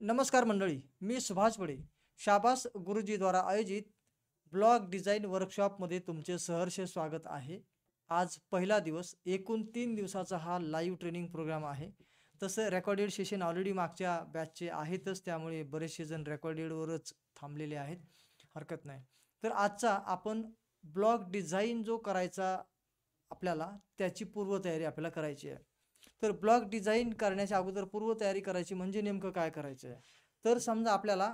नमस्कार मंडळी, मी सुभाष बडे. शाबास गुरुजीद्वारा आयोजित ब्लॉग डिझाईन वर्कशॉपमध्ये तुमचे सहर्ष स्वागत आहे. आज पहिला दिवस, एकूण 3 दिवसाचा हा लाईव्ह ट्रेनिंग प्रोग्राम आहे. तसं रेकॉर्डेड सेशन ऑलरेडी मागच्या बॅचचे आहेतच, त्यामुळे बरेचसे जण रेकॉर्डेडवरच थांबलेले आहेत. हरकत नाही. तर आजचा आपण ब्लॉग डिझाईन जो करायचा आपल्याला, त्याची पूर्वतयारी आपल्याला करायची आहे. तर ब्लॉग डिझाईन करण्याच्या अगोदर पूर्वतयारी करायची म्हणजे नेमकं काय करायचं आहे? तर समजा आपल्याला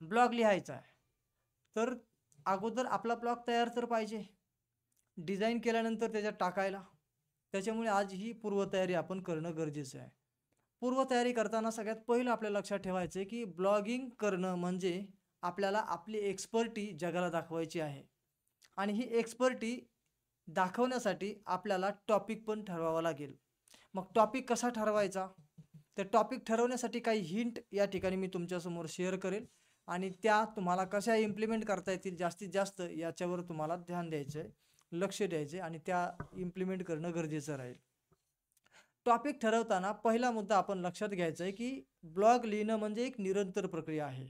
ब्लॉग लिहायचा आहे, तर अगोदर आपला ब्लॉग तयार तर पाहिजे, डिझाईन केल्यानंतर त्याच्यात टाकायला. त्याच्यामुळे आज ही पूर्वतयारी आपण करणं गरजेचं आहे. पूर्वतयारी करताना सगळ्यात पहिलं आपल्या लक्षात ठेवायचं आहे की ब्लॉगिंग करणं म्हणजे आपल्याला आपली एक्सपर्टी जगाला दाखवायची आहे. आणि ही एक्सपर्टी दाखवण्यासाठी आपल्याला टॉपिक पण ठरवावा लागेल. मग टॉपिक कसा ठरवायचा? तर टॉपिक ठरवण्यासाठी काही हिंट या ठिकाणी मी तुमच्यासमोर शेअर करेल आणि त्या तुम्हाला कशा इम्प्लिमेंट करता येतील जास्तीत जास्त याच्यावर तुम्हाला ध्यान द्यायचं आहे, लक्ष द्यायचे आणि त्या इम्प्लिमेंट करणं गरजेचं राहील. टॉपिक ठरवताना पहिला मुद्दा आपण लक्षात घ्यायचा आहे की ब्लॉग लिहिणं म्हणजे एक निरंतर प्रक्रिया आहे.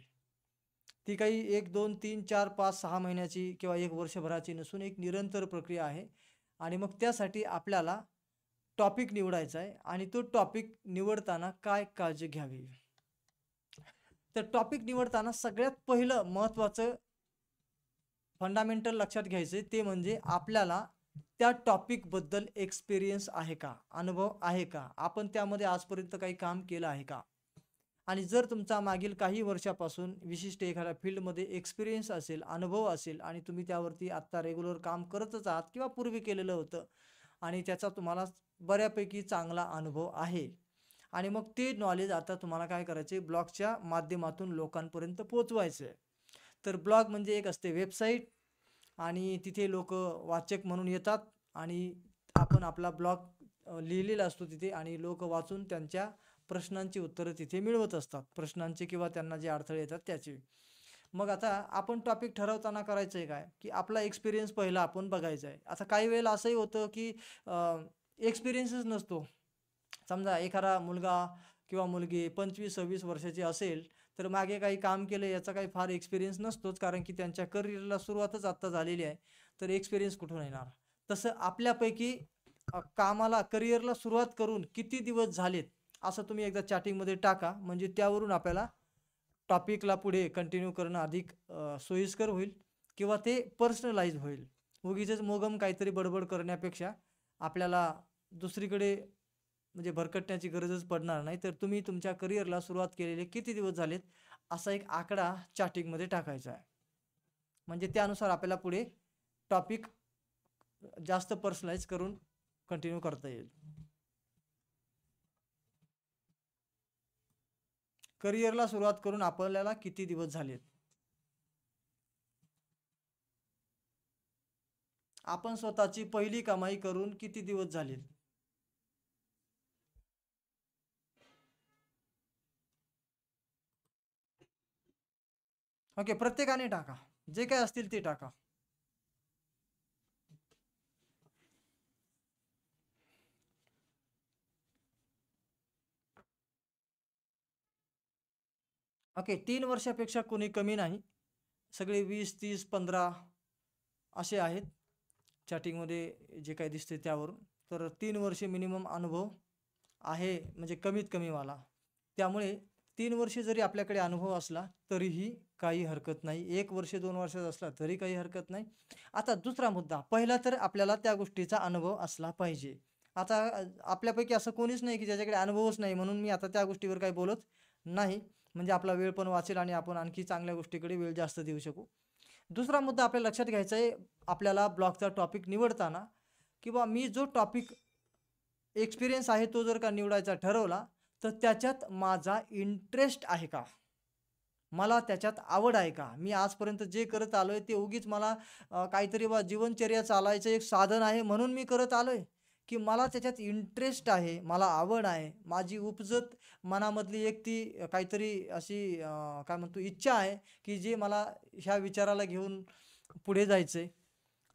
ती काही 1, 2, 3, 4, 5, 6 महिन्याची किंवा 1 वर्षभराची नसून एक निरंतर प्रक्रिया आहे. आणि मग त्यासाठी आपल्याला टॉपिक निवडायचा आहे आणि तो टॉपिक निवडताना काय काळजी घ्यावी? तर टॉपिक निवडताना सगळ्यात पहिलं महत्त्वाचं फंडामेंटल लक्षात घ्यायचं ते म्हणजे आपल्याला त्या टॉपिकबद्दल एक्सपिरियन्स आहे का? अनुभव आहे का? आपण त्यामध्ये आजपर्यंत काही काम केलं आहे का? आणि जर तुमचा मागील काही वर्षापासून विशिष्ट एखाद्या फील्डमध्ये एक्सपिरियन्स असेल, अनुभव असेल आणि तुम्ही त्यावरती आत्ता रेग्युलर काम करतच आहात किंवा पूर्वी केलेलं होतं आणि त्याचा तुम्हाला बऱ्यापैकी चांगला अनुभव आहे आणि मग ते नॉलेज आता तुम्हाला काय करायचं आहे, ब्लॉगच्या माध्यमातून लोकांपर्यंत पोहोचवायचं आहे. तर ब्लॉग म्हणजे एक असते वेबसाईट आणि तिथे लोकं वाचक म्हणून येतात आणि आपण आपला ब्लॉग लिहिलेला असतो तिथे आणि लोकं वाचून त्यांच्या प्रश्नांची उत्तरं तिथे मिळवत असतात. प्रश्नांचे किंवा त्यांना जे अडथळे येतात त्याचे. मग आता आपण टॉपिक ठरवताना करायचं आहे काय, की आपला एक्सपिरियन्स पहिला आपण बघायचा आहे. आता काही वेळेला असंही होतं, की एक्सपिरियन्सच नसतो. समजा एखादा मुलगा किंवा मुलगी 25-26 वर्षाची असेल, तर मागे काही काम केलं याचा काही फार एक्सपिरियन्स नसतोच, कारण की त्यांच्या करिअरला सुरुवातच आत्ता झालेली आहे. तर एक्सपिरियन्स कुठून येणार? तसं आपल्यापैकी कामाला करिअरला सुरुवात करून किती दिवस झालेत, असं तुम्ही एकदा चॅटिंगमध्ये टाका. म्हणजे त्यावरून आपल्याला टॉपिकला पुढे कंटिन्यू करणं अधिक सोयीस्कर होईल किंवा ते पर्सनलाइज होईल. उगीचच मोगम काहीतरी बडबड करण्यापेक्षा आपल्याला दुसरीकडे म्हणजे भरकटण्याची गरजच पडणार नाही. तर तुम्ही तुमच्या करिअरला सुरुवात केलेले किती दिवस झालेत, असा एक आकडा चॅटिंगमध्ये टाकायचा आहे. म्हणजे त्यानुसार आपल्याला पुढे टॉपिक जास्त पर्सनलाइज करून कंटिन्यू करता येईल. करिअरला सुरुवात करून आपल्याला किती दिवस झालेत? आपण स्वतःची पहिली कमाई करून किती दिवस झालेत? ओके, प्रत्येकाने टाका. जे काही असतील ते टाका. ओके, 3 वर्षापेक्षा कोणी कमी नाही. सगळे 20, 30, 15 असे आहेत चॅटिंगमध्ये जे काही दिसते त्यावरून. तर 3 वर्षे मिनिमम अनुभव आहे, म्हणजे कमीत कमी वाला. त्यामुळे 3 वर्षे जरी आपल्याकडे अनुभव असला तरीही काही हरकत नाही. 1 वर्ष 2 वर्षाचा असला तरी काही हरकत नाही. आता दुसरा मुद्दा, पहिला तर आपल्याला त्या गोष्टीचा अनुभव असला पाहिजे. आता आपल्यापैकी असं कोणीच नाही की ज्याच्याकडे अनुभवच नाही, म्हणून मी आता त्या गोष्टीवर काही बोलत नाही. म्हणजे आपला वेळ पण वाचेल आणि आपण आणखी चांगल्या गोष्टीकडे वेळ जास्त देऊ शकू. दुसरा मुद्दा आपल्याला लक्षात घ्यायचा आहे, आपल्याला ब्लॉगचा टॉपिक निवडताना किंवा मी जो टॉपिक एक्सपिरियन्स आहे तो जर का निवडायचा ठरवला, तर त्याच्यात माझा इंटरेस्ट आहे का? मला त्याच्यात आवड आहे का? मी आजपर्यंत जे करत आलोय ते उगीच मला काहीतरी जीवनचर्या चालायचं एक साधन आहे म्हणून मी करत आलोय, की मला त्याच्यात इंटरेस्ट आहे, मला आवड आहे, माझी उपजत मनामधली एक ती काहीतरी अशी काय म्हणतो इच्छा आहे, की जे मला ह्या विचाराला घेऊन पुढे जायचंय.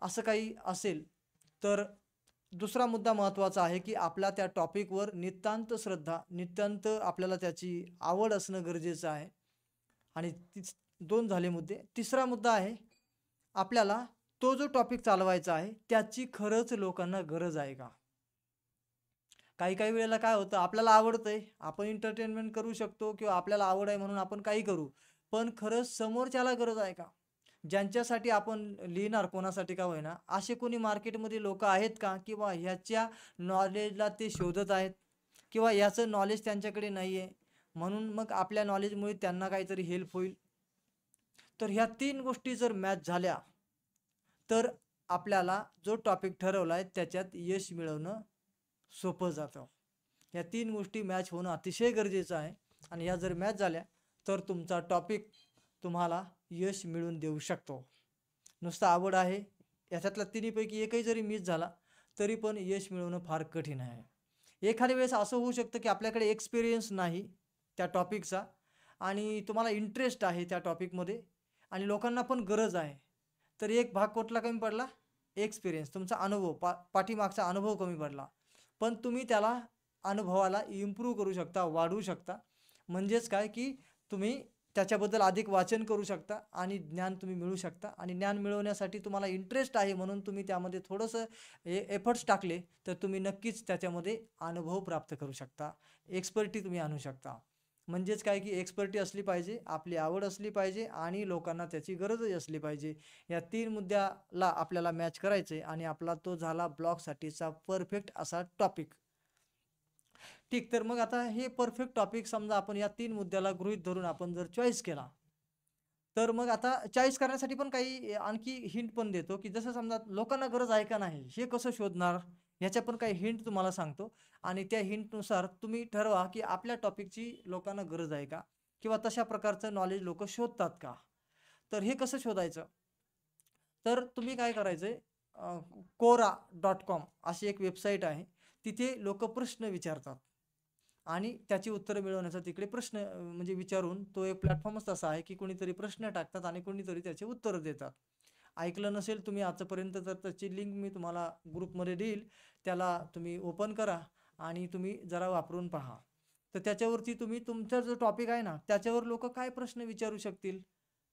असं काही असेल तर दुसरा मुद्दा महत्त्वाचा आहे की आपला त्या टॉपिकवर नितांत श्रद्धा, नितांत आपल्याला त्याची आवड असणं गरजेचं आहे. आणि दोन झाले मुद्दे. तिसरा मुद्दा आहे, आपल्याला तो जो टॉपिक चालवायचा आहे त्याची खरंच लोकांना गरज आहे का? काही काही वेळेला काय होतं, आपल्याला आवडतंय, आपण एंटरटेनमेंट करू शकतो किंवा आपल्याला आवड आहे म्हणून आपण काही करू. पण खरंच समोरच्याला गरज आहे का? ज्यांच्यासाठी आपण लिहिणार कोणासाठी का होईना, असे कोणी मार्केटमध्ये लोकं आहेत का? किंवा ह्याच्या नॉलेजला ते शोधत आहेत किंवा याचं नॉलेज त्यांच्याकडे नाही आहे. म्हणून मग आपल्या नॉलेजमुळे त्यांना काहीतरी हेल्प होईल. तर ह्या 3 गोष्टी जर मॅच झाल्या, तर आपल्याला जो टॉपिक ठरवला आहे त्याच्यात यश मिळवणं सोपं जातं. या 3 गोष्टी मॅच होणं अतिशय गरजेचं आहे आणि या जर मॅच झाल्या तर तुमचा टॉपिक तुम्हाला यश मिळवून देऊ शकतो. नुसतं आवड आहे, याच्यातल्या तिन्हीपैकी एकही जरी मिस झाला तरी पण यश मिळवणं फार कठीण आहे. एखाद्या वेळेस असं होऊ शकतं की आपल्याकडे एक्सपिरियन्स नाही त्या टॉपिकचा आणि तुम्हाला इंटरेस्ट आहे त्या टॉपिकमध्ये आणि लोकांना पण गरज आहे. तर एक भाग कुठला कमी पडला? एक्सपिरियन्स, तुमचा अनुभव, पाठीमागचा अनुभव कमी पडला. पण तुम्ही त्याला अनुभवाला इम्प्रूव्ह करू शकता, वाढवू शकता. म्हणजेच काय की तुम्ही त्याच्याबद्दल अधिक वाचन करू शकता आणि ज्ञान तुम्ही मिळवू शकता आणि ज्ञान मिळवण्यासाठी तुम्हाला इंटरेस्ट आहे म्हणून तुम्ही त्यामध्ये थोडंसं एफर्ट्स टाकले तर तुम्ही नक्कीच त्याच्यामध्ये अनुभव प्राप्त करू शकता, एक्सपर्टी तुम्ही आणू शकता. म्हणजेच काय की एक्सपर्टी असली पाहिजे, आपली आवड असली पाहिजे आणि लोकांना त्याची गरजही असली पाहिजे. या 3 मुद्द्याला आपल्याला मॅच करायचं आहे आणि आपला तो झाला ब्लॉगसाठीचा परफेक्ट असा टॉपिक. ठीक, तर मग आता हे परफेक्ट टॉपिक समजा आपण या 3 मुद्द्याला गृहीत धरून आपण जर चॉईस केला, तर मग आता चॉईस करण्यासाठी पण काही आणखी हिंट पण देतो, की जसं समजा लोकांना गरज आहे का नाही, हे कसं शोधणार? ह्याच्या पण काही हिंट तुम्हाला सांगतो आणि त्या हिंटनुसार तुम्ही ठरवा, की आपल्या टॉपिकची लोकांना गरज आहे का? किंवा तशा प्रकारचं नॉलेज लोकं शोधतात का? तर हे कसं शोधायचं? तर तुम्ही काय करायचंय, Quora.com अशी एक वेबसाईट आहे. तिथे लोकं प्रश्न विचारतात आणि त्याची उत्तरं मिळवण्याचा तिकडे प्रश्न म्हणजे विचारून तो एक प्लॅटफॉर्मच तसा आहे, की कोणीतरी प्रश्न टाकतात आणि कोणीतरी त्याची उत्तरं देतात. ऐकलं नसेल तुम्ही आजपर्यंत तर त्याची लिंक मी तुम्हाला ग्रुपमध्ये देईल. त्याला तुम्ही ओपन करा आणि तुम्ही जरा वापरून पहा. तर त्याच्यावरती तुम्ही तुमचा जो टॉपिक आहे ना, त्याच्यावर लोकं काय प्रश्न विचारू शकतील,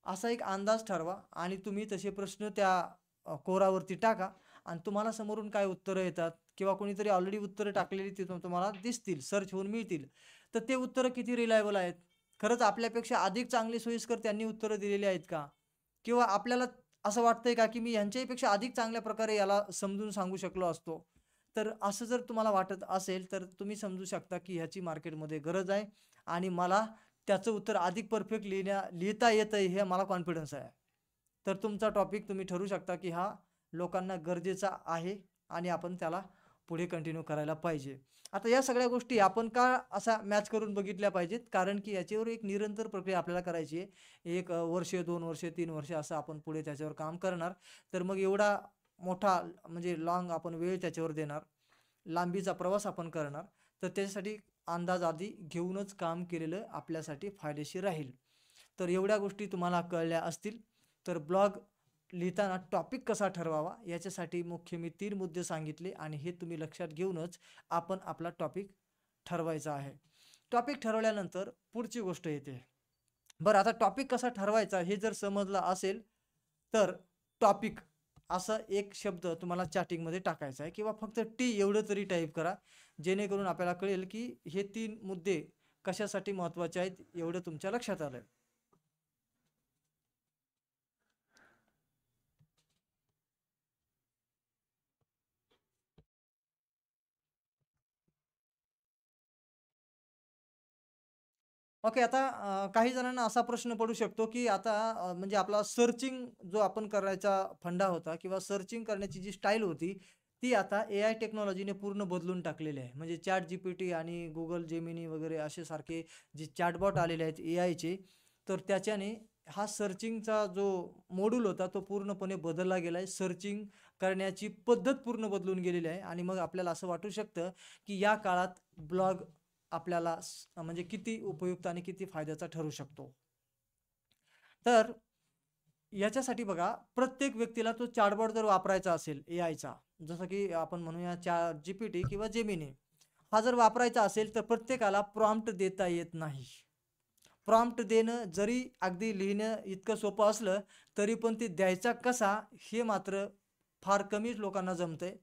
असा एक अंदाज ठरवा आणि तुम्ही तसे प्रश्न त्या कोरावरती टाका आणि तुम्हाला समोरून काय उत्तरं येतात किंवा कोणीतरी ऑलरेडी उत्तरं टाकलेली तिथून तुम्हाला दिसतील, सर्च होऊन मिळतील. तर ते उत्तरं किती रिलायबल आहेत? खरंच आपल्यापेक्षा अधिक चांगले सोयीस्कर त्यांनी उत्तरं दिलेली आहेत का? किंवा आपल्याला असं वाटतंय का, की मी ह्यांच्यापेक्षा अधिक चांगल्या प्रकारे याला समजून सांगू शकलो असतो? तर असं जर तुम्हाला वाटत असेल, तर तुम्ही समजू शकता, की ह्याची मार्केटमध्ये गरज आहे आणि मला त्याचं उत्तर अधिक परफेक्ट लिहिता येतंय हे मला कॉन्फिडन्स आहे. तर तुमचा टॉपिक तुम्ही ठरवू शकता, की हा लोकांना गरजेचा आहे आणि आपण त्याला पुढे कंटिन्यू करायला पाहिजे. आता या सगळ्या गोष्टी आपण का असा मॅच करून बघितल्या पाहिजेत? कारण की याच्यावर एक निरंतर प्रक्रिया आपल्याला करायची आहे. एक वर्ष, 2 वर्ष, 3 वर्ष असं आपण पुढे त्याच्यावर काम करणार. तर मग एवढा मोठा म्हणजे लाँग आपण वेळ त्याच्यावर देणार. लांबीचा प्रवास आपण करणार. तर त्याच्यासाठी अंदाज आधी घेऊनच काम केलेलं आपल्यासाठी फायदेशीर राहील. तर एवढ्या गोष्टी तुम्हाला कळल्या असतील. तर ब्लॉग लिहिताना टॉपिक कसा ठरवावा याच्यासाठी मुख्य मी 3 मुद्दे सांगितले आणि हे तुम्ही लक्षात घेऊनच आपण आपला टॉपिक ठरवायचा आहे. टॉपिक ठरवल्यानंतर पुढची गोष्ट येते. बरं, आता टॉपिक कसा ठरवायचा हे जर समजलं असेल, तर टॉपिक असा एक शब्द तुम्हाला चॅटिंगमध्ये टाकायचा आहे किंवा फक्त टी एवढं तरी टाईप करा. जेणेकरून आपल्याला कळेल की हे 3 मुद्दे कशासाठी महत्त्वाचे आहेत एवढं तुमच्या लक्षात आलं. ओके. आता काही जणांना असा प्रश्न पडू शकतो, की आता म्हणजे आपला सर्चिंग जो आपण करायचा फंडा होता किंवा सर्चिंग करण्याची जी स्टाईल होती, ती आता एआय टेक्नॉलॉजीने पूर्ण बदलून टाकलेली आहे. म्हणजे ChatGPT आणि Google Gemini वगैरे असे सारखे जे चॅटबॉट आलेले आहेत एआयचे, तर त्याच्याने हा सर्चिंगचा जो मॉड्यूल होता, तो पूर्णपणे बदलला गेला आहे. सर्चिंग करण्याची पद्धत पूर्ण बदलून गेलेली आहे आणि मग आपल्याला असं वाटू शकतं, की या काळात ब्लॉग आपल्याला म्हणजे किती उपयुक्त आणि किती फायद्याचा ठरू शकतो. तर याच्यासाठी बघा, प्रत्येक व्यक्तीला तो चॅटबॉट जर वापरायचा असेल एआयचा, जसं की आपण म्हणूया चॅट जीपीटी किंवा जेमिनी, हा जर वापरायचा असेल तर प्रत्येकाला प्रॉम्प्ट देता येत नाही. प्रॉम्प्ट देणं जरी अगदी लिहिणं इतकं सोपं असलं तरी पण ते द्यायचा कसा हे मात्र फार कमीच लोकांना जमतंय.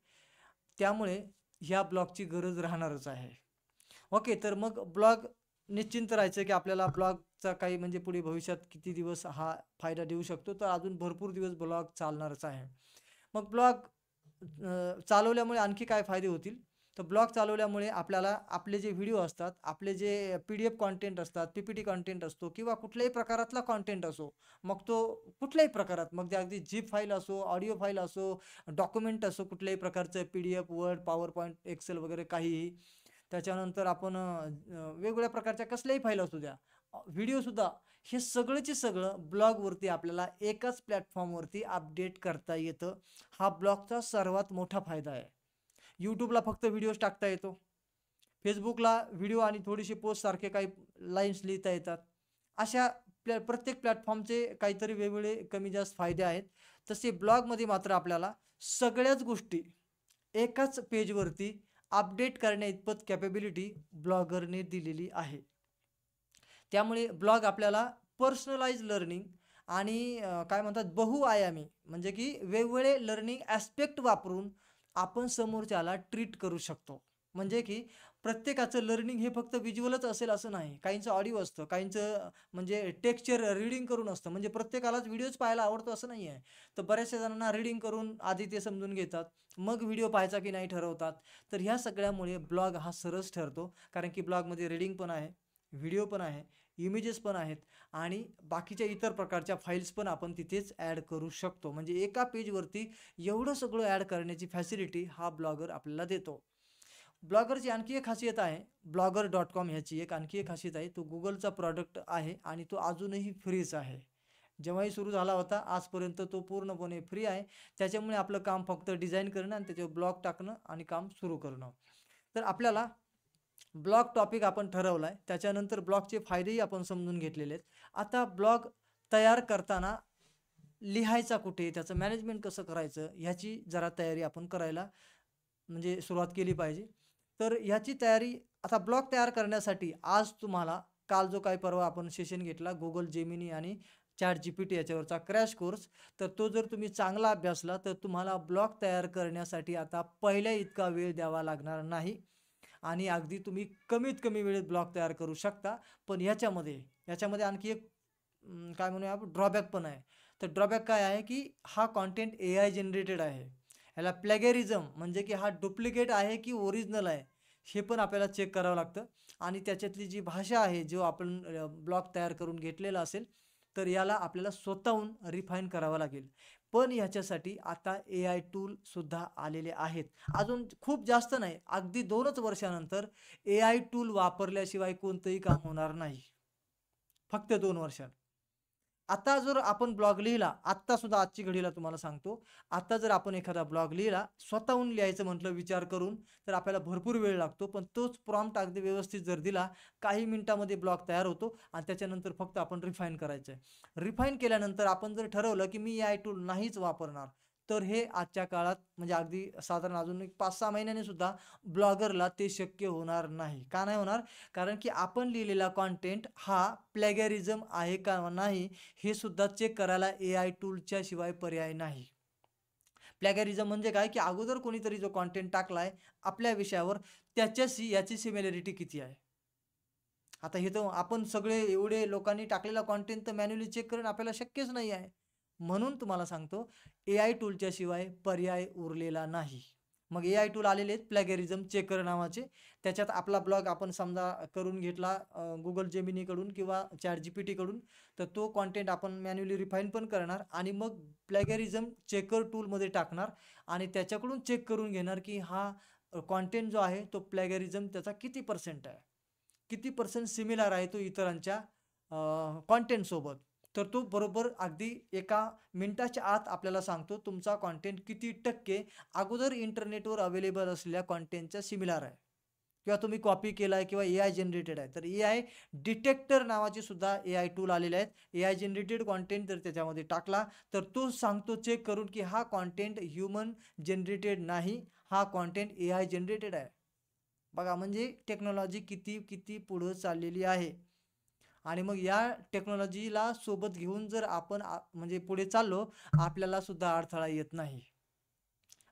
त्यामुळे ह्या ब्लॉगची गरज राहणारच आहे. ओके, तर मग ब्लॉग निश्चिंत राहायचं की आपल्याला ब्लॉगचा काही म्हणजे पुढे भविष्यात किती दिवस हा फायदा देऊ शकतो, तर अजून भरपूर दिवस ब्लॉग चालणारच आहे. मग ब्लॉग चालवल्यामुळे आणखी काय फायदे होतील? तर ब्लॉग चालवल्यामुळे आपल्याला आपले जे व्हिडिओ असतात, आपले जे PDF कंटेंट असतात, PPT कंटेंट असतो किंवा कुठल्याही प्रकारातला कंटेंट असो, मग तो कुठल्याही प्रकारात, मग ते अगदी झिप फाईल असो, ऑडिओ फाईल असो, डॉक्युमेंट असो, कुठल्याही प्रकारचं PDF, वर्ड, पॉवरपॉईंट, एक्सेल वगैरे काहीही. त्याच्यानंतर आपण वेगवेगळ्या प्रकारच्या कसल्याही फाईल असू द्या, व्हिडिओसुद्धा, हे सगळंचे सगळं ब्लॉगवरती आपल्याला एकाच प्लॅटफॉर्मवरती अपडेट करता येतं. हा ब्लॉगचा सर्वात मोठा फायदा आहे. यूट्यूबला फक्त व्हिडिओज टाकता येतो. फेसबुकला व्हिडिओ आणि थोडीशी पोस्ट सारखे काही लाईन्स लिहिता येतात. अशा प्रत्येक प्लॅटफॉर्मचे काहीतरी वेगवेगळे कमी जास्त फायदे आहेत. तसे ब्लॉगमध्ये मात्र आपल्याला सगळ्याच गोष्टी एकाच पेजवरती अपडेट करण्याइतपत कॅपेबिलिटी ब्लॉगरने दिलेली आहे. त्यामुळे ब्लॉग आपल्याला पर्सनलाइज लर्निंग आणि काय म्हणतात बहुआयामी, म्हणजे की वेगवेगळे लर्निंग ॲस्पेक्ट वापरून आपण समोरच्याला ट्रीट करू शकतो. म्हणजे की प्रत्येकाचं लर्निंग हे फक्त व्हिज्युअलच असेल असं नाही. काहींचं ऑडिओ असतं, काहींचं म्हणजे टेक्स्चर रीडिंग करून असतं. म्हणजे प्रत्येकालाच व्हिडिओज पाहायला आवडतो असं नाही आहे. तर बऱ्याचशा जणांना रीडिंग करून आधी ते समजून घेतात, मग व्हिडिओ पाहायचा की नाही ठरवतात. तर ह्या सगळ्यामुळे ब्लॉग हा सरस ठरतो. कारण की ब्लॉगमध्ये रीडिंग पण आहे, व्हिडिओ पण आहे, इमेजेस पण आहेत आणि बाकीच्या इतर प्रकारच्या फाईल्स पण आपण तिथेच ॲड करू शकतो. म्हणजे एका पेजवरती एवढं सगळं ॲड करण्याची फॅसिलिटी हा ब्लॉगर आपल्याला देतो. ब्लॉगरची आणखी एक खासियत आहे, blogger.com ह्याची एक आणखी एक खासियत आहे. तो Googleचा प्रॉडक्ट आहे आणि तो अजूनही फ्रीच आहे. जेव्हाही सुरू झाला होता आजपर्यंत तो पूर्णपणे फ्री आहे. त्याच्यामुळे आपलं काम फक्त डिझाइन करणं आणि त्याच्यावर ब्लॉग टाकणं आणि काम सुरू करणं. तर आपल्याला ब्लॉग टॉपिक आपण ठरवला आहे. त्याच्यानंतर ब्लॉगचे फायदेही आपण समजून घेतलेले आहेत. आता ब्लॉग तयार करताना लिहायचा कुठे, त्याचं मॅनेजमेंट कसं करायचं, ह्याची जरा तयारी आपण करायला म्हणजे सुरुवात केली पाहिजे. तर ह्याची तयारी, आता ब्लॉग तयार करण्यासाठी आज तुम्हाला, काल जो काही परवा आपण सेशन घेतला Google जेमिनी आणि ChatGPT याच्यावरचा क्रॅश कोर्स, तर तो जर तुम्ही चांगला अभ्यासला तर तुम्हाला ब्लॉग तयार करण्यासाठी आता पहिल्या इतका वेळ द्यावा लागणार नाही आणि अगदी तुम्ही कमीत कमी वेळेत ब्लॉग तयार करू शकता. पण याच्यामध्ये आणखी एक काय म्हणूया आपण ड्रॉबॅक पण आहे. तर ड्रॉबॅक काय आहे की हा कंटेंट AI जनरेटेड आहे. ह्याला प्लॅगॅरिझम म्हणजे की हा डुप्लिकेट आहे की ओरिजिनल आहे, हे पण आपल्याला चेक करावं लागतं. आणि त्याच्यातली जी भाषा आहे, जो आपण ब्लॉग तयार करून घेतलेला असेल, तर याला आपल्याला स्वतःहून रिफाईन करावं लागेल. पण ह्याच्यासाठी आता AI टूलसुद्धा आलेले आहेत. अजून खूप जास्त नाही, अगदी 2च वर्षानंतर AI टूल वापरल्याशिवाय कोणतंही काम होणार नाही. फक्त 2 वर्षात. आता जर आपण ब्लॉग लिहिला, आत्तासुद्धा आजची घडीला तुम्हाला सांगतो, आता जर आपण एखादा ब्लॉग लिहिला, स्वतःहून लिहायचं म्हटलं विचार करून, तर आपल्याला भरपूर वेळ लागतो. पण तोच प्रॉम्प्ट अगदी व्यवस्थित जर दिला, काही मिनिटामध्ये ब्लॉग तयार होतो आणि त्याच्यानंतर फक्त आपण रिफाईन करायचं आहे. रिफाईन केल्यानंतर आपण जर ठरवलं, की मी AI टूल नाहीच वापरणार, तर हे आजच्या काळात म्हणजे अगदी साधारण अजून एक 5-6 महिन्यांनी सुद्धा ब्लॉगरला ते शक्य होणार नाही. का नाही होणार? कारण की आपण लिहिलेला कंटेंट हा प्लॅगॅरिझम आहे का नाही, हे सुद्धा चेक करायला AI टूलच्या शिवाय पर्याय नाही. प्लॅगॅरिझम म्हणजे काय, की अगोदर कोणीतरी जो कंटेंट टाकलाय आपल्या विषयावर, त्याच्याशी याची सिमिलॅरिटी किती आहे. आता हे तर आपण सगळे एवढे लोकांनी टाकलेला कंटेंट तर मॅन्युअली चेक करणं आपल्याला शक्यच नाही आहे. म्हणून तुम्हाला सांगतो, AI टूलच्या शिवाय पर्याय उरलेला नाही. मग AI टूल आलेले आहेत प्लॅगॅरिझम चेकर नावाचे. त्याच्यात आपला ब्लॉग आपण समजा करून घेतला Google जेमिनीकडून किंवा ChatGPTकडून, तर तो कंटेंट आपण मॅन्युअली रिफाईन पण करणार आणि मग प्लॅगॅरिझम चेकर टूलमध्ये टाकणार आणि त्याच्याकडून चेक करून घेणार, की हा कंटेंट जो आहे तो प्लॅगॅरिझम त्याचा किती पर्सेंट आहे. किती पर्सेंट सिमिलर आहे तो इतरांच्या कंटेंटसोबत. तर तो बरोबर अगदी एका मिनिटाच्या आत आपल्याला सांगतो तुमचा कंटेंट किती टक्के अगोदर इंटरनेटवर अवेलेबल असलेल्या कंटेंटच्या सिमिलर आहे. किंवा तुम्ही कॉपी केलाय किंवा AI जनरेटेड आहे, तर AI डिटेक्टर नावाचे सुद्धा AI टूल आलेले आहेत. AI जनरेटेड कॉन्टेंट जर त्याच्यामध्ये टाकला तर तो सांगतो चेक करून की हा कॉन्टेंट ह्युमन जनरेटेड नाही, हा कॉन्टेंट AI जनरेटेड आहे. बघा म्हणजे टेक्नॉलॉजी किती किती पुढं चाललेली आहे. आणि मग या टेक्नॉलॉजीला सोबत घेऊन जर आपण म्हणजे पुढे चाललो, आपल्याला सुद्धा अडथळा येत नाही.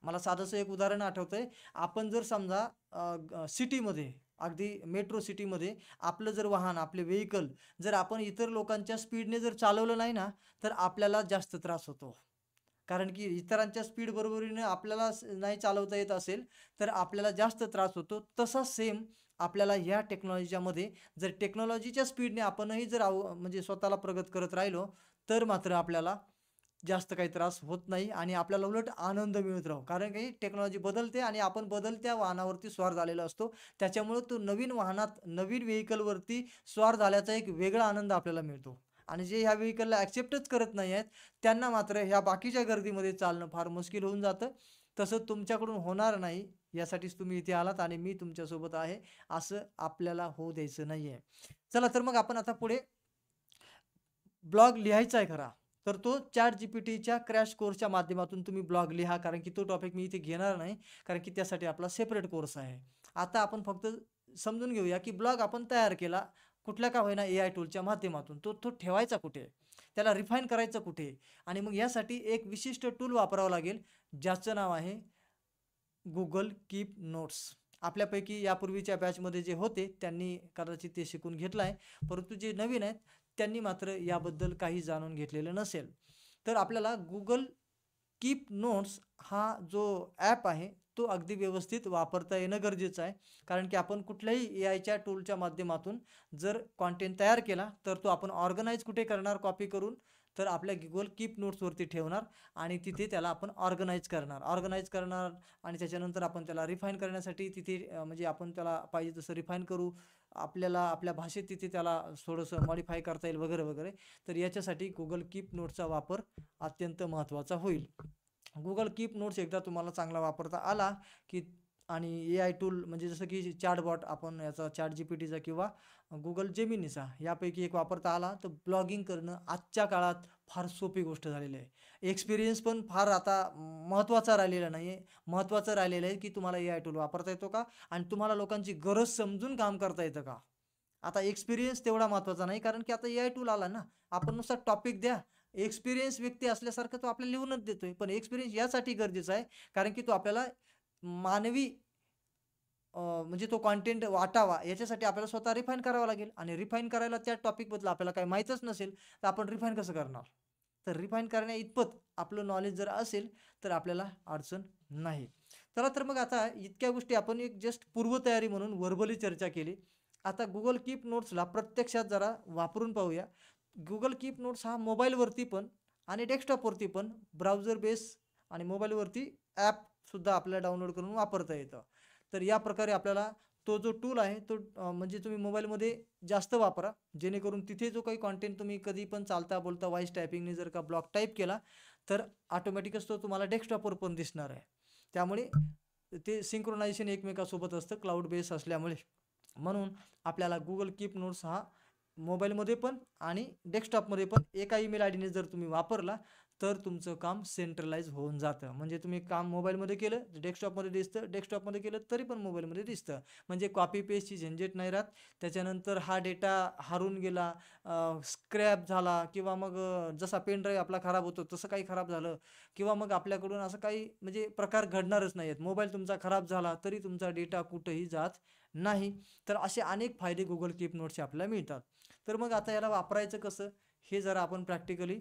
मला साधंसं एक उदाहरण आठवतंय. आपण जर समजा सिटीमध्ये, अगदी मेट्रो सिटीमध्ये आपलं जर वाहन, आपले व्हेइकल जर आपण इतर लोकांच्या स्पीडने जर चालवलं नाही ना, तर आपल्याला जास्त त्रास होतो. कारण की इतरांच्या स्पीड बरोबरीने आपल्याला नाही चालवता येत असेल, तर आपल्याला जास्त त्रास होतो. तसा सेम आपल्याला ह्या टेक्नॉलॉजीच्यामध्ये जर टेक्नॉलॉजीच्या स्पीडने आपणही जर म्हणजे स्वतःला प्रगत करत राहिलो, तर मात्र आपल्याला जास्त काही त्रास होत नाही आणि आपल्याला उलट आनंद मिळत राहो. कारण की टेक्नॉलॉजी बदलते आणि आपण बदलत्या वाहनावरती स्वार झालेला असतो. त्याच्यामुळे तो नवीन वाहनात, नवीन व्हेइकलवरती स्वार झाल्याचा एक वेगळा आनंद आपल्याला मिळतो. आणि जे ह्या व्हेइकलला ॲक्सेप्टच करत नाही आहेत, त्यांना मात्र ह्या बाकीच्या गर्दीमध्ये चालणं फार मुश्कील होऊन जातं. तसं तुमच्याकडून होणार नाही, यासाठीच तुम्ही इथे आलात आणि मी तुमच्यासोबत आहे, असं आपल्याला होऊ द्यायचं नाहीये. चला तर मग आपण आता पुढे ब्लॉग लिहायचा आहे खरा, तर तो ChatGPTच्या क्रॅश कोर्सच्या माध्यमातून तुम्ही ब्लॉग लिहा. कारण की तो टॉपिक मी इथे घेणार नाही, कारण की त्यासाठी आपला सेपरेट कोर्स आहे. आता आपण फक्त समजून घेऊया, की ब्लॉग आपण तयार केला, कुठल्या का होईना AI टूलच्या माध्यमातून. तो तो ठेवायचा कुठे? त्याला रिफाईन करायचं कुठे? आणि मग यासाठी एक विशिष्ट टूल वापरावं लागेल, ज्याचं नाव आहे Google कीप नोट्स. आपल्यापैकी यापूर्वीच्या बॅचमध्ये जे होते त्यांनी कदाचित ते शिकून घेतलं आहे. परंतु जे नवीन आहेत त्यांनी मात्र याबद्दल काही जाणून घेतलेलं नसेल. तर आपल्याला Google कीप नोट्स हा जो ॲप आहे तो अगदी व्यवस्थित वापरता येणं गरजेचं आहे. कारण की आपण कुठल्याही AIच्या टूलच्या माध्यमातून जर कंटेंट तयार केला, तर तो आपण ऑर्गनाइज कुठे करणार कॉपी करून? तर आपल्या Google कीप नोट्सवरती ठेवणार आणि तिथे त्याला आपण ऑर्गनाइज करणार आणि त्याच्यानंतर आपण त्याला रिफाईन करण्यासाठी तिथे म्हणजे आपण त्याला पाहिजे तसं रिफाईन करू. आपल्याला आपल्या भाषेत तिथे त्याला थोडंसं मॉडिफाय करता येईल वगैरे, वगैरे. तर याच्यासाठी Google कीप नोट्सचा वापर अत्यंत महत्त्वाचा होईल. Google कीप नोट्स एकदा तुम्हाला चांगला वापरता आला, की आणि AI टूल म्हणजे जसं की चॅटबॉट आपण याचा ChatGPTचा किंवा Google जेमिनीचा यापैकी एक वापरता आला, तर ब्लॉगिंग करणं आजच्या काळात फार सोपी गोष्ट झालेली आहे. एक्सपिरियन्स पण फार आता महत्त्वाचा राहिलेला नाही आहे. महत्त्वाचं राहिलेलं आहे, की तुम्हाला AI टूल वापरता येतो का? आणि तुम्हाला लोकांची गरज समजून काम करता येतं का? आता एक्सपिरियन्स तेवढा महत्त्वाचा नाही, कारण की आता AI टूल आला ना. आपण नुसता टॉपिक द्या. एक्सपिरियन्स व्यक्ती असल्यासारखं तो आपल्याला लिहूनच देतोय. पण एक्सपिरियन्स यासाठी गरजेचा आहे, कारण की तो आपल्याला मानवी म्हणजे तो कंटेंट वाटावा याच्यासाठी आपल्याला स्वतः रिफाईन करावं लागेल आणि रिफाईन करायला त्या टॉपिकबद्दल आपल्याला काही माहीतच नसेल, तर आपण रिफाईन कसं करणार? तर रिफाईन करण्या इतपत आपलं नॉलेज जर असेल, तर आपल्याला अडचण नाही. चला तर मग आता इतक्या गोष्टी आपण एक जस्ट पूर्वतयारी म्हणून व्हर्बली चर्चा केली. आता Google कीप नोट्सला प्रत्यक्षात जरा वापरून पाहूया. Google कीप नोट्स हा मोबाईलवरती पण आणि डेस्कटॉपवरती पण ब्राउझर बेस आणि मोबाईलवरती ॲपसुद्धा आपल्याला डाउनलोड करून वापरता येतं. तर या प्रकारे आपल्याला तो जो टूल आहे तो म्हणजे तुम्ही मोबाईलमध्ये जास्त वापरा, जेणेकरून तिथे जो काही कंटेंट तुम्ही कधी पण चालता बोलता व्हॉईस टायपिंगने जर का ब्लॉग टाईप केला, तर ऑटोमॅटिकच तो तुम्हाला डेस्कटॉपवर पण दिसणार आहे. त्यामुळे ते सिंक्रोनायझेशन एकमेकांसोबत असतं क्लाउड बेस असल्यामुळे. म्हणून आपल्याला Google कीप नोट्स हा मोबाईलमध्ये पण आणि डेस्कटॉपमध्ये पण एका ईमेल आयडीने जर तुम्ही वापरला, तर तुमचं काम सेंट्रलाइज होऊन जातं. म्हणजे तुम्ही काम मोबाईलमध्ये केलं, डेस्कटॉपमध्ये दिसतं, डेस्कटॉपमध्ये केलं तरी पण मोबाईलमध्ये दिसतं. म्हणजे कॉपी पेस्टची झंझट नाही राहत. त्याच्यानंतर हा डेटा हरवून गेला, स्क्रॅप झाला किंवा मग जसा पेन ड्राईव्ह आपला खराब होतो तसं काही खराब झालं किंवा मग आपल्याकडून असं काही म्हणजे प्रकार घडणारच नाही आहेत. मोबाईल तुमचा खराब झाला तरी तुमचा डेटा कुठेही जात नाही. तर असे अनेक फायदे Google कीप नोट्सचे आपल्याला मिळतात. तर मग आता याला वापरायचं कसं? हे जरा आपण प्रॅक्टिकली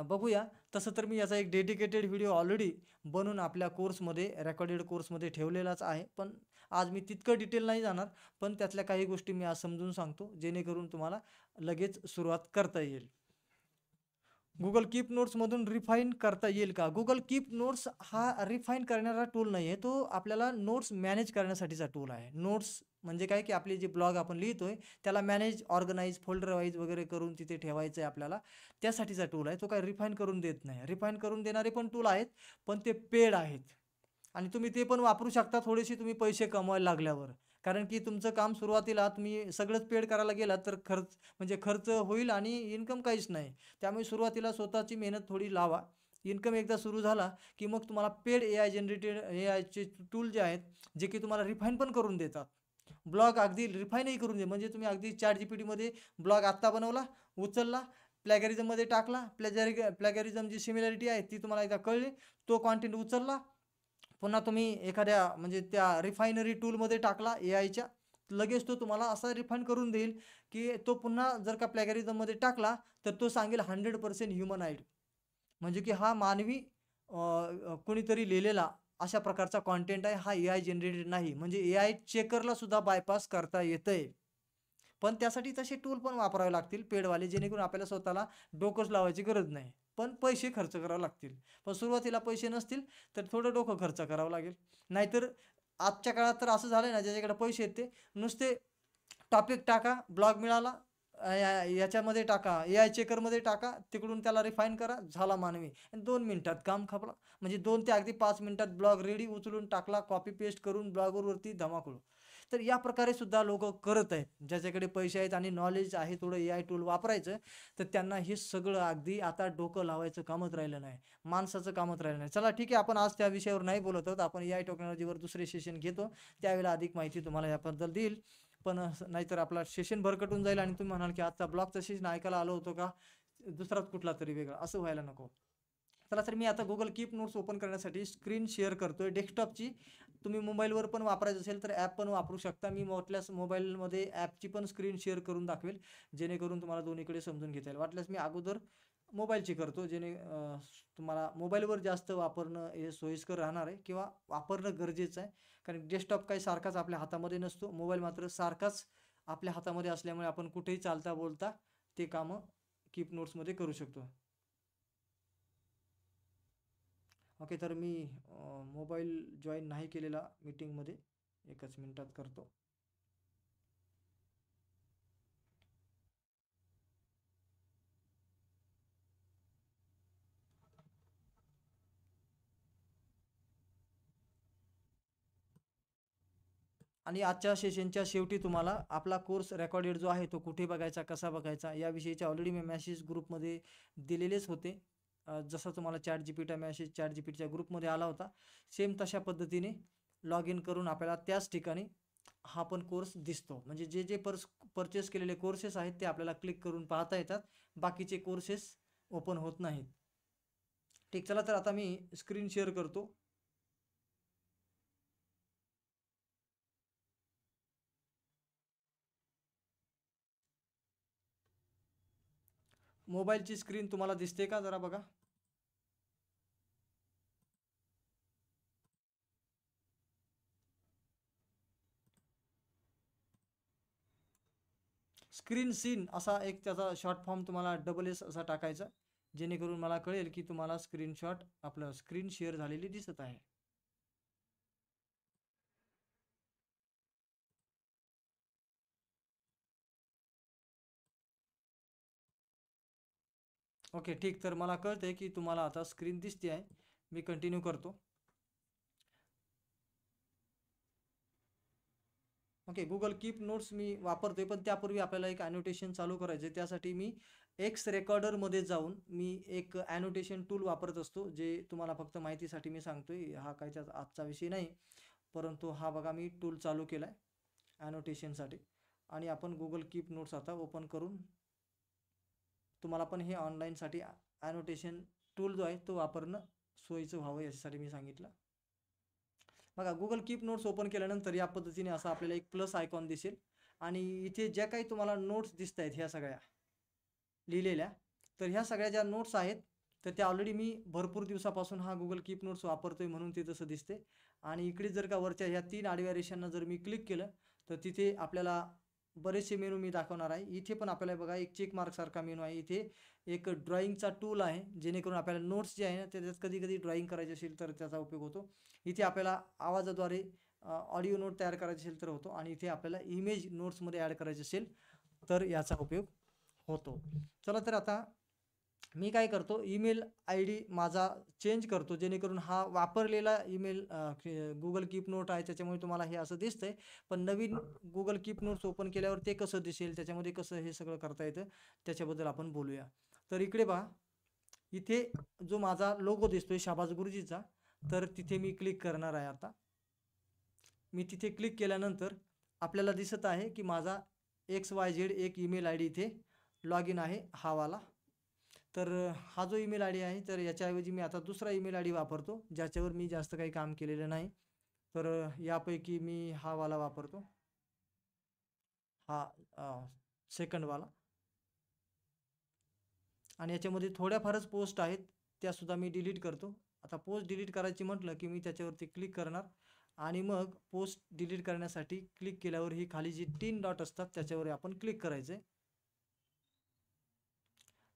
बघूया. तसं तर मी याचा एक डेडिकेटेड व्हिडिओ ऑलरेडी बनवून आपल्या कोर्समध्ये, रेकॉर्डेड कोर्समध्ये ठेवलेलाच आहे. पण आज मी तितकं डिटेल नाही जाणार. पण त्यातल्या काही गोष्टी मी आज समजून सांगतो, जेणेकरून तुम्हाला लगेच सुरुवात करता येईल. Google कीप नोट्समधून रिफाईन करता येईल का? Google कीप नोट्स हा रिफाईन करणारा टूल नाही आहे. तो आपल्याला नोट्स मॅनेज करण्यासाठीचा टूल आहे. नोट्स म्हणजे काय, की आपले जे ब्लॉग आपण लिहितोय, त्याला मॅनेज, ऑर्गनाइज, फोल्डर वाईज वगैरे करून तिथे ठेवायचं आहे आपल्याला. त्यासाठीचा टूल आहे. तो काही रिफाईन करून देत नाही. रिफाईन करून देणारे पण टूल आहेत, पण ते पेड आहेत. आणि तुम्ही ते पण वापरू शकता थोडेसे तुम्ही पैसे कमवायला लागल्यावर. कारण की तुमचं काम सुरुवातीला तुम्ही सगळंच पेड करायला गेलात तर खर्च होईल आणि इन्कम काहीच नाही. त्यामुळे सुरुवातीला स्वतःची मेहनत थोडी लावा. इन्कम एकदा सुरू झाला की मग तुम्हाला पेड एआय जनरेटेड एआयचे टूल जे आहेत, जे की तुम्हाला रिफाईन पण करून देतात. ब्लॉग अगदी रिफाईनही करून दे, म्हणजे तुम्ही अगदी ChatGPTमध्ये ब्लॉग आत्ता बनवला, उचलला, प्लॅगॅरिझममध्ये टाकला, प्लॅगॅरिझम जी सिमिलॅरिटी आहे ती तुम्हाला एकदा कळली, तो कॉन्टेंट उचलला, पुन्हा तुम्ही एखाद्या म्हणजे त्या रिफायनरी टूलमध्ये टाकला एआयच्या, लगेच तो तुम्हाला असा रिफाईन करून देईल की तो पुन्हा जर का प्लॅगॅरिझममध्ये टाकला तर तो सांगेल 100% ह्युमनाइड, म्हणजे की हा मानवी कोणीतरी लिहिलेला अशा प्रकारचा कॉन्टेंट आहे, हा एआय जनरेटेड नाही. म्हणजे एआय चेकरला सुद्धा बायपास करता येतंय. पण त्यासाठी तसे टूल पण वापरावे लागतील पेडवाले, जेणेकरून आपल्याला स्वतःला डोकंच लावायची गरज नाही. पण पैसे खर्च करावे लागतील. पण सुरुवातीला पैसे नसतील तर थोडं डोकं खर्च करावं लागेल. नाहीतर आजच्या काळात तर असं झालंय ना, ज्याच्याकडे पैसे आहेत ते नुसते टॉपिक टाका, ब्लॉग मिळाला, याच्यामध्ये टाका, एआय चेकरमध्ये टाका, तिकडून त्याला रिफाईन करा, झाला मानवी. आणि 2 मिनिटात काम खपलं. म्हणजे 2 ते अगदी 5 मिनिटात ब्लॉग रेडी, उचलून टाकला, कॉपी पेस्ट करून ब्लॉगरवरती धमाकूळ. तर या प्रकारे सुद्धा लोकं करत आहेत. ज्याच्याकडे पैसे आहेत आणि नॉलेज आहे थोडं एआय टूल वापरायचं, तर त्यांना हे सगळं अगदी आता डोकं लावायचं कामच राहिलं नाही. माणसाचं कामच राहिलं नाही. चला ठीक आहे, आपण आज त्या विषयावर नाही बोलत आहोत. आपण एआय टेक्नॉलॉजीवर दुसरे सेशन घेतो. त्यावेळेला अधिक माहिती तुम्हाला याबद्दल देईल. पण नाहीतर आपला सेशन भरकटून जाईल आणि तुम्ही म्हणाल की आजचा ब्लॉगचा सेशन ऐकायला आलो होतो का, दुसराच कुठला तरी वेगळा, असं व्हायला नको. चला तर मी आता Google कीप नोट्स ओपन करण्यासाठी स्क्रीन शेअर करतोय डेस्कटॉपची. तुम्ही मोबाईलवर पण वापरायचं असेल तर ॲप पण वापरू शकता. मी वाटल्यास मोबाईलमध्ये ॲपची पण स्क्रीन शेअर करून दाखवेल, जेणेकरून तुम्हाला दोन्हीकडे समजून घेता येईल. वाटल्यास मी अगोदर मोबाईलची करतो, तुम्हाला मोबाईलवर जास्त वापरणं हे सोयीस्कर राहणार आहे किंवा वापरणं गरजेचं आहे. कारण डेस्कटॉप काही सारखाच आपल्या हातामध्ये नसतो, मोबाईल मात्र सारखाच आपल्या हातामध्ये असल्यामुळे आपण कुठेही चालता बोलता ते कामं कीप नोट्समध्ये करू शकतो. ओके, तर मी मोबाईल जॉईन नाही केलेला मीटिंगमध्ये, एकच मिनिटात करतो. आणि आजच्या सेशनच्या शेवटी तुम्हाला आपला कोर्स रेकॉर्डेड जो आहे तो कुठे बघायचा, कसा बघायचा याविषयीचे ऑलरेडी मी मेसेज ग्रुपमध्ये दिलेलेच होते. जसा तुम्हाला ChatGPT मेसेज ChatGPTच्या ग्रुपमध्ये आला होता, सेम तशा पद्धतीने लॉग इन करून आपल्याला त्याच ठिकाणी हा पण कोर्स दिसतो. म्हणजे जे जे परचेस केलेले कोर्सेस आहेत ते आपल्याला क्लिक करून पाहता येतात. बाकीचे कोर्सेस ओपन होत नाहीत. ठीक, चला तर आता मी स्क्रीन शेअर करतो. मोबाईलची स्क्रीन तुम्हाला दिसते का, जरा बघा. स्क्रीन सीन असा एक त्याचा शॉर्ट फॉर्म तुम्हाला SS असा टाकायचा, जेणेकरून मला कळेल की तुम्हाला स्क्रीनशॉट आपलं स्क्रीन शेअर झालेली दिसत आहे. ओके ठीक, तर मला कळतंय की तुम्हाला आता स्क्रीन दिसते आहे. मी कंटिन्यू करतो. ओके, गुगल कीप नोट्स मी वापरतोय, पण त्यापूर्वी आपल्याला एक ॲनोटेशन चालू करायचं आहे. त्यासाठी मी एक्स रेकॉर्डरमध्ये जाऊन मी एक ॲनोटेशन टूल वापरत असतो, जे तुम्हाला फक्त माहितीसाठी मी सांगतोय. हा काही त्याचा आजचा विषय नाही, परंतु हा बघा मी टूल चालू केला आहे ॲनोटेशनसाठी. आणि आपण गुगल कीप नोट्स आता ओपन करून तुम्हाला पण हे ऑनलाईनसाठी ॲनोटेशन टूल जो आहे तो वापरणं सोयीचं व्हावं याच्यासाठी मी सांगितलं. बघा, गुगल कीप नोट्स ओपन केल्यानंतर या पद्धतीने असा आपल्याला एक प्लस आयकॉन दिसेल आणि इथे ज्या काही तुम्हाला नोट्स दिसत आहेत ह्या सगळ्या लिहिलेल्या, तर ह्या सगळ्या ज्या नोट्स आहेत तर त्या ऑलरेडी मी भरपूर दिवसापासून हा गुगल कीप नोट्स वापरतोय म्हणून ते तसं दिसते. आणि इकडे जर का वरच्या ह्या 3 आडव्या रेषांना जर मी क्लिक केलं तर तिथे आपल्याला बरेचसे मेनू मी दाखवणार आहे. इथे पण आपल्याला बघा एक चेक मार्क सारखा मेनू आहे. इथे एक ड्रॉइंगचा टूल आहे, जेणेकरून आपल्याला नोट्स जे आहे ना त्याच्यात कधी कधी ड्रॉइंग करायची असेल तर त्याचा उपयोग होतो. इथे आपल्याला आवाजाद्वारे ऑडिओ नोट तयार करायची असेल तर होतो, आणि इथे आपल्याला इमेज नोट्समध्ये ॲड करायचे असेल तर याचा उपयोग होतो. चला तर आता मी काय करतो, ईमेल आय डी माझा चेंज करतो, जेणेकरून हा वापरलेला ईमेल गुगल कीप नोट आहे, त्याच्यामुळे तुम्हाला हे असं दिसतंय. पण नवीन गुगल कीप नोट्स ओपन केल्यावर ते कसं दिसेल, त्याच्यामध्ये कसं हे सगळं करता येतं, त्याच्याबद्दल आपण बोलूया. तर इकडे पहा, इथे जो माझा लोगो दिसतोय शाबास गुरुजीचा, तर तिथे मी क्लिक करणार आहे आता. मी तिथे क्लिक केल्यानंतर आपल्याला दिसत आहे की माझा XYZ एक ईमेल आय डी इथे लॉग इन आहे, हा वाला. तर हा जो ईमेल आय डी आहे, तर याच्याऐवजी मी आता दुसरा ईमेल आय डी वापरतो, ज्याच्यावर मी जास्त काही काम केलेलं नाही. तर यापैकी मी हा वाला वापरतो, हा सेकंडवाला. आणि याच्यामध्ये थोड्याफारच पोस्ट आहेत, त्यासुद्धा मी डिलीट करतो. आता पोस्ट डिलीट करायची म्हटलं की मी त्याच्यावरती क्लिक करणार आणि मग पोस्ट डिलीट करण्यासाठी क्लिक केल्यावर ही खाली जी 3 डॉट असतात त्याच्यावर आपण क्लिक करायचं.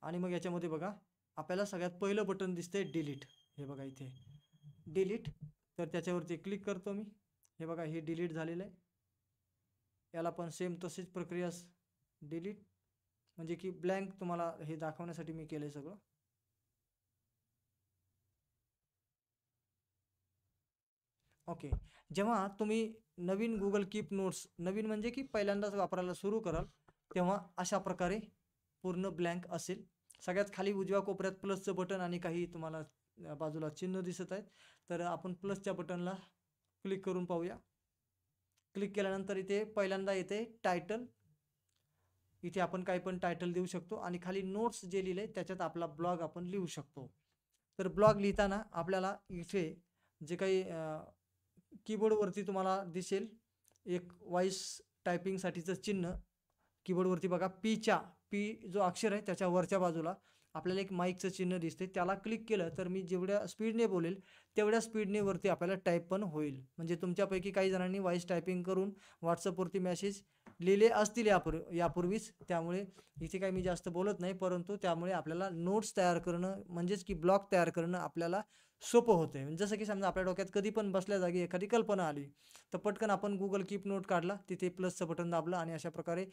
आणि मग याच्यामध्ये बघा, आपल्याला सगळ्यात पहिलं बटन दिसतंय डिलीट. हे बघा इथे डिलीट, तर त्याच्यावरती क्लिक करतो मी. हे बघा, हे डिलीट झालेलं आहे. याला पण सेम तशीच प्रक्रिया, डिलीट म्हणजे की ब्लँक तुम्हाला हे दाखवण्यासाठी मी केलंय सगळं. ओके. जेव्हा तुम्ही नवीन गुगल कीप नोट्स, नवीन म्हणजे की पहिल्यांदाच वापरायला सुरू कराल, तेव्हा अशा प्रकारे पूर्ण ब्लँक असेल. सगळ्यात खाली उजव्या कोपऱ्यात प्लसचं बटन आणि काही तुम्हाला बाजूला चिन्ह दिसत आहेत. तर आपण प्लसच्या बटनला क्लिक करून पाहूया. क्लिक केल्यानंतर इथे पहिल्यांदा येते टायटल. इथे आपण काही पण टायटल देऊ शकतो आणि खाली नोट्स जे लिहिले त्याच्यात आपला ब्लॉग आपण लिहू शकतो. तर ब्लॉग लिहिताना आपल्याला इथे जे काही कीबोर्डवरती तुम्हाला दिसेल एक व्हॉइस टायपिंगसाठीचं चिन्ह. कीबोर्डवरती बघा, पी जो अक्षर आहे त्याच्या वरच्या बाजूला आपल्याला एक माईकचं चिन्ह दिसते, त्याला क्लिक केलं तर मी जेवढ्या स्पीडने बोलेल तेवढ्या स्पीडने वरती आपल्याला टाईप पण होईल. म्हणजे तुमच्यापैकी काही जणांनी व्हॉइस टायपिंग करून व्हॉट्सअपवरती मेसेज लिहिले असतील यापूर्वीच, त्यामुळे इथे काही मी जास्त बोलत नाही, परंतु त्यामुळे आपल्याला नोट्स तयार करणं म्हणजेच की ब्लॉग तयार करणं आपल्याला सोपं होतं आहे. जसं की समजा आपल्या डोक्यात कधी पण बसल्या जागी एखादी कल्पना आली, तर पटकन आपण गुगल कीप नोट काढला, तिथे प्लसचं बटन दाबलं आणि अशा प्रकारे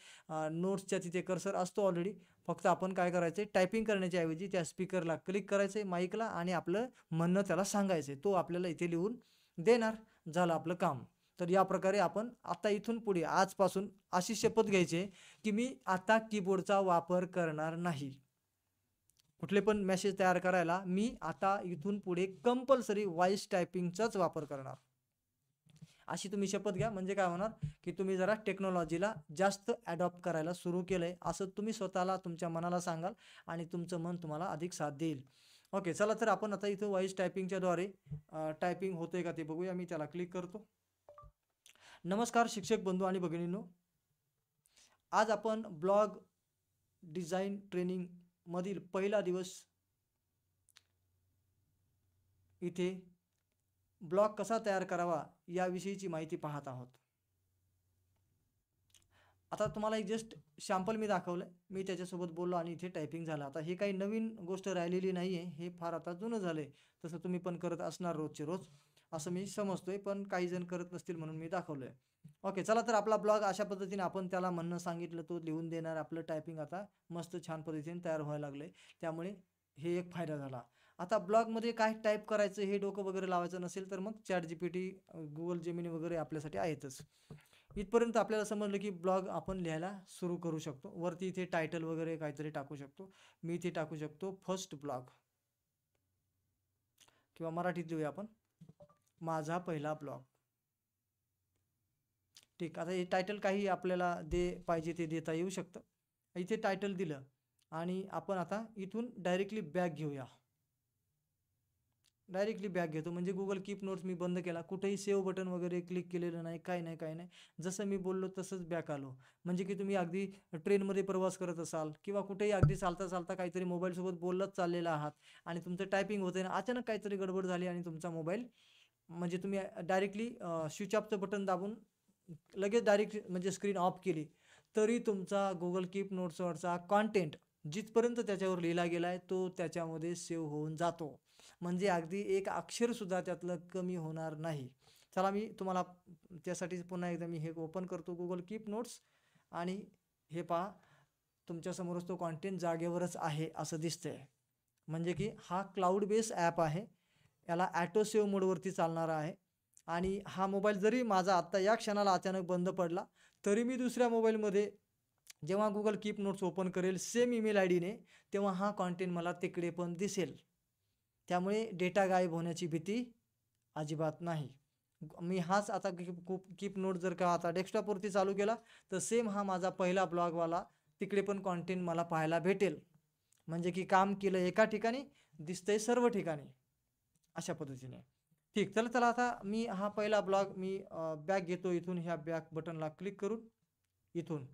नोट्सच्या तिथे कर्सर असतो ऑलरेडी. फक्त आपण काय करायचं आहे, टायपिंग करण्याच्या ऐवजी त्या स्पीकरला क्लिक करायचं आहे, माईकला, आणि आपलं म्हणणं त्याला सांगायचं आहे, तो आपल्याला इथे लिहून देणार. झालं आपलं काम. तर या प्रकारे आपण आता इथून पुढे आजपासून अशी शपथ घ्यायची आहे की मी आता कीबोर्डचा वापर करणार नाही. कुठले पण मेसेज तयार करायला मी आता इथून पुढे कंपल्सरी व्हॉइस टायपिंगचाच वापर करणार. अशी तुम्ही शपथ घ्या, म्हणजे काय होणार की तुम्ही जरा टेक्नॉलॉजीला जास्त ॲडॉप्ट करायला सुरू केलंय असं तुम्ही स्वतःला तुमच्या मनाला सांगाल आणि तुमचं मन तुम्हाला अधिक साथ देईल. ओके, चला तर आपण आता इथं व्हॉइस टायपिंगच्या द्वारे टायपिंग होतंय का ते बघूया. मी त्याला क्लिक करतो. नमस्कार शिक्षक बंधू आणि भगिनींनो, आज आपण ब्लॉग डिझाईन ट्रेनिंग मधील पहिला दिवस इथे ब्लॉग कसा तयार करावा याविषयीची माहिती पाहत आहोत. आता तुम्हाला एक जस्ट सॅम्पल मी दाखवलं, मी त्याच्यासोबत बोललो आणि इथे टायपिंग झालं. आता हे काही नवीन गोष्ट राहिलेली नाही आहे, हे फार आता जुनं झालं आहे. तसं तुम्ही पण करत असणार रोजचे रोज, असं मी समजतोय, पण काही जण करत नसतील म्हणून मी दाखवलं आहे. ओके, चला तर आपला ब्लॉग अशा पद्धतीने आपण त्याला म्हणणं सांगितलं, तो लिहून देणार. आपलं टायपिंग आता मस्त छान पद्धतीने तयार व्हायला लागलं आहे, त्यामुळे हे एक फायदा झाला. आता ब्लॉगमध्ये काय टाईप करायचं हे डोकं वगैरे लावायचं नसेल तर मग ChatGPT, Google जेमिनी वगैरे आपल्यासाठी आहेतच. इथपर्यंत आपल्याला समजलं की ब्लॉग आपण लिहायला सुरू करू शकतो. वरती इथे टायटल वगैरे काहीतरी टाकू शकतो. मी इथे टाकू शकतो फर्स्ट ब्लॉग, किंवा मराठीत लिहूया आपण, माझा पहिला ब्लॉग. ठीक, आता हे टायटल काही आपल्याला पाहिजे ते देता येऊ शकतं. इथे टायटल दिलं आणि आपण आता इथून डायरेक्टली बॅक घेऊया. डायरेक्टली बॅक घेतो म्हणजे गुगल कीप नोट्स मी बंद केला, कुठेही सेव्ह बटन वगैरे क्लिक केलेलं नाही, काही नाही काही नाही. जसं मी बोललो तसंच बॅक आलो. म्हणजे की तुम्ही अगदी ट्रेनमध्ये प्रवास करत असाल किंवा कुठेही अगदी चालता चालता काहीतरी मोबाईलसोबत बोलत चाललेला आहात आणि तुमचं टायपिंग होतंय ना, अचानक काहीतरी गडबड झाली आणि तुमचा मोबाईल, म्हणजे तुम्ही डायरेक्टली स्विच ऑफचं बटन दाबून लगेच डायरेक्ट म्हणजे स्क्रीन ऑफ केली, तरी तुमचा गुगल कीप नोट्सवरचा कॉन्टेंट जिथपर्यंत त्याच्यावर लिहिला गेला आहे तो त्याच्यामध्ये सेव्ह होऊन जातो. म्हणजे अगदी एक अक्षरसुद्धा त्यातलं कमी होणार नाही. चला, मी तुम्हाला त्यासाठी पुन्हा एकदा मी हे ओपन करतो गुगल कीप नोट्स, आणि हे पहा तुमच्यासमोरच तो कॉन्टेंट जागेवरच आहे असं दिसतंय. म्हणजे की हा क्लाउड बेस ॲप आहे. याला ॲटो सेव्ह मोडवरती चालणारा आहे आणि हा मोबाईल जरी माझा आत्ता या क्षणाला अचानक बंद पडला तरी मी दुसऱ्या मोबाईलमध्ये जेव्हा Google कीप नोट्स ओपन करेल सेम ईमेल आय डीने, तेव्हा हा कॉन्टेंट मला तिकडे पण दिसेल. त्यामुळे डेटा गायब होण्याची भीती अजिबात नाही. मी हाच आता कीप नोट जर का आता डेस्कटॉपवरती चालू केला तर सेम हा माझा पहिला ब्लॉगवाला तिकडे पण कॉन्टेंट मला पाहायला भेटेल. म्हणजे की काम केलं एका ठिकाणी दिसतंय सर्व ठिकाणी, अशा पद्धतीने. ठीक, चला चला आता मी हा पहिला ब्लॉग मी बॅक घेतो इथून, ह्या बॅक बटनला क्लिक करून इथून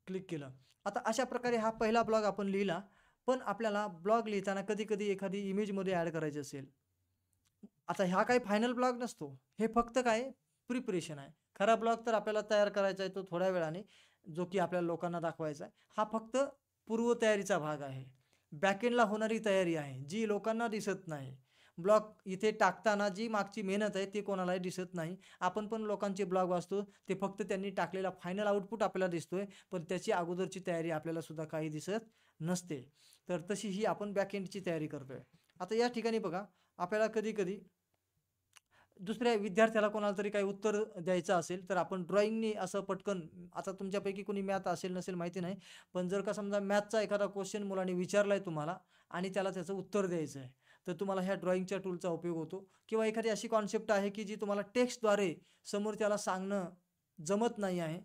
क्लिक केलं. आता अशा प्रकारे हा पहिला ब्लॉग आपण लिहिला. पण आपल्याला ब्लॉग लिहिताना कधी-कधी एखादी इमेजमध्ये ॲड करायची असेल. आता हा काही फायनल ब्लॉग नसतो. हे फक्त काय प्रिपरेशन आहे. खरा ब्लॉग तर आपल्याला तयार करायचा आहे तो थोड्या वेळाने, जो की आपल्याला लोकांना दाखवायचा आहे. हा फक्त पूर्वतयारीचा भाग आहे. बॅकएंडला होणारी तयारी आहे, जी लोकांना दिसत नाही. ब्लॉग इथे टाकताना जी मागची मेहनत आहे ती कोणालाही दिसत नाही. आपण पण लोकांचे ब्लॉग वाचतो, ते फक्त त्यांनी टाकलेला फायनल आउटपुट आपल्याला दिसतोय, पण त्याची अगोदरची तयारी आपल्याला सुद्धा काही दिसत नसते. तर तशी ही आपण बॅकएंडची तयारी करतोय. आता या ठिकाणी बघा, आपल्याला कधी-कधी दुसऱ्या विद्यार्थ्याला कोणाला तरी काही उत्तर द्यायचं असेल, तर आपण ड्रॉइंगनी असं पटकन, आता तुमच्यापैकी कोणी मॅथ असेल नसेल माहिती नाही, पण जर का समजा मॅथचा एखादा क्वेश्चन मुलाने विचारलाय तुम्हाला आणि त्याला त्याचं उत्तर द्यायचं आहे, तर तुम्हाला ह्या ड्रॉइंगच्या टूलचा उपयोग होतो. किंवा एखादी अशी कॉन्सेप्ट आहे की जी तुम्हाला टेक्स्टद्वारे समोरच्याला सांगणं जमत नाही आहे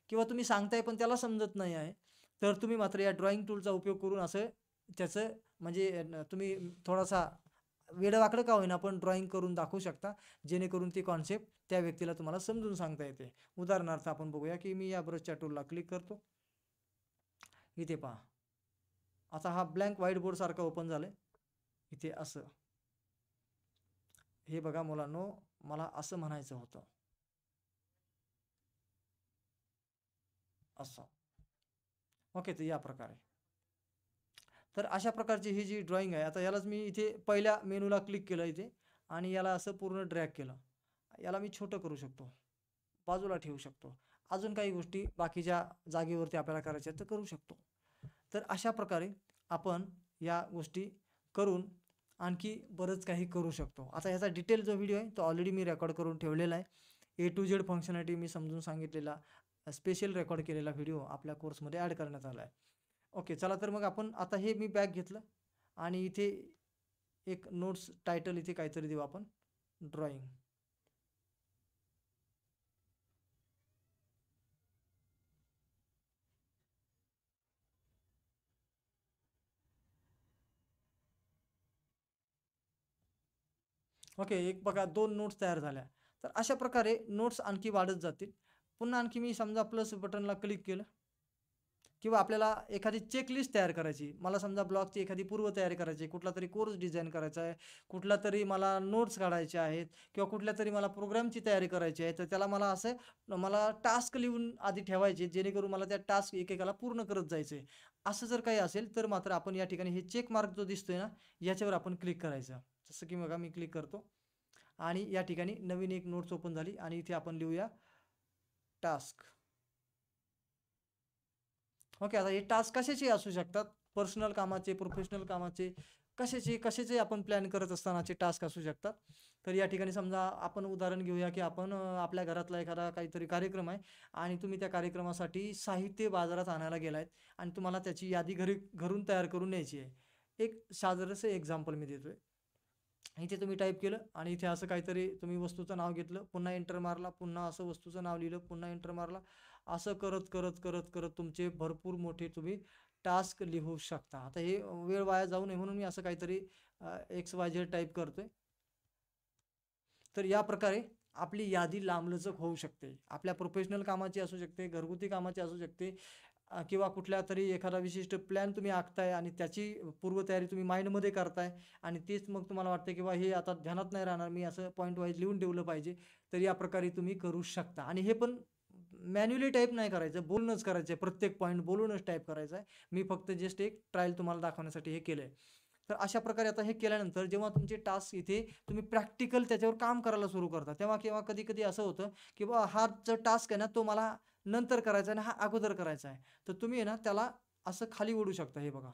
किंवा तुम्ही सांगताय पण त्याला समजत नाही आहे, तर तुम्ही मात्र या ड्रॉइंग टूलचा उपयोग करून असं त्याचं म्हणजे तुम्ही थोडासा वेडवाकडं का होईना पण ड्रॉइंग करून दाखवू शकता, जेणेकरून ती कॉन्सेप्ट त्या व्यक्तीला तुम्हाला समजून सांगता येते. उदाहरणार्थ आपण बघूया की मी या ब्रशच्या टूलला क्लिक करतो. इथे पहा, आता हा ब्लँक व्हाईट बोर्ड सारखा ओपन झालाय. इथे असं, हे बघा मुलांनो, मला असं म्हणायचं होतं, असं. ओके, तर या प्रकारे. तर अशा प्रकारची ही जी ड्रॉइंग आहे, आता यालाच मी इथे पहिल्या मेनूला क्लिक केलं इथे आणि याला असं पूर्ण ड्रॅग केलं. याला मी छोटं करू शकतो, बाजूला ठेवू शकतो. अजून काही गोष्टी बाकीच्या जागेवरती आपल्याला करायच्या आहेत तर करू शकतो. तर अशा प्रकारे आपण या गोष्टी करून आणखी बरंच काही करू शकतो. आता ह्याचा डिटेल जो व्हिडिओ आहे तो ऑलरेडी मी रेकॉर्ड करून ठेवलेला आहे. ए टू झेड फंक्शनॅलिटी मी समजून सांगितलेला स्पेशल रेकॉर्ड केलेला व्हिडिओ आपल्या कोर्समध्ये ॲड करण्यात आला आहे. ओके, चला तर मग आपण आता हे मी बॅक घेतलं आणि इथे एक नोट्स टायटल इथे काहीतरी देऊ आपण, ड्रॉइंग. ओके, एक बघा 2 नोट्स तयार झाल्या. तर अशा प्रकारे नोट्स आणखी वाढत जातील. पुन्हा आणखी मी समजा प्लस बटनला क्लिक केलं किंवा आपल्याला एखादी चेकलिस्ट तयार करायची. मला समजा ब्लॉगची एखादी पूर्वतयारी करायची आहे, कुठलातरी कोर्स डिझाइन करायचा आहे, कुठलातरी मला नोट्स काढायचे आहेत किंवा कुठल्यातरी मला प्रोग्रामची तयारी करायची आहे. तर त्याला मला टास्क लिहून आधी ठेवायचे, जेणेकरून मला त्या टास्क एकेकाला पूर्ण करत जायचं आहे. असं जर काही असेल तर मात्र आपण या ठिकाणी हे चेक मार्क जो दिसतोय ना, याच्यावर आपण क्लिक करायचं. जसं की बघा मी क्लिक करतो आणि या ठिकाणी नवीन एक नोट्स ओपन झाली आणि इथे आपण लिहूया टास्क. ओके, आता हे टास्क कशाचे असू शकतात? पर्सनल कामाचे, प्रोफेशनल कामाचे, कशाचे आपण प्लॅन करत असतानाचे टास्क असू शकतात. तर या ठिकाणी समजा आपण उदाहरण घेऊया, की आपण आपल्या घरातला एखादा काहीतरी कार्यक्रम आहे आणि तुम्ही त्या कार्यक्रमासाठी साहित्य बाजारात आणायला गेलात आणि तुम्हाला त्याची यादी घरून तयार करून न्यायची आहे. एक साधारणसं एक्झाम्पल मी देतोय. इथे तुम्ही टाईप केलं आणि इथे असं काहीतरी तुम्ही वस्तूचं नाव घेतलं, पुन्हा एंटर मारला, पुन्हा असं वस्तूचं नाव लिहिलं, पुन्हा एंटर मारला. असं करत, करत, करत, करत तुमचे भरपूर मोठे तुम्ही टास्क लिहू शकता. आता हे वेळ वाया जाऊ नये म्हणून मी असं काहीतरी XYZ टाईप करतोय. तर या प्रकारे आपली यादी लांबलचक होऊ शकते. आपल्या प्रोफेशनल कामाची असू शकते, घरगुती कामाची असू शकते किंवा कुठल्यातरी एखादा विशिष्ट प्लॅन तुम्ही आखताय आणि त्याची पूर्वतयारी तुम्ही माइंडमध्ये करताय आणि तेच मग तुम्हाला वाटतं की हे आता ध्यानात नाही राहणार, मी असं पॉईंट वाईज लिहून ठेवलं पाहिजे. तर या प्रकारे तुम्ही करू शकता आणि हे पण मॅन्युअली टाईप नाही करायचं, बोलूनच करायचं आहे. प्रत्येक पॉईंट बोलूनच टाईप करायचा आहे. मी फक्त जस्ट एक ट्रायल तुम्हाला दाखवण्यासाठी हे केलंय. तर अशा प्रकारे आता हे केल्यानंतर जेव्हा तुमचे टास्क इथे तुम्ही प्रॅक्टिकल त्याच्यावर काम करायला सुरू करता, तेव्हा केव्हा कधी-कधी असं होतं, की हा जो टास्क आहे ना, तो मला नंतर करायचा आहे आणि हा अगोदर करायचा आहे. तर तुम्ही आहे ना, त्याला असं खाली ओढू शकता. हे बघा.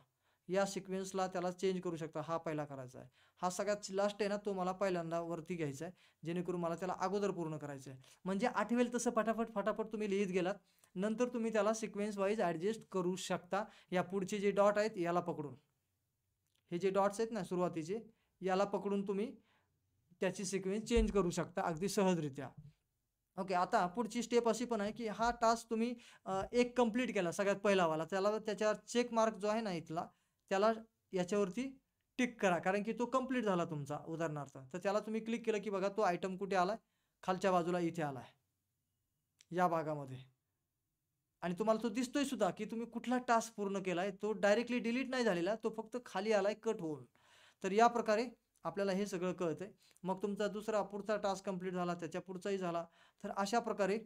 या सिक्वेन्सला त्याला चेंज करू शकता. हा पहिला करायचा आहे, हा सगळ्यात लास्ट आहे ना, तो मला पहिल्यांदा वरती घ्यायचा आहे, जेणेकरून मला त्याला अगोदर पूर्ण करायचं आहे. म्हणजे आठवेल तसं फटाफट तुम्ही लिहित गेलात, नंतर तुम्ही त्याला सिक्वेन्स वाईज ॲडजस्ट करू शकता. या पुढचे जे डॉट आहेत याला पकडून, हे जे डॉट्स आहेत ना सुरुवातीचे, याला पकडून तुम्ही त्याची सिक्वेन्स चेंज करू शकता अगदी सहजरित्या. ओके, आता पुढची स्टेप अशी पण आहे की हा टास्क तुम्ही एक कंप्लीट केला सगळ्यात पहिलावाला, त्याला त्याच्यावर चेक मार्क जो आहे ना इथला, त्याला याच्यावरती टिक करा, कारण की तो कंप्लीट झाला तुमचा उदाहरणार्थ. तर त्याला तुम्ही क्लिक केलं की बघा तो आयटम कुठे आलाय, खालच्या बाजूला इथे आलाय या भागामध्ये. आणि तुम्हाला तो दिसतोय सुद्धा की तुम्ही कुठला टास्क पूर्ण केलाय, तो डायरेक्टली डिलीट नाही झालेला, तो फक्त खाली आलाय कट होऊन. तर या प्रकारे आपल्याला हे सगळं कळतंय. मग तुमचा पुढचा टास्क कंप्लीट झाला, त्याच्या पुढचाही झाला. तर अशा प्रकारे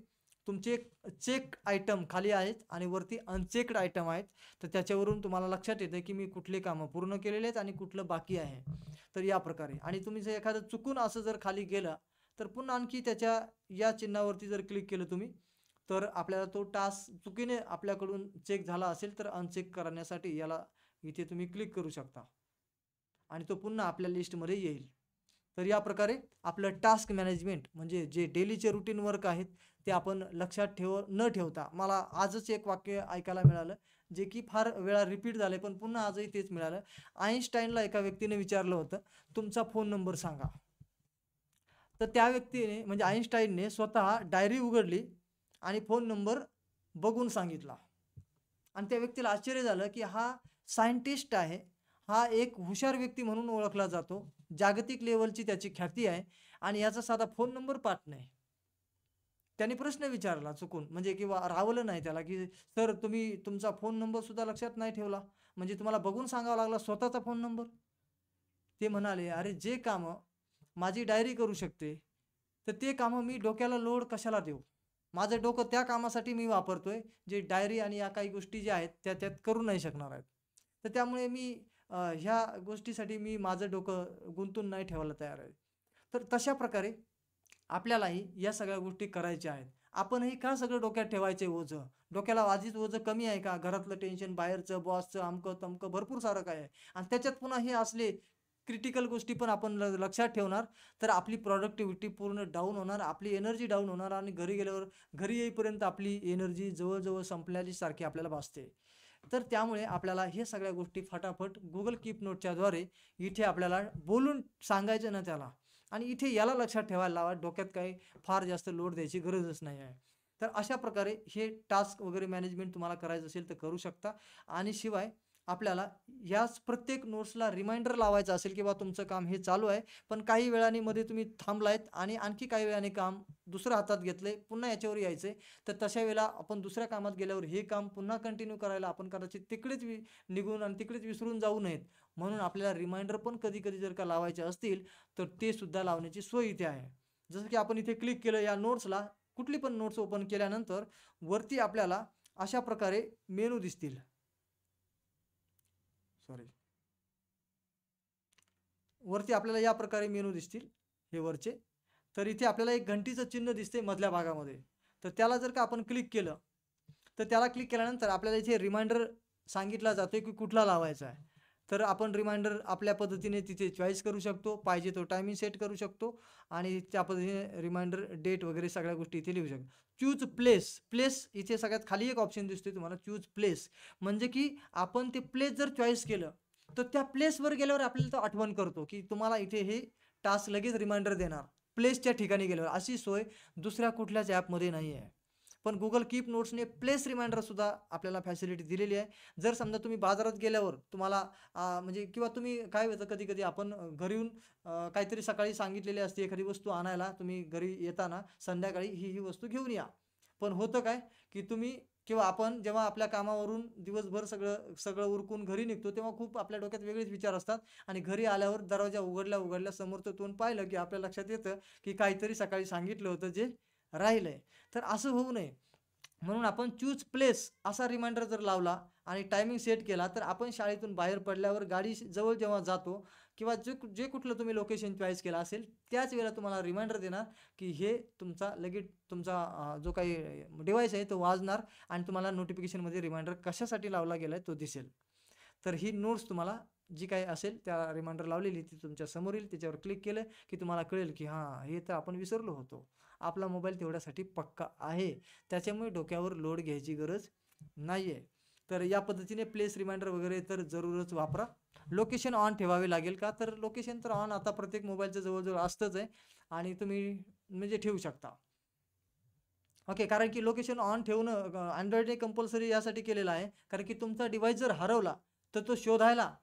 तुमचे चेक आयटम खाली आहेत आणि वरती अनचेक्ड आयटम आहेत. तर त्याच्यावरून तुम्हाला लक्षात येतं की मी कुठले कामं पूर्ण केलेले आहेत आणि कुठलं बाकी आहे. तर या प्रकारे. आणि तुम्ही जर एखादं चुकून असं जर खाली गेलं, तर पुन्हा आणखी त्याच्या या चिन्हावरती जर क्लिक केलं तुम्ही, तर आपल्याला तो टास्क चुकीने आपल्याकडून चेक झाला असेल तर अनचेक करण्यासाठी याला इथे तुम्ही क्लिक करू शकता आणि तो पुन्हा आपल्या लिस्टमध्ये येईल. तर या प्रकारे आपलं टास्क मॅनेजमेंट म्हणजे जे डेलीचे रुटीन वर्क आहेत ते आपण लक्षात न ठेवता, मला आजच एक वाक्य ऐकायला मिळालं जे की फार वेळा रिपीट झाले, पण पुन्हा आजही तेच मिळालं. आईन्स्टाईनला एका व्यक्तीने विचारलं होतं, तुमचा फोन नंबर सांगा. तर त्या व्यक्तीने म्हणजे आईन्स्टाईनने स्वतः डायरी उघडली आणि फोन नंबर बघून सांगितला. आणि त्या व्यक्तीला आश्चर्य झालं की हा सायंटिस्ट आहे, हा एक हुशार व्यक्ती म्हणून ओळखला जातो, जागतिक लेवलची त्याची ख्याती आहे आणि याचा साधा फोन नंबर पाठ नाही. त्याने प्रश्न विचारला चुकून, म्हणजे किंवा रावलं नाही त्याला की सर तुम्ही तुमचा फोन नंबर सुद्धा लक्षात नाही ठेवला, म्हणजे तुम्हाला बघून सांगावा लागला स्वतःचा फोन नंबर. ते म्हणाले, अरे जे कामं माझी डायरी करू शकते, तर ते कामं मी डोक्याला लोड कशाला देऊ. माझं डोकं त्या कामासाठी मी वापरतोय जे डायरी आणि या काही गोष्टी ज्या आहेत त्या त्यात करू नाही शकणार आहेत. तर त्यामुळे मी ह्या गोष्टीसाठी मी माझं डोकं गुंतून नाही ठेवायला तयार आहे. तर तशा प्रकारे आपल्यालाही या सगळ्या गोष्टी करायच्या आहेत. आपणही का सगळं डोक्यात ठेवायचे ओझं? डोक्याला आधीच ओझं कमी आहे का? घरातलं टेन्शन, बाहेरचं, बॉसचं, अमकं-तमकं भरपूर सारं काय आहे. आणि त्याच्यात पुन्हा हे असले क्रिटिकल गोष्टी पण आपण लक्षात ठेवणार, तर आपली प्रॉडक्टिव्हिटी पूर्ण डाऊन होणार, आपली एनर्जी डाऊन होणार आणि घरी येईपर्यंत आपली एनर्जी जवळ संपल्याची सारखी आपल्याला भासते. तर त्यामुळे आपल्याला हे सगळ्या गोष्टी फटाफट Google कीप नोटच्याद्वारे इथे आपल्याला बोलून सांगायचं ना त्याला. आणि इथे याला लक्षात ठेवायला लावा, डोक्यात काही फार जास्त लोड द्यायची गरजच नाही आहे. तर अशा प्रकारे हे टास्क वगैरे मॅनेजमेंट तुम्हाला करायचं असेल तर करू शकता. आणि शिवाय आपल्याला याच प्रत्येक नोट्सला रिमाइंडर लावायचा असेल की बा तुमचं काम हे चालू आहे, पण काही वेळाने मध्ये तुम्ही थांबलायत आणि आणखी काही वेळाने काम दुसरं हातात घेतलंय, पुन्हा याच्यावर यायचंय. तर तशा वेळेला आपण दुसऱ्या कामात गेल्यावर हे काम पुन्हा कंटिन्यू करायला आपण कदाचित तिकडेच निघून आणि तिकडेच विसरून जाऊ नयेत. म्हणून आपल्याला रिमाइंडर पण कधी-कधी जर का लावायचे असतील, तर ते सुद्धा लावण्याची सोय इथे आहे. जसं की आपण इथे क्लिक केलं या नोट्सला, कुठली पण नोट्स ओपन केल्यानंतर वरती आपल्याला अशा प्रकारे मेनू दिसतील. वरती आपल्याला या प्रकारे मेनू दिसतील हे वरचे. तर इथे आपल्याला एक घंटीचं चिन्ह दिसते मधल्या भागामध्ये. तर त्याला जर का आपण क्लिक केलं, तर त्याला क्लिक केल्यानंतर आपल्याला इथे रिमाइंडर सांगितला जातोय की कुठला लावायचा आहे. तर आपण रिमाइंडर आपल्या पद्धतीने तिथे चॉईस करू शकतो, पाहिजे तो टायमिंग सेट करू शकतो आणि त्या पद्धतीने रिमाइंडर डेट वगैरे सगळ्या गोष्टी इथे लिहू शकतो. चूज प्लेस इथे सगळ्यात खाली एक ऑप्शन दिसतोय तुम्हाला, चूज प्लेस. म्हणजे की आपण ते प्लेस जर चॉईस केलं, तर त्या प्लेसवर गेल्यावर आपल्याला तो आठवण करतो की तुम्हाला इथे हे टास्क लगेच रिमाइंडर देणार प्लेसच्या ठिकाणी गेल्यावर. अशी सोय दुसऱ्या कुठल्याच ॲपमध्ये नाही आहे. पण Google कीप नोट्सने प्लेस रिमाइंडर सुद्धा आपल्याला फॅसिलिटी दिलेली आहे. जर समजा तुम्ही बाजारात गेल्यावर तुम्हाला म्हणजे किंवा तुम्ही काय होतं कधी-कधी आपण घरी येऊन काहीतरी सकाळी सांगितलेली असते एखादी वस्तू आणायला, तुम्ही घरी येताना संध्याकाळी ही वस्तू घेऊन या. पण होतं काय की तुम्ही किंवा आपण जेव्हा आपल्या कामावरून दिवसभर सगळं उरकून घरी निघतो, तेव्हा खूप आपल्या डोक्यात वेगळेच विचार असतात आणि घरी आल्यावर दरवाजा उघडल्या समोरचं तोंड पाहिलं की आपल्या लक्षात येतं की काहीतरी सकाळी सांगितलं होतं जे राहिलंय. तर असं होऊ नये म्हणून आपण चूज प्लेस असा रिमाइंडर जर लावला आणि टायमिंग सेट केला, तर आपण शाळेतून बाहेर पडल्यावर गाडी जवळ जेव्हा जातो किंवा जे कुठलं तुम्ही लोकेशन चॉईस केलं असेल, त्याच वेळेला तुम्हाला रिमाइंडर देणार की हे तुमचा लगेच तुमचा जो काही डिव्हाइस आहे तो वाजणार आणि तुम्हाला नोटिफिकेशनमध्ये रिमाइंडर कशासाठी लावला गेलाय तो दिसेल. तर ही नोट्स तुम्हाला जी काही असेल त्या रिमाइंडर लावलेली ती तुमच्या समोर येईल. त्याच्यावर क्लिक केलं की तुम्हाला कळेल की हां, हे तर आपण विसरलो होतो. आपला मोबाईल तेवढ्यासाठी पक्का आहे. त्याच्यामुळे डोक्यावर लोड घ्यायची गरज नाही आहे. तर या पद्धतीने प्लेस रिमाइंडर वगैरे तर जरूरच वापरा. लोकेशन ऑन ठेवावे लागेल का? तर लोकेशन तर ऑन आता प्रत्येक मोबाईलचं जवळ-जवळ असतंच आहे आणि तुम्ही म्हणजे ठेवू शकता. ओके. कारण की लोकेशन ऑन ठेवणं Androidने कंपल्सरी यासाठी केलेलं आहे, कारण की तुमचा डिव्हाइस जर हरवला, तर तो शोधायला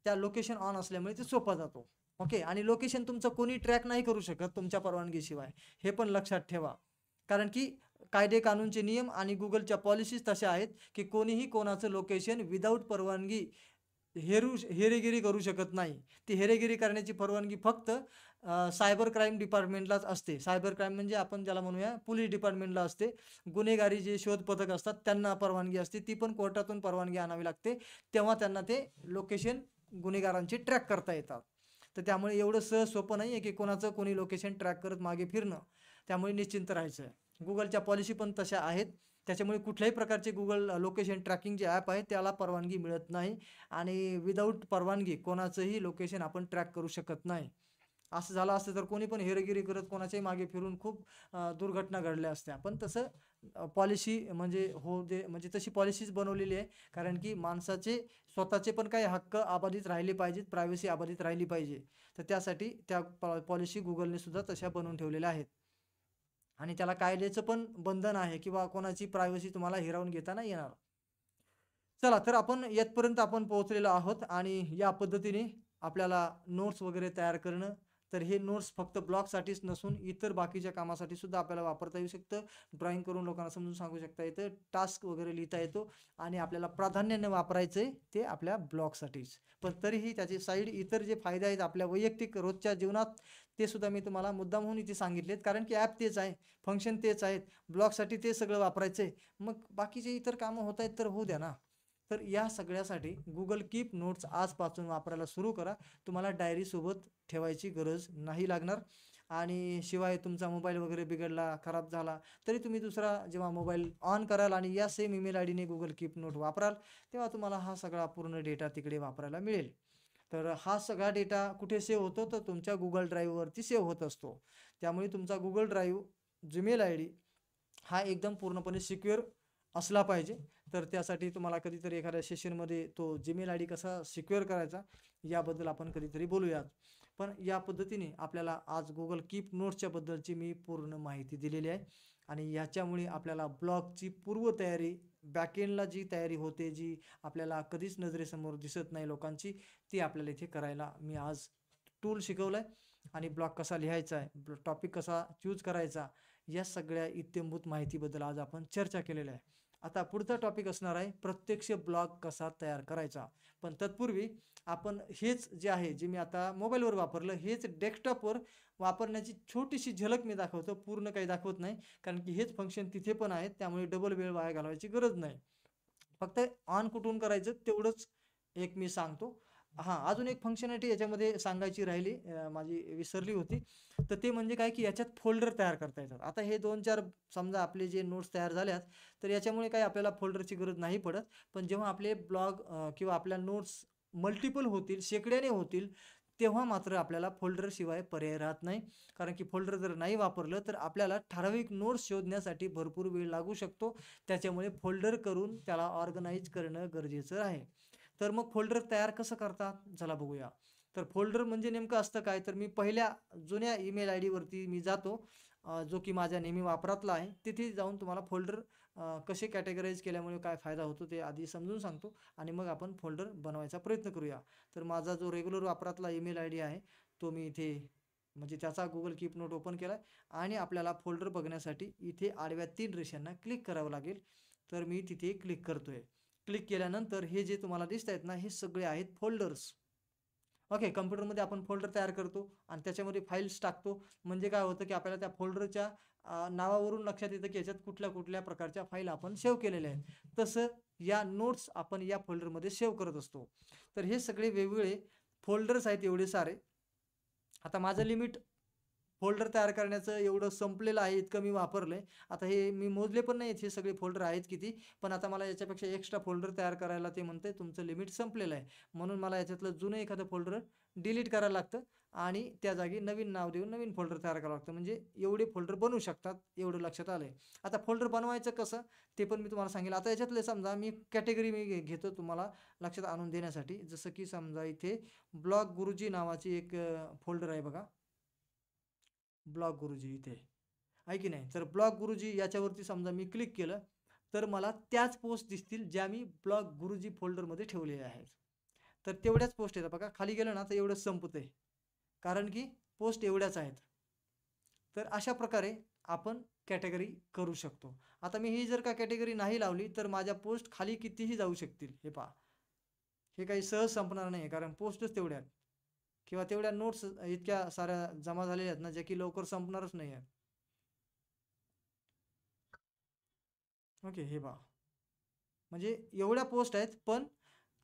त्या लोकेशन ऑन असल्यामुळे ते सोपा जातो. ओके. आणि लोकेशन तुमचं कोणी ट्रॅक नाही करू शकत तुमच्या परवानगीशिवाय. हे पण लक्षात ठेवा. कारण की कायदे कानूनचे नियम आणि Googleच्या पॉलिसीज तशा आहेत, की कोणीही कोणाचं लोकेशन विदाऊट परवानगी हेरेगिरी करू शकत नाही. ती हेरेगिरी करण्याची परवानगी फक्त सायबर क्राईम डिपार्टमेंटलाच असते. सायबर क्राईम म्हणजे आपण ज्याला म्हणूया पोलीस डिपार्टमेंटला असते. गुन्हेगारी जे शोध पथक असतात त्यांना परवानगी असते. ती पण कोर्टातून परवानगी आणावी लागते. तेव्हा त्यांना ते लोकेशन गुन्हेगारांचे ट्रॅक करता येतात. तर त्यामुळे एवढं सहज सोपं नाही आहे, की कोणाचं कोणी लोकेशन ट्रॅक करत मागे फिरणं. त्यामुळे निश्चिंत राहायचं आहे. Googleच्या पॉलिसी पण तशा आहेत. त्याच्यामुळे कुठल्याही प्रकारचे Google लोकेशन ट्रॅकिंग जे ॲप आहे त्याला परवानगी मिळत नाही आणि विदाऊट परवानगी कोणाचंही लोकेशन आपण ट्रॅक करू शकत नाही. असं झालं असतं तर कोणी पण हेरगिरी करत कोणाच्याही मागे फिरून खूप दुर्घटना घडल्या असत्या. पण तसं पॉलिसी म्हणजे हो दे म्हणजे तशी पॉलिसीच बनवलेली आहे. कारण की माणसाचे स्वतःचे पण काही हक्क अबाधित राहिले पाहिजेत, प्रायव्हसी अबाधित राहिली पाहिजे. तर त्यासाठी त्या पॉलिसी Googleने सुद्धा तशा बनवून ठेवलेल्या आहेत. आणि त्याला कायद्याचं पण बंधन आहे किंवा कोणाची प्रायव्हसी तुम्हाला हिरावून घेता नाही येणार. चला तर आपण येथपर्यंत आपण पोहोचलेलो आहोत आणि या पद्धतीने आपल्याला नोट्स वगैरे तयार करणं. तर हे नोट्स फक्त ब्लॉगसाठीच नसून इतर बाकीच्या कामासाठी सुद्धा आपल्याला वापरता येऊ शकतं. ड्रॉइंग करून लोकांना समजून सांगू शकता येतं. टास्क वगैरे लिहिता येतो आणि आपल्याला प्राधान्याने वापरायचं आहे ते आपल्या ब्लॉगसाठीच. पण तरीही त्याचे साईड इतर जे फायदे आहेत आपल्या वैयक्तिक रोजच्या जीवनात ते सुद्धा मी तुम्हाला मुद्दामहून इथे सांगितलेत. कारण की ॲप तेच आहे, फंक्शन तेच आहेत. ब्लॉगसाठी ते सगळं वापरायचं आहे. मग बाकीचे इतर कामं होत आहेत तर होऊ द्या ना. तर या सगळ्यासाठी Google कीप नोट्स आजपासून वापरायला सुरू करा. तुम्हाला डायरीसोबत ठेवायची गरज नाही लागणार आणि शिवाय तुमचा मोबाईल वगैरे बिघडला, खराब झाला, तरी तुम्ही दुसरा जेव्हा मोबाईल ऑन कराल आणि या सेम ईमेल आयडीने Google कीप नोट वापराल, तेव्हा तुम्हाला हा सगळा पूर्ण डेटा तिकडे वापरायला मिळेल. तर हा सगळा डेटा कुठे सेव्ह होतो? तर तुमच्या Google ड्राईव्हवरती सेव्ह होत असतो. त्यामुळे तुमचा Google ड्राईव्ह, Gmail आयडी हा एकदम पूर्णपणे सिक्युअर असला पाहिजे. तर त्यासाठी तुम्हाला कधीतरी एखाद्या सेशनमध्ये तो Gmail आयडी कसा सिक्युअर करायचा याबद्दल आपण कधीतरी बोलूयात. पण या पद्धतीने आपल्याला आज Google कीप नोट्सच्या बद्दलची मी पूर्ण माहिती दिलेली आहे आणि याच्यामुळे आपल्याला ब्लॉगची पूर्वतयारी, बॅकएंडला जी तयारी होते, जी आपल्याला कधीच नजरेसमोर दिसत नाही लोकांची, ती आपल्याला इथे करायला मी आज टूल शिकवलाय आणि ब्लॉग कसा लिहायचा आहे, टॉपिक कसा चूज करायचा, या सगळ्या इत्थंभूत माहितीबद्दल आज आपण चर्चा केलेली आहे. आता पुढचा टॉपिक असणार आहे प्रत्यक्ष ब्लॉग कसा तयार करायचा. पण तत्पूर्वी आपण हेच जे आहे, जे मी आता मोबाईलवर वापरलं, हेच डेस्कटॉपवर वापरण्याची छोटीशी झलक मी दाखवतो. पूर्ण काही दाखवत नाही. कारण की हेच फंक्शन तिथे पण आहेत. त्यामुळे डबल वेळ वाया घालवायची गरज नाही. फक्त ऑन कुठून करायचं तेवढंच एक मी सांगतो. हां, अजून एक फंक्शनॅलिटी याच्यामध्ये सांगायची राहिली माझी विसरली होती. तर ते म्हणजे काय, की याच्यात फोल्डर तयार करता येतात. आता हे 2-4 समजा आपले जे नोट्स तयार झाल्यात, तर याच्यामुळे काही आपल्याला फोल्डरची गरज नाही पडत. पण जेव्हा आपले ब्लॉग किंवा आपल्या नोट्स मल्टिपल होतील, शेकड्याने होतील, तेव्हा मात्र आपल्याला फोल्डरशिवाय पर्याय राहत नाही. कारण की फोल्डर जर नाही वापरलं, तर आपल्याला ठराविक नोट्स शोधण्यासाठी भरपूर वेळ लागू शकतो. त्याच्यामुळे फोल्डर करून त्याला ऑर्गनाइज करणं गरजेचं आहे. तर मग फोल्डर तयार कसं करतात? चला बघूया. तर फोल्डर म्हणजे नेमकं असतं काय? तर मी पहिल्या जुन्या ईमेल आयडीवरती मी जातो, जो की माझ्या नेहमी वापरातला आहे. तिथे जाऊन तुम्हाला फोल्डर कसे कॅटेगराईज केल्यामुळे काय फायदा होतो ते आधी समजून सांगतो आणि मग आपण फोल्डर बनवायचा प्रयत्न करूया. तर माझा जो रेग्युलर वापरातला ईमेल आयडी आहे, तो मी इथे म्हणजे त्याचा Google कीप नोट ओपन केलाय आणि आपल्याला फोल्डर बघण्यासाठी इथे आडव्या 3 रेषांना क्लिक करावं लागेल. तर मी तिथे क्लिक करतोय. क्लिक केल्यानंतर हे जे तुम्हाला दिसतायत ना, हे सगळे आहेत फोल्डर्स. ओके. कॉम्प्युटरमध्ये आपण फोल्डर तयार करतो आणि त्याच्यामध्ये फाईल्स टाकतो. म्हणजे काय होतं, की आपल्याला त्या फोल्डरच्या नावावरून लक्षात येतं, की याच्यात कुठल्या-कुठल्या प्रकारच्या फाईल आपण सेव्ह केलेल्या आहेत. तसं या नोट्स आपण या फोल्डरमध्ये सेव्ह करत असतो. तर हे सगळे वेगवेगळे फोल्डर्स आहेत एवढे सारे. आता माझं लिमिट फोल्डर तयार करण्याचं एवढं संपलेलं आहे, इतकं मी वापरलंय. आता हे मी मोजले पण नाहीत हे सगळे फोल्डर आहेत किती, पण आता मला याच्यापेक्षा एक्स्ट्रा फोल्डर तयार करायला ते म्हणतंय तुमचं लिमिट संपलेलं आहे. म्हणून मला याच्यातलं जुनं एखादं फोल्डर डिलीट करायला लागतं आणि त्या जागी नवीन नाव देऊन नवीन फोल्डर तयार करावं लागतं. म्हणजे एवढे फोल्डर बनवू शकतात, एवढं लक्षात आलंय. आता फोल्डर बनवायचं कसं ते पण मी तुम्हाला सांगेल. आता याच्यातले समजा मी कॅटेगरी घेतो तुम्हाला लक्षात आणून देण्यासाठी. जसं की समजा इथे ब्लॉग गुरुजी नावाची एक फोल्डर आहे बघा. ब्लॉग गुरुजी इथे आहे की नाही. तर ब्लॉग गुरुजी याच्यावरती समजा मी क्लिक केलं तर मला त्याच पोस्ट दिसतील ज्या मी ब्लॉग गुरुजी फोल्डरमध्ये ठेवलेल्या आहेत. तर तेवढ्याच पोस्ट येतात बघा. खाली गेलं ना तर एवढंच संपतंय, कारण की पोस्ट एवढ्याच आहेत. तर अशा प्रकारे आपण कॅटेगरी करू शकतो. आता मी ही जर का कॅटेगरी नाही लावली तर माझ्या पोस्ट खाली कितीही जाऊ शकतील. हे पहा, हे काही सहज संपणार नाही, कारण पोस्टच तेवढ्या आहेत किंवा तेवढ्या नोट्स इतक्या साऱ्या जमा झालेल्या आहेत ना, ज्या की लवकर संपणारच नाही आहेत. ओके, हे पहा, म्हणजे एवढ्या पोस्ट आहेत, पण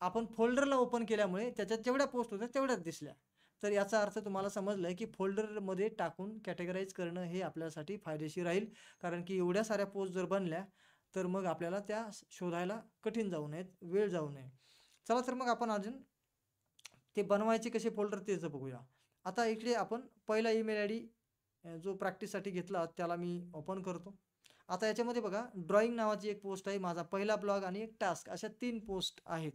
आपण फोल्डरला ओपन केल्यामुळे त्याच्यात जेवढ्या पोस्ट होत्या तेवढ्याच दिसल्या. तर याचा अर्थ तुम्हाला समजलं की फोल्डरमध्ये टाकून कॅटेगराईज करणं हे आपल्यासाठी फायदेशीर राहील, कारण की एवढ्या साऱ्या पोस्ट जर बनल्या तर मग आपल्याला त्या शोधायला कठीण जाऊ नयेत, वेळ जाऊ नये. चला तर मग आपण अजून ते बनवायचे कसे फोल्डर तेच बघूया. आता इकडे आपण पहिला ईमेल आय डी जो प्रॅक्टिससाठी घेतला त्याला मी ओपन करतो. आता याच्यामध्ये बघा ड्रॉइंग नावाची एक पोस्ट आहे, माझा पहिला ब्लॉग आणि एक टास्क, अशा 3 पोस्ट आहेत.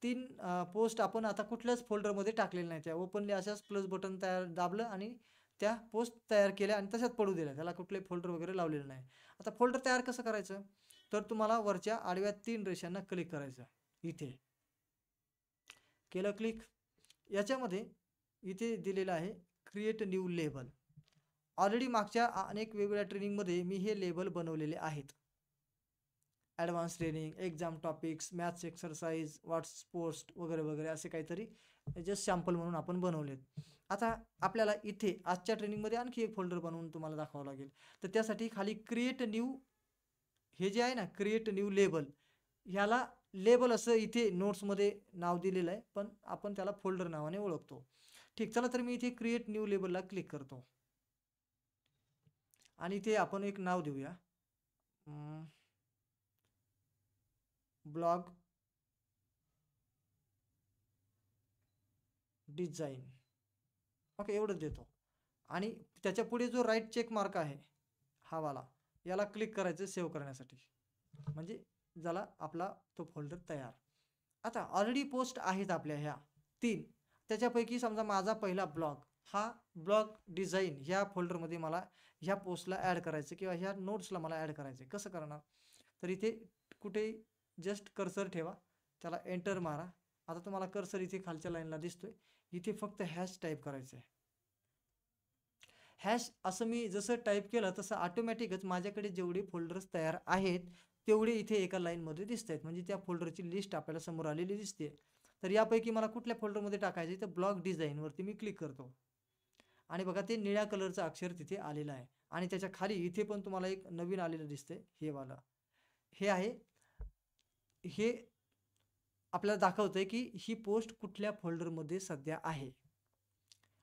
3 पोस्ट आपण आता कुठल्याच फोल्डरमध्ये टाकलेल्या नाहीत. त्या ओपनली अशाच प्लस बटन तयार दाबलं आणि त्या पोस्ट तयार केल्या आणि तशाच पडू दिल्या. त्याला कुठले फोल्डर वगैरे लावलेलं नाही. आता फोल्डर तयार कसं करायचं? तर तुम्हाला वरच्या आडव्या 3 रेषांना क्लिक करायचं. इथे केलं क्लिक. याच्यामध्ये इथे दिलेलं आहे क्रिएट न्यू लेबल. ऑलरेडी मागच्या अनेक वेगवेगळ्या ट्रेनिंगमध्ये मी हे लेबल बनवलेले आहेत. Advance training, exam topics, maths exercise, what's post वगैरे वगैरे असे काहीतरी जस्ट सॅम्पल म्हणून आपण बनवलेत. आता आपल्याला इथे आजच्या ट्रेनिंगमध्ये आणखी एक फोल्डर बनवून तुम्हाला दाखवावं लागेल. तर त्यासाठी खाली क्रिएट न्यू हे जे आहे ना, क्रिएट न्यू लेबल, ह्याला लेबल असं इथे नोट्समध्ये नाव दिलेलं आहे, पण आपण त्याला फोल्डर नावाने ओळखतो. ठीक, चला तर मी इथे क्रिएट न्यू लेबलला क्लिक करतो आणि इथे आपण एक नाव देऊया, ब्लॉग डिझाईन. ओके, एवढंच देतो आणि त्याच्या पुढे जो राईट चेक मार्क आहे हा वाला, याला क्लिक करायचं सेव्ह करण्यासाठी. म्हणजे झाला आपला तो फोल्डर तयार. आता ऑलरेडी पोस्ट आहेत आपल्या ह्या 3, त्याच्यापैकी समजा माझा पहिला ब्लॉग, हा ब्लॉग डिझाईन ह्या फोल्डरमध्ये मला ह्या पोस्टला ॲड करायचं किंवा ह्या नोट्सला मला ॲड करायचं. कसं करणार? तर इथे कुठे जस्ट कर्सर ठेवा, त्याला एंटर मारा. आता तुम्हाला कर्सर इथे खालच्या लाईनला दिसतोय, इथे फक्त हॅश टाईप करायचं आहे. हॅश असं मी जसं टाईप केलं तसं ऑटोमॅटिकच माझ्याकडे जेवढे फोल्डर्स तयार आहेत तेवढे इथे एका लाईनमध्ये दिसत आहेत. म्हणजे त्या फोल्डरची लिस्ट आपल्याला समोर आलेली दिसते. तर यापैकी मला कुठल्या फोल्डरमध्ये टाकायचं तर ब्लॉग डिझाईनवरती मी क्लिक करतो आणि बघा ते निळ्या कलरचं अक्षर तिथे आलेलं आहे आणि त्याच्या खाली इथे पण तुम्हाला एक नवीन आलेलं दिसतंय, हे वाला हे आहे. हे आपल्याला दाखवतंय की ही पोस्ट कुठल्या फोल्डरमध्ये सध्या आहे.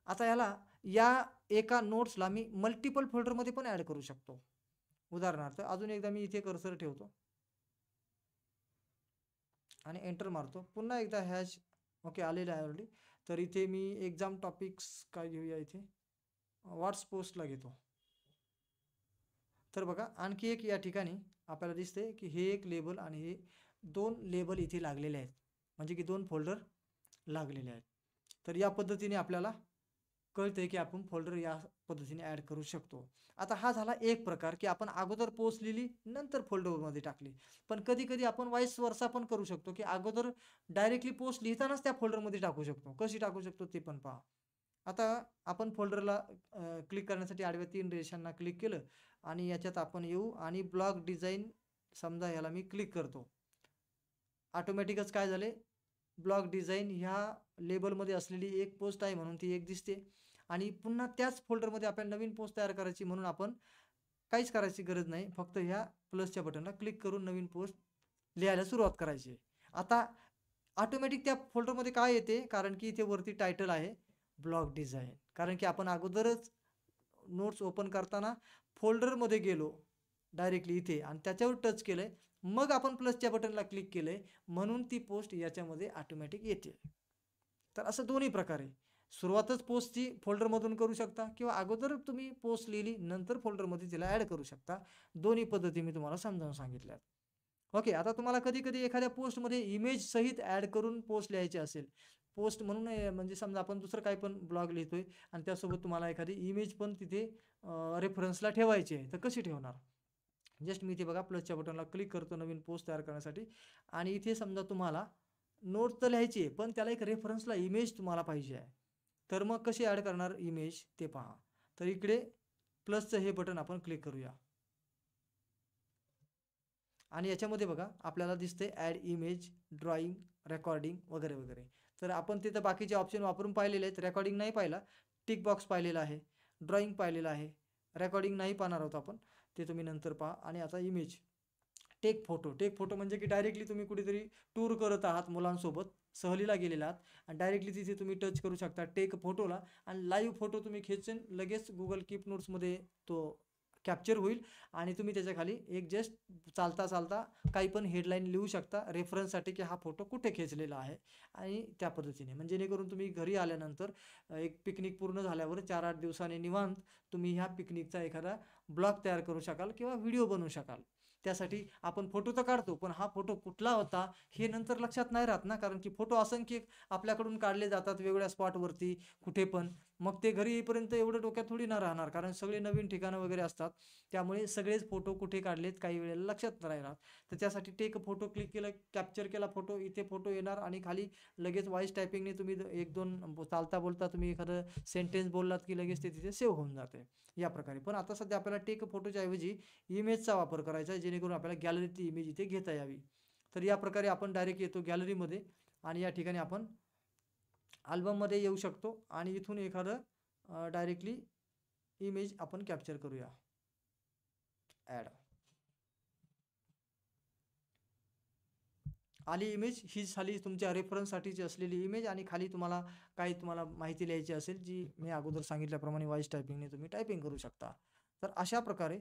आता याला या एका नोट्सला मी मल्टिपल फोल्डरमध्ये पण ॲड करू शकतो. उदाहरणार्थ अजून एकदा मी इथे कर्सर ठेवतो आणि एंटर मारतो. पुन्हा एकदा हॅश ओके आलेलं आहे ऑलरेडी. तर इथे मी एक्झाम टॉपिक्स काय घेऊया, इथे व्हॉट्स पोस्टला घेतो. तर बघा आणखी एक या ठिकाणी आपल्याला दिसते की हे एक लेबल आणि हे 2 लेबल इथे लागलेले आहेत, म्हणजे की 2 फोल्डर लागलेले आहेत. तर या पद्धतीने आपल्याला कळतंय की आपण फोल्डर या पद्धतीने ॲड करू शकतो. आता हा झाला एक प्रकार की आपण अगोदर पोस्ट लिहिली नंतर फोल्डरमध्ये टाकली. पण कधी कधी आपण वाईस वर्सा पण करू शकतो की अगोदर डायरेक्टली पोस्ट लिहितानाच त्या फोल्डरमध्ये टाकू शकतो. कशी टाकू शकतो ते पण पहा. आता आपण फोल्डरला क्लिक करण्यासाठी आडव्या 3 रेषांना क्लिक केलं आणि याच्यात आपण येऊ आणि ब्लॉग डिझाईन समजा याला मी क्लिक करतो. ऑटोमॅटिकच काय झाले, ब्लॉग डिझाईन ह्या लेबलमध्ये असलेली एक पोस्ट आहे म्हणून ती एक दिसते आणि पुन्हा त्याच फोल्डरमध्ये आपल्याला नवीन पोस्ट तयार करायची म्हणून आपण काहीच करायची गरज नाही. फक्त ह्या प्लसच्या बटनला क्लिक करून नवीन पोस्ट लिहायला सुरुवात करायची. आता ऑटोमॅटिक त्या फोल्डरमध्ये काय येते, कारण की इथे वरती टायटल आहे ब्लॉग डिझाईन, कारण की आपण अगोदरच नोट्स ओपन करताना फोल्डरमध्ये गेलो डायरेक्टली इथे आणि त्याच्यावर टच केलंय, मग आपण प्लसच्या बटनला क्लिक केलंय, म्हणून ती पोस्ट याच्यामध्ये ऑटोमॅटिक येते. तर असं दोन्ही प्रकारे सुरुवातच पोस्टची फोल्डरमधून करू शकता किंवा अगोदर तुम्ही पोस्ट लिहिली नंतर फोल्डरमध्ये तिला ॲड करू शकता. दोन्ही पद्धती मी तुम्हाला समजावून सांगितल्यात. ओके. आता तुम्हाला कधी-कधी एखाद्या पोस्टमध्ये इमेज सहित ॲड करून पोस्ट लिहायची असेल. पोस्ट म्हणून म्हणजे समजा आपण दुसरं काही पण ब्लॉग लिहितोय आणि त्यासोबत तुम्हाला एखादी इमेज पण तिथे रेफरन्सला ठेवायची आहे. तर कशी ठेवणार? जस्ट मी इथे बघा प्लसच्या बटनला क्लिक करतो नवीन पोस्ट तयार करण्यासाठी आणि इथे समजा तुम्हाला नोट तर लिहायची आहे, पण त्याला एक रेफरन्सला इमेज तुम्हाला पाहिजे आहे. तर मग कशी ॲड करणार इमेज ते पहा. तर इकडे प्लसचं हे बटन आपण क्लिक करूया. आणि याच्यामध्ये बघा आपल्याला दिसते ॲड इमेज, ड्रॉइंग, रेकॉर्डिंग वगैरे वगैरे. तर आपण तिथं बाकीचे ऑप्शन वापरून पाहिलेले आहेत. रेकॉर्डिंग नाही पाहिला, टिक बॉक्स पाहिलेला आहे, ड्रॉइंग पाहिलेला आहे, रेकॉर्डिंग नाही पाहणार आहोत आपण, ते तुम्ही नंतर पहा. आणि आता image, take photo. Take photo म्हणजे की डायरेक्टली तुम्ही कुठेतरी टूर करत आहात मुलांसोबत, सहलीला गेलेला आहात आणि डायरेक्टली तिथे तुम्ही टच करू शकता टेक फोटोला आणि लाईव्ह फोटो तुम्ही खेचून लगेच गुगल कीप नोट्समध्ये तो कॅप्चर होईल आणि तुम्ही त्याच्या खाली एक जस्ट चालता चालता काही पण हेडलाईन लिहू शकता रेफरन्ससाठी की हा फोटो कुठे खेचलेला आहे आणि त्या पद्धतीने म्हणजे जेणेकरून तुम्ही घरी आल्यानंतर एक पिकनिक पूर्ण झाल्यावर 4-8 दिवसांनी निवांत तुम्ही ह्या पिकनिकचा एखादा ब्लॉग तयार करू शकाल किंवा व्हिडिओ बनवू शकाल. त्यासाठी आपण फोटो तर काढतो, पण हा फोटो कुठला होता हे नंतर लक्षात नाही राहत ना, कारण की फोटो असंख्य आपल्याकडून काढले जातात वेगवेगळ्या स्पॉटवरती कुठे पण. मग ते घरी येईपर्यंत एवढं डोक्यात थोडी ना राहणार, कारण सगळे नवीन ठिकाणं वगैरे असतात. त्यामुळे सगळेच फोटो कुठे काढलेत काही वेळेला लक्षात नाही राहत. तर त्यासाठी टेक फोटो क्लिक केलं, कॅप्चर केला फोटो, इथे फोटो येणार आणि खाली लगेच व्हॉईस टायपिंगने तुम्ही 1-2 चालता बोलता तुम्ही एखादं सेंटेन्स बोललात की लगेच ते तिथे सेव्ह होऊन जाते या प्रकारे. पण आता सध्या आपल्याला टेक फोटोच्या ऐवजी इमेजचा वापर करायचा आहे, जेणेकरून आपल्याला गॅलरीतली इमेज इथे घेता यावी. तर या प्रकारे आपण डायरेक्ट येतो गॅलरीमध्ये आणि या ठिकाणी आपण अल्बममध्ये येऊ शकतो आणि इथून एखादं डायरेक्टली इमेज आपण कॅप्चर करूया. ॲड आली इमेज, ही झाली तुमच्या रेफरन्ससाठीची असलेली इमेज आणि खाली तुम्हाला माहिती लिहायची असेल जी मी अगोदर सांगितल्याप्रमाणे व्हॉईस टायपिंगने तुम्ही टायपिंग करू शकता. तर अशा प्रकारे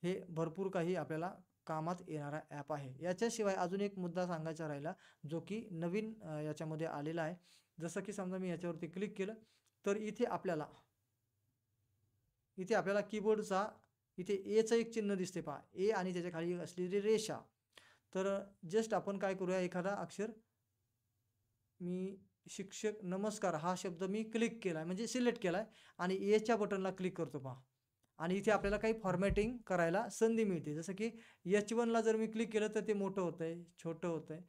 हे भरपूर काही आपल्याला कामात येणारा ॲप आहे. याच्याशिवाय अजून एक मुद्दा सांगायचा राहिला जो की नवीन याच्यामध्ये आलेला आहे. जसं की समजा मी याच्यावरती क्लिक केलं तर इथे आपल्याला कीबोर्डचा इथे एचं एक चिन्ह दिसते पहा, ए आणि त्याच्या खाली असलेली रेषा. तर जस्ट आपण काय करूया एखादा अक्षर मी शिक्षक नमस्कार हा शब्द मी क्लिक केला म्हणजे सिलेक्ट केलाय आणि एच्या बटनला क्लिक करतो पहा आणि इथे आपल्याला काही फॉर्मॅटिंग करायला संधी मिळते. जसं की H1ला जर मी क्लिक केलं तर ते मोठं होतंय, छोटं होतंय.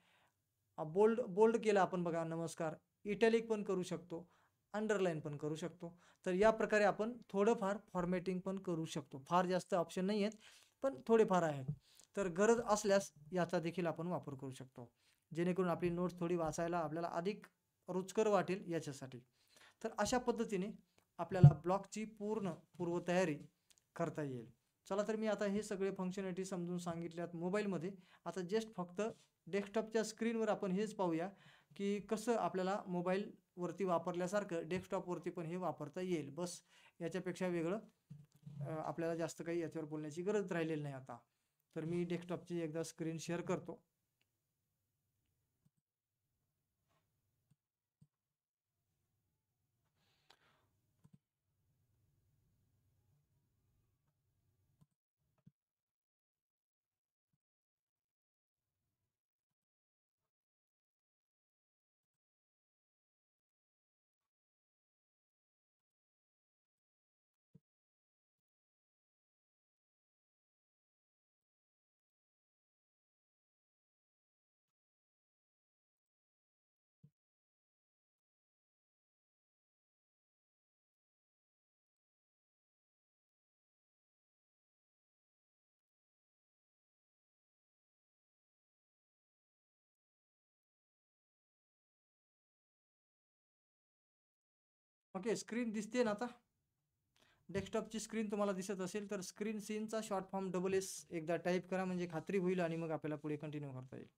बोल्ड बोल्ड केलं आपण बघा नमस्कार, इटॅलिक पण करू शकतो, अंडरलाईन पण करू शकतो. तर या प्रकारे आपण थोडंफार फॉर्मॅटिंग पण करू शकतो. फार जास्त ऑप्शन नाही आहेत, पण थोडेफार आहेत. तर गरज असल्यास याचा देखील आपण वापर करू शकतो. जेणेकरून आपली नोट्स थोडी वाचायला आपल्याला अधिक रुचकर वाटेल याच्यासाठी. तर अशा पद्धतीने आपल्याला ब्लॉगची पूर्ण पूर्वतयारी करता येईल. चला तर मी आता हे सगळे फंक्शनॅलिटी समजून सांगितल्यात मोबाईलमध्ये. आता जस्ट फक्त डेस्कटॉपच्या स्क्रीनवर आपण हेच पाहूया की कसं आपल्याला मोबाईलवरती वापरल्यासारखं डेस्कटॉपवरती पण हे वापरता येईल. बस याच्यापेक्षा वेगळं आपल्याला जास्त काही याच्यावर बोलण्याची गरज राहिलेली नाही आता. तर मी डेस्कटॉपची एकदा स्क्रीन शेअर करतो. ओके, स्क्रीन दिसते ना आता? डेस्कटॉपची स्क्रीन तुम्हाला दिसत असेल तर स्क्रीन सीनचा शॉर्ट फॉर्म SS एकदा टाईप करा म्हणजे खात्री होईल आणि मग आपल्याला पुढे कंटिन्यू करता येईल.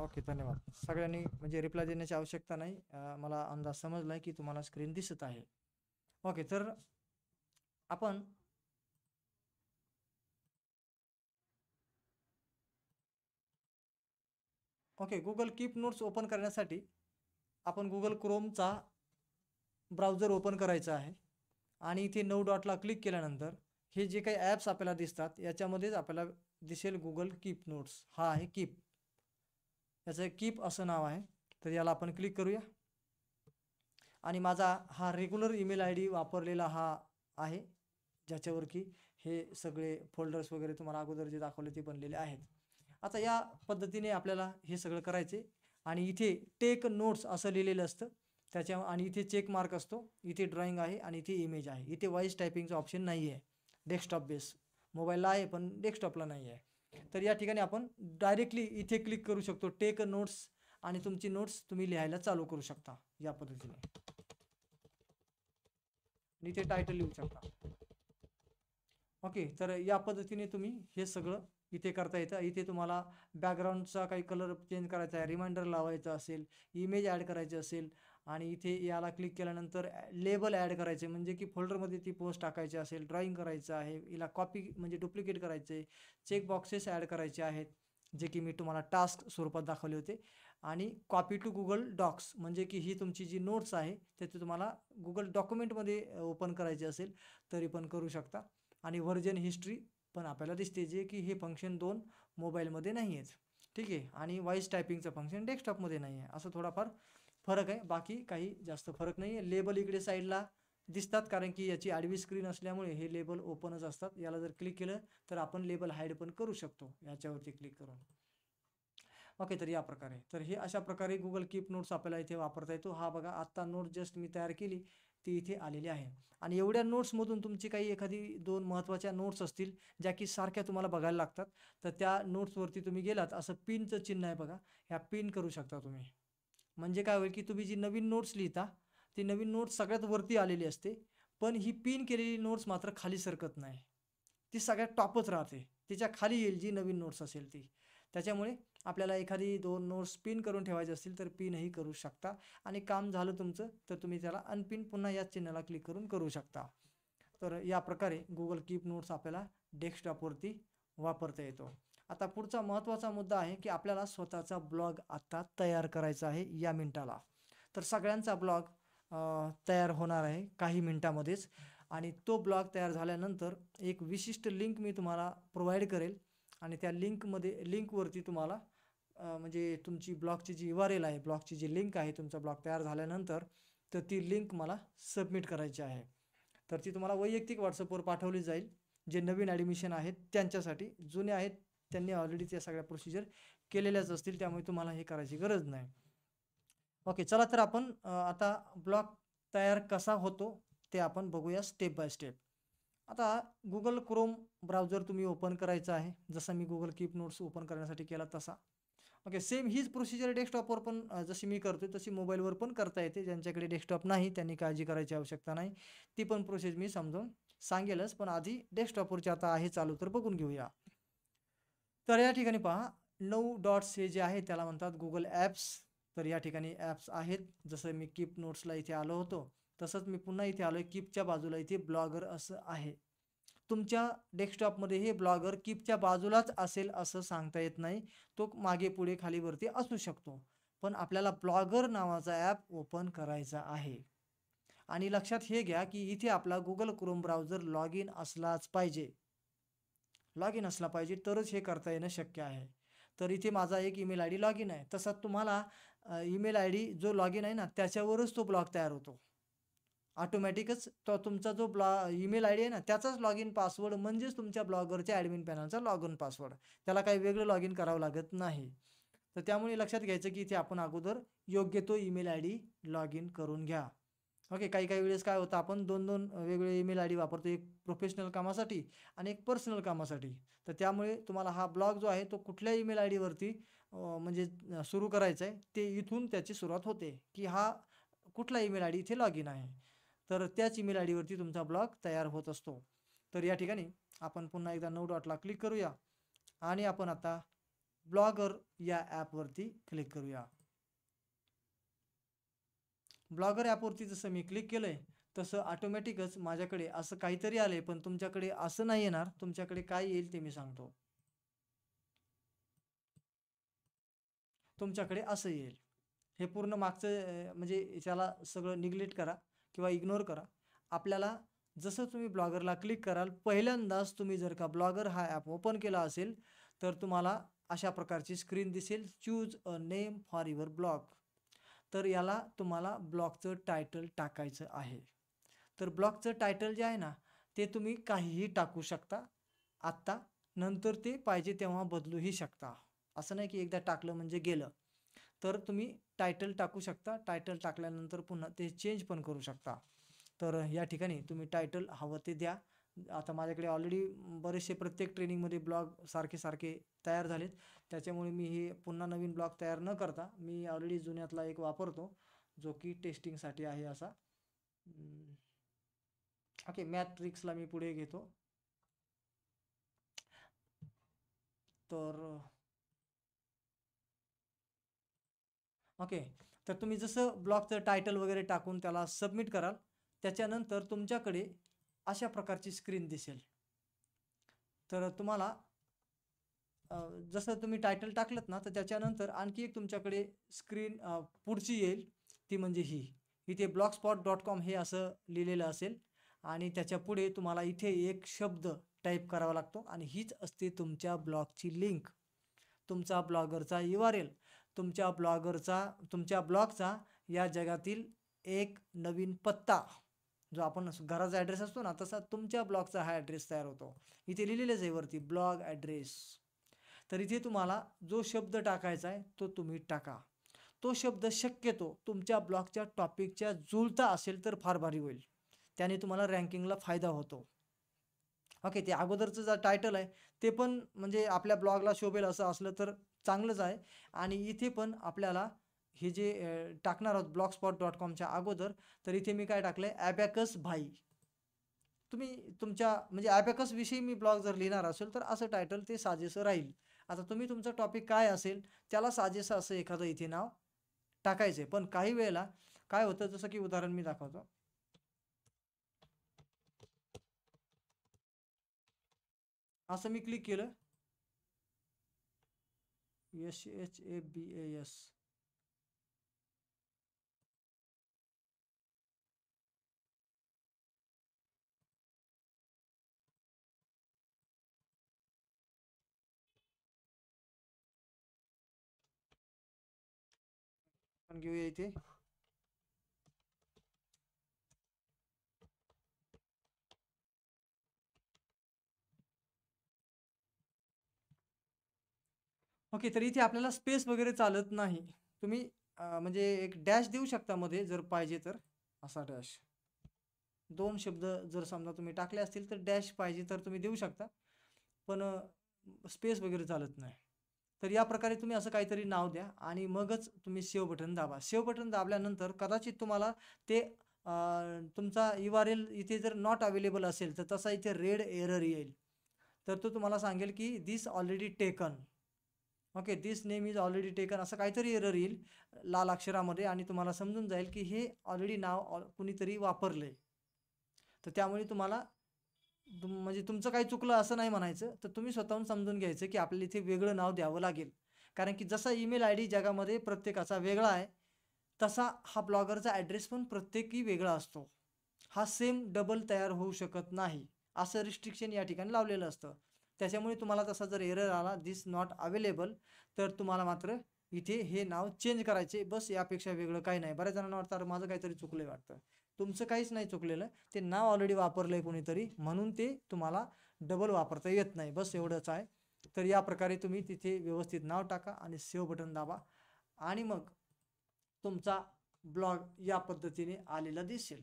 ओके, धन्यवाद. सगळ्यांनी म्हणजे रिप्लाय देण्याची आवश्यकता नाही. मला अंदाज समजला की तुम्हाला स्क्रीन दिसत आहे. ओके, तर आपण okay, Google keep notes open करण्यासाठी आपण गुगल क्रोमचा ब्राउझर ओपन करायचा आहे आणि इथे 9 डॉटला क्लिक केल्यानंतर हे जे काही ॲप्स आपल्याला दिसतात याच्यामध्येच आपल्याला दिसेल गुगल कीप नोट्स. हा आहे कीप, याचं कीप असं नाव आहे. तर याला आपण क्लिक करूया आणि माझा हा रेग्युलर ईमेल आय डी वापरलेला हा आहे, ज्याच्यावर की हे सगळे फोल्डर्स वगैरे तुम्हाला अगोदर जे दाखवले ते बनलेले आहेत. आता या पद्धतीने आपल्याला हे सगळं करायचे आणि इथे टेक नोट्स असं लिहिलेलं असतं त्याच्या आणि इथे चेक मार्क असतो, इथे ड्रॉइंग आहे आणि इथे इमेज आहे. इथे वॉइस टायपिंगचा ऑप्शन नाही आहे. डेस्कटॉप बेस मोबाईलला आहे पण डेस्कटॉपला नाही आहे. तर या ठिकाणी आपण डायरेक्टली इथे क्लिक करू शकतो टेक नोट्स आणि तुमची नोट्स तुम्ही लिहायला चालू करू शकता या पद्धतीने. इथे टायटल लिहू शकता. ओके, तर या पद्धतीने तुम्ही हे सगळं इथे करता येतं. इथे तुम्हाला बॅकग्राऊंडचा काही कलर चेंज करायचा आहे, रिमाइंडर लावायचा असेल, इमेज ॲड करायची असेल आणि इथे याला क्लिक केल्यानंतर लेबल ॲड करायचे म्हणजे की फोल्डरमध्ये ती पोस्ट टाकायची असेल, ड्रॉइंग करायचं आहे, हिला कॉपी म्हणजे डुप्लिकेट करायचे, चेक बॉक्सेस ॲड करायचे आहेत जे की मी तुम्हाला टास्क स्वरूपात दाखवले होते आणि कॉपी टू गुगल डॉक्स म्हणजे की ही तुमची जी नोट्स आहे ते तुम्हाला गुगल डॉक्युमेंटमध्ये ओपन करायची असेल तरी पण करू शकता. आणि व्हर्जन हिस्ट्री पण आपल्याला दिसते जे की हे फंक्शन 2 मोबाईलमध्ये नाही आहेत. ठीक आहे, आणि व्हॉइस टायपिंगचं फंक्शन डेस्कटॉपमध्ये नाही आहे. असं थोडाफार फरक आहे, बाकी काही जास्त फरक नाही आहे. लेबल इकडे साईडला दिसतात कारण की याची आडवी स्क्रीन असल्यामुळे हे लेबल ओपनच असतात. याला जर क्लिक केलं तर आपण लेबल हाईड पण करू शकतो याच्यावरती क्लिक करून. ओके, तर या प्रकारे तर हे अशा प्रकारे गुगल कीप नोट्स आपल्याला इथे वापरता येतो. हा बघा, आत्ता नोट जस्ट मी तयार केली ती इथे आलेली आहे आणि एवढ्या नोट्समधून तुमची काही एखादी 2 महत्त्वाच्या नोट्स असतील ज्या की सारख्या तुम्हाला बघायला लागतात, तर त्या नोट्सवरती तुम्ही गेलात असं पिनचं चिन्ह आहे बघा, ह्या पिन करू शकता तुम्ही. म्हणजे काय होईल की तुम्ही जी नवीन नोट्स लिहिता ती नवीन नोट्स सगळ्यात वरती आलेली असते, पण ही पिन केलेली नोट्स मात्र खाली सरकत नाही. ती सगळ्यात टॉपच राहते, तिच्या खाली येईल जी नवीन नोट्स असेल ती. त्याच्यामुळे आपल्याला एखादी 2 नोट्स पिन करून ठेवायचे असतील तर पिनही करू शकता आणि काम झालं तुमचं तर तुम्ही त्याला अनपिन पुन्हा या चिन्हाला क्लिक करून करू शकता. तर या प्रकारे गुगल कीप नोट्स आपल्याला डेस्कटॉपवरती वापरता येतो. आता पुढचा महत्त्वाचा मुद्दा आहे की आपल्याला स्वतःचा ब्लॉग आता तयार करायचा आहे या मिनिटाला. तर सगळ्यांचा ब्लॉग तयार होणार आहे काही मिनिटामध्येच आणि तो ब्लॉग तयार झाल्यानंतर एक विशिष्ट लिंक मी तुम्हाला प्रोव्हाइड करेल आणि त्या लिंकवरती तुम्हाला म्हणजे तुमची ब्लॉगची जी URL आहे, ब्लॉगची जी लिंक आहे तुमचा ब्लॉग तयार झाल्यानंतर, तर ती लिंक मला सबमिट करायची आहे. तर ती तुम्हाला वैयक्तिक WhatsAppवर पाठवली जाईल. जे नवीन ॲडमिशन आहेत त्यांच्यासाठी. जुने आहेत त्यांनी ऑलरेडी त्या सगळ्या प्रोसिजर केलेल्याच असतील, त्यामुळे तुम्हाला हे करायची गरज नाही. ओके, चला तर आपण आता ब्लॉग तयार कसा होतो ते आपण बघूया स्टेप बाय स्टेप. आता गुगल क्रोम ब्राउझर तुम्ही ओपन करायचा आहे, जसं मी गुगल कीप नोट्स ओपन करण्यासाठी केला तसा. ओके, सेम हीच प्रोसिजर डेस्कटॉपवर पण जशी मी करतोय तशी मोबाईलवर पण करता येते. ज्यांच्याकडे डेस्कटॉप नाही त्यांनी काळजी करायची आवश्यकता नाही. ती पण प्रोसेस मी समजावून सांगेलच, पण आधी डेस्कटॉपवरची आता आहे चालू तर बघून घेऊया. तर या ठिकाणी पहा, 9 डॉट्स हे जे आहे त्याला म्हणतात गुगल ॲप्स. तर या ठिकाणी ॲप्स आहेत. जसं मी कीप नोट्सला इथे आलो होतो, तसंच मी पुन्हा इथे आलोय. कीपच्या बाजूला इथे ब्लॉगर असं आहे. तुमच्या डेस्कटॉपमध्ये हे ब्लॉगर कीपच्या बाजूलाच असेल असं सांगता येत नाही. तो मागे पुढे खाली वरती असू शकतो. पण आपल्याला ब्लॉगर नावाचा ॲप ओपन करायचा आहे. आणि लक्षात हे घ्या की इथे आपला Google Chrome browser log in असलाच पाहिजे. लॉग इन असला पाहिजे तरच हे करता येणं शक्य आहे. तर इथे माझा एक email I D log in आहे. तसा तुम्हाला ईमेल आय डी जो लॉग इन आहे ना त्याच्यावरच तो ब्लॉग तयार होतो. ऑटोमॅटिकच तो तुमचा जो ईमेल आय डी आहे ना त्याचाच लॉग इन पासवर्ड म्हणजेच तुमच्या ब्लॉगरच्या ॲडमिन पॅनलचा लॉग इन पासवर्ड. त्याला काही वेगळं लॉग इन करावं लागत नाही. तर त्यामुळे लक्षात घ्यायचं की इथे आपण अगोदर योग्य तो email I D log in करून घ्या. ओके, काही वेळेस काय होतं आपण 2-2 वेगवेगळे ईमेल आय डी वापरतो. एक प्रोफेशनल कामासाठी आणि एक पर्सनल कामासाठी. तर त्यामुळे तुम्हाला हा ब्लॉग जो आहे तो कुठल्या ईमेल आय डीवरती म्हणजे सुरू करायचा आहे ते इथून त्याची सुरुवात होते की हा कुठला ईमेल आय डी इथे लॉग इन आहे. तर त्याच ईमेल आय डीवरती तुमचा ब्लॉग तयार होत असतो. तर या ठिकाणी आपण पुन्हा एकदा 9 डॉटला क्लिक करूया आणि आपण आता ब्लॉगर या ॲपवरती क्लिक करूया. ब्लॉगर ॲपवरती जसं मी क्लिक केलंय तसं ऑटोमॅटिकच माझ्याकडे असं काहीतरी आलंय, पण तुमच्याकडे असं नाही येणार. तुमच्याकडे काय येईल ते मी सांगतो. तुमच्याकडे असं येईल. हे पूर्ण मागचं म्हणजे त्याला सगळं निग्लेक्ट करा किंवा इग्नोर करा. आपल्याला जसं तुम्ही ब्लॉगरला क्लिक कराल, पहिल्यांदाच तुम्ही जर का ब्लॉगर हा ॲप ओपन केला असेल, तर तुम्हाला अशा प्रकारची स्क्रीन दिसेल, choose a name for your blog. तर याला तुम्हाला ब्लॉगचं टायटल टाकायचं आहे. तर ब्लॉगचं टायटल जे आहे ना, ते तुम्ही काहीही टाकू शकता आत्ता. नंतर ते पाहिजे तेव्हा बदलूही शकता. असं नाही की एकदा टाकलं म्हणजे गेलं. तर तुम्ही टायटल टाकू शकता. टायटल टाकल्यानंतर पुन्हा ते चेंज पण करू शकता. तर या ठिकाणी तुम्ही टायटल हवं ते द्या. आता माझ्याकडे ऑलरेडी बरेचसे प्रत्येक ट्रेनिंगमध्ये ब्लॉग सारखे तयार झालेत. त्याच्यामुळे मी हे पुन्हा नवीन ब्लॉग तयार न करता मी ऑलरेडी जुन्यातला एक वापरतो, जो की टेस्टिंगसाठी आहे असा. ओके, मॅट्रिक्सला मी पुढे घेतो. तर ओके, तर तुम्ही जसं ब्लॉगचं टायटल वगैरे टाकून त्याला सबमिट कराल, त्याच्यानंतर तुमच्याकडे अशा प्रकारची स्क्रीन दिसेल. तर तुम्हाला जसं तुम्ही टायटल टाकलत ना, तर त्याच्यानंतर आणखी एक तुमच्याकडे स्क्रीन पुढची येईल, ती म्हणजे ही. इथे blogspot.com हे असं लिहिलेलं असेल आणि त्याच्या पुढे तुम्हाला इथे एक शब्द टाईप करावा लागतो आणि हीच असते तुमच्या ब्लॉगची लिंक. तुमचा ब्लॉगरचा URL, तुमच्या ब्लॉगचा या जगातील एक नवीन पत्ता. जो आपण घराचा ॲड्रेस असतो ना, तसा तुमच्या ब्लॉगचा हा ॲड्रेस तयार होतो. इथे लिहिलेलंच आहे वरती ब्लॉग ॲड्रेस. तर इथे तुम्हाला जो शब्द टाकायचा आहे तो तुम्ही टाका. तो शब्द शक्यतो तुमच्या ब्लॉगच्या टॉपिकच्या जुळता असेल तर फार भारी होईल. त्याने तुम्हाला रँकिंगला फायदा होतो. ओके, ते अगोदरचं जे टायटल आहे ते पण म्हणजे आपल्या ब्लॉगला शोभेल असं असलं तर चांगलंच आहे. आणि इथे पण आपल्याला हे जे टाकणार आहोत blogspot.comच्या अगोदर, तर इथे मी काय टाकलंय, ॲबॅकस भाई. तुम्ही तुमच्या म्हणजे ॲबॅकस विषयी मी ब्लॉग जर लिहिणार असेल तर असं टायटल ते साजेसं राहील. आता तुम्ही तुमचा टॉपिक काय असेल त्याला साजेसं असं एखादं इथे नाव टाकायचं. पण काही वेळेला काय होतं, जसं की उदाहरण मी दाखवतो. असं मी क्लिक केलं, SHABAS. आपण घेऊया इथे. ओके, तर इथे आपल्याला स्पेस वगैरे चालत नाही. तुम्ही म्हणजे एक डॅश देऊ शकता मध्ये जर पाहिजे तर. असा डॅश. 2 शब्द जर समजा तुम्ही टाकले असतील तर डॅश पाहिजे तर तुम्ही देऊ शकता. पण स्पेस वगैरे चालत नाही. तर या प्रकारे तुम्ही असं काहीतरी नाव द्या आणि मगच तुम्ही सेव्ह बटन दाबा. सेव्ह बटन दाबल्यानंतर कदाचित तुम्हाला ते तुमचा URL इथे जर नॉट अवेलेबल असेल तर तसा इथे रेड एरर येईल. तर तो तुम्हाला सांगेल की this already taken. Okay, this name is already taken असं काहीतरी एरर येईल लाल अक्षरामध्ये आणि तुम्हाला समजून जाईल की हे ऑलरेडी नाव कुणीतरी वापरलंय. तर त्यामुळे तुम्हाला म्हणजे तुमचं काही चुकलं असं नाही म्हणायचं. तर तुम्ही स्वतःहून समजून घ्यायचं की आपल्याला इथे वेगळं नाव द्यावं लागेल. कारण की जसा ईमेल ID जगामध्ये प्रत्येकाचा वेगळा आहे, तसा हा ब्लॉगरचा ॲड्रेस पण प्रत्येकी वेगळा असतो. हा सेम डबल तयार होऊ शकत नाही. असं रिस्ट्रिक्शन या ठिकाणी लावलेलं असतं. त्याच्यामुळे तुम्हाला तसा जर एरर आला दिस नॉट अवेलेबल, तर तुम्हाला मात्र इथे हे नाव चेंज करायचे. बस, यापेक्षा वेगळं काही नाही. बऱ्याच जणांना वाटतं अरे माझं काहीतरी चुकलंय वाटतं. तुमचं काहीच नाही चुकलेलं. ते नाव ऑलरेडी वापरलंय कोणीतरी म्हणून ते तुम्हाला डबल वापरता येत नाही. बस एवढंच आहे. तर या प्रकारे तुम्ही तिथे व्यवस्थित नाव टाका आणि सेव्ह बटन दाबा आणि मग तुमचा ब्लॉग या पद्धतीने आलेला दिसेल.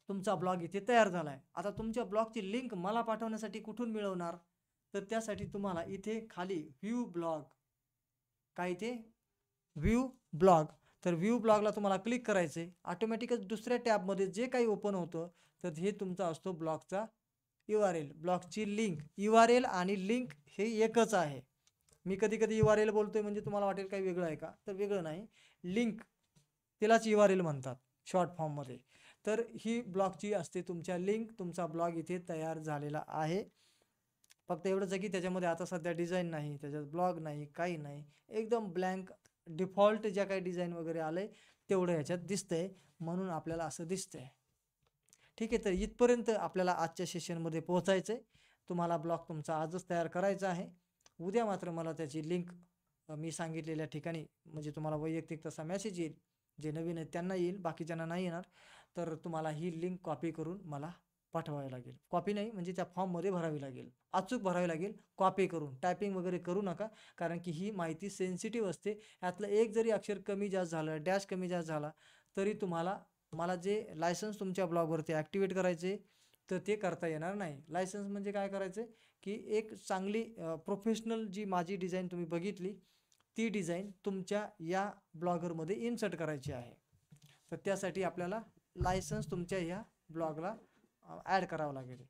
तुमचा ब्लॉग इथे तयार झालाय. आता तुमच्या ब्लॉगची लिंक मला पाठवण्यासाठी कुठून मिळवणार? तर त्यासाठी तुम्हाला इथे खाली व्ह्यू ब्लॉग, काय इथे व्ह्यू ब्लॉग, तर व्ह्यू ब्लॉगला तुम्हाला क्लिक करायचे. ऑटोमॅटिकच दुसऱ्या टॅबमध्ये जे काही ओपन होतं तर हे तुमचा असतो ब्लॉगचा URL, ब्लॉगची लिंक. URL आणि लिंक हे एकच आहे. मी कधी कधी URL बोलतोय म्हणजे तुम्हाला वाटेल काही वेगळं आहे का, तर वेगळं नाही. लिंक तिलाच URL म्हणतात शॉर्ट फॉर्ममध्ये. तर ही ब्लॉगची असते तुमच्या लिंक. तुमचा ब्लॉग इथे तयार झालेला आहे. फक्त एवढंच आहे की त्याच्यामध्ये आता सध्या डिझाईन नाही, त्याच्यात ब्लॉग नाही, काही नाही, एकदम ब्लँक डिफॉल्ट ज्या काही डिझाईन वगैरे आलंय तेवढं ह्याच्यात दिसतंय, म्हणून आपल्याला असं दिसतंय. ठीक आहे, तर इथपर्यंत आपल्याला आजच्या सेशनमध्ये पोहोचायचं आहे. तुम्हाला ब्लॉग तुमचा आजच तयार करायचा आहे. उद्या मात्र मला त्याची लिंक मी सांगितलेल्या ठिकाणी, म्हणजे तुम्हाला वैयक्तिक तसा मेसेज येईल. जे नवीन आहेत त्यांना येईल, बाकीच्यांना नाही येणार. तर तुम्हाला ही लिंक कॉपी करून मला पाठवावी लागेल. कॉपी नाही म्हणजे त्या फॉर्ममध्ये भरावी लागेल, अचूक भरावी लागेल, कॉपी करून. टायपिंग वगैरे करू नका, कारण की ही माहिती सेन्सिटिव्ह असते. यातलं एक जरी अक्षर कमी जास्त झालं, डॅश कमी जास्त झाला, तरी तुम्हाला मला जे लायसन्स तुमच्या ब्लॉगवरती ॲक्टिवेट करायचे तर ते करता येणार नाही. लायसन्स म्हणजे काय करायचं की एक चांगली प्रोफेशनल जी माझी डिझाईन तुम्ही बघितली ती डिझाईन तुमच्या या ब्लॉगरमध्ये इन्सर्ट करायची आहे. तर त्यासाठी आपल्याला लायसन्स तुमच्या ह्या ब्लॉगला ॲड करावं लागेल.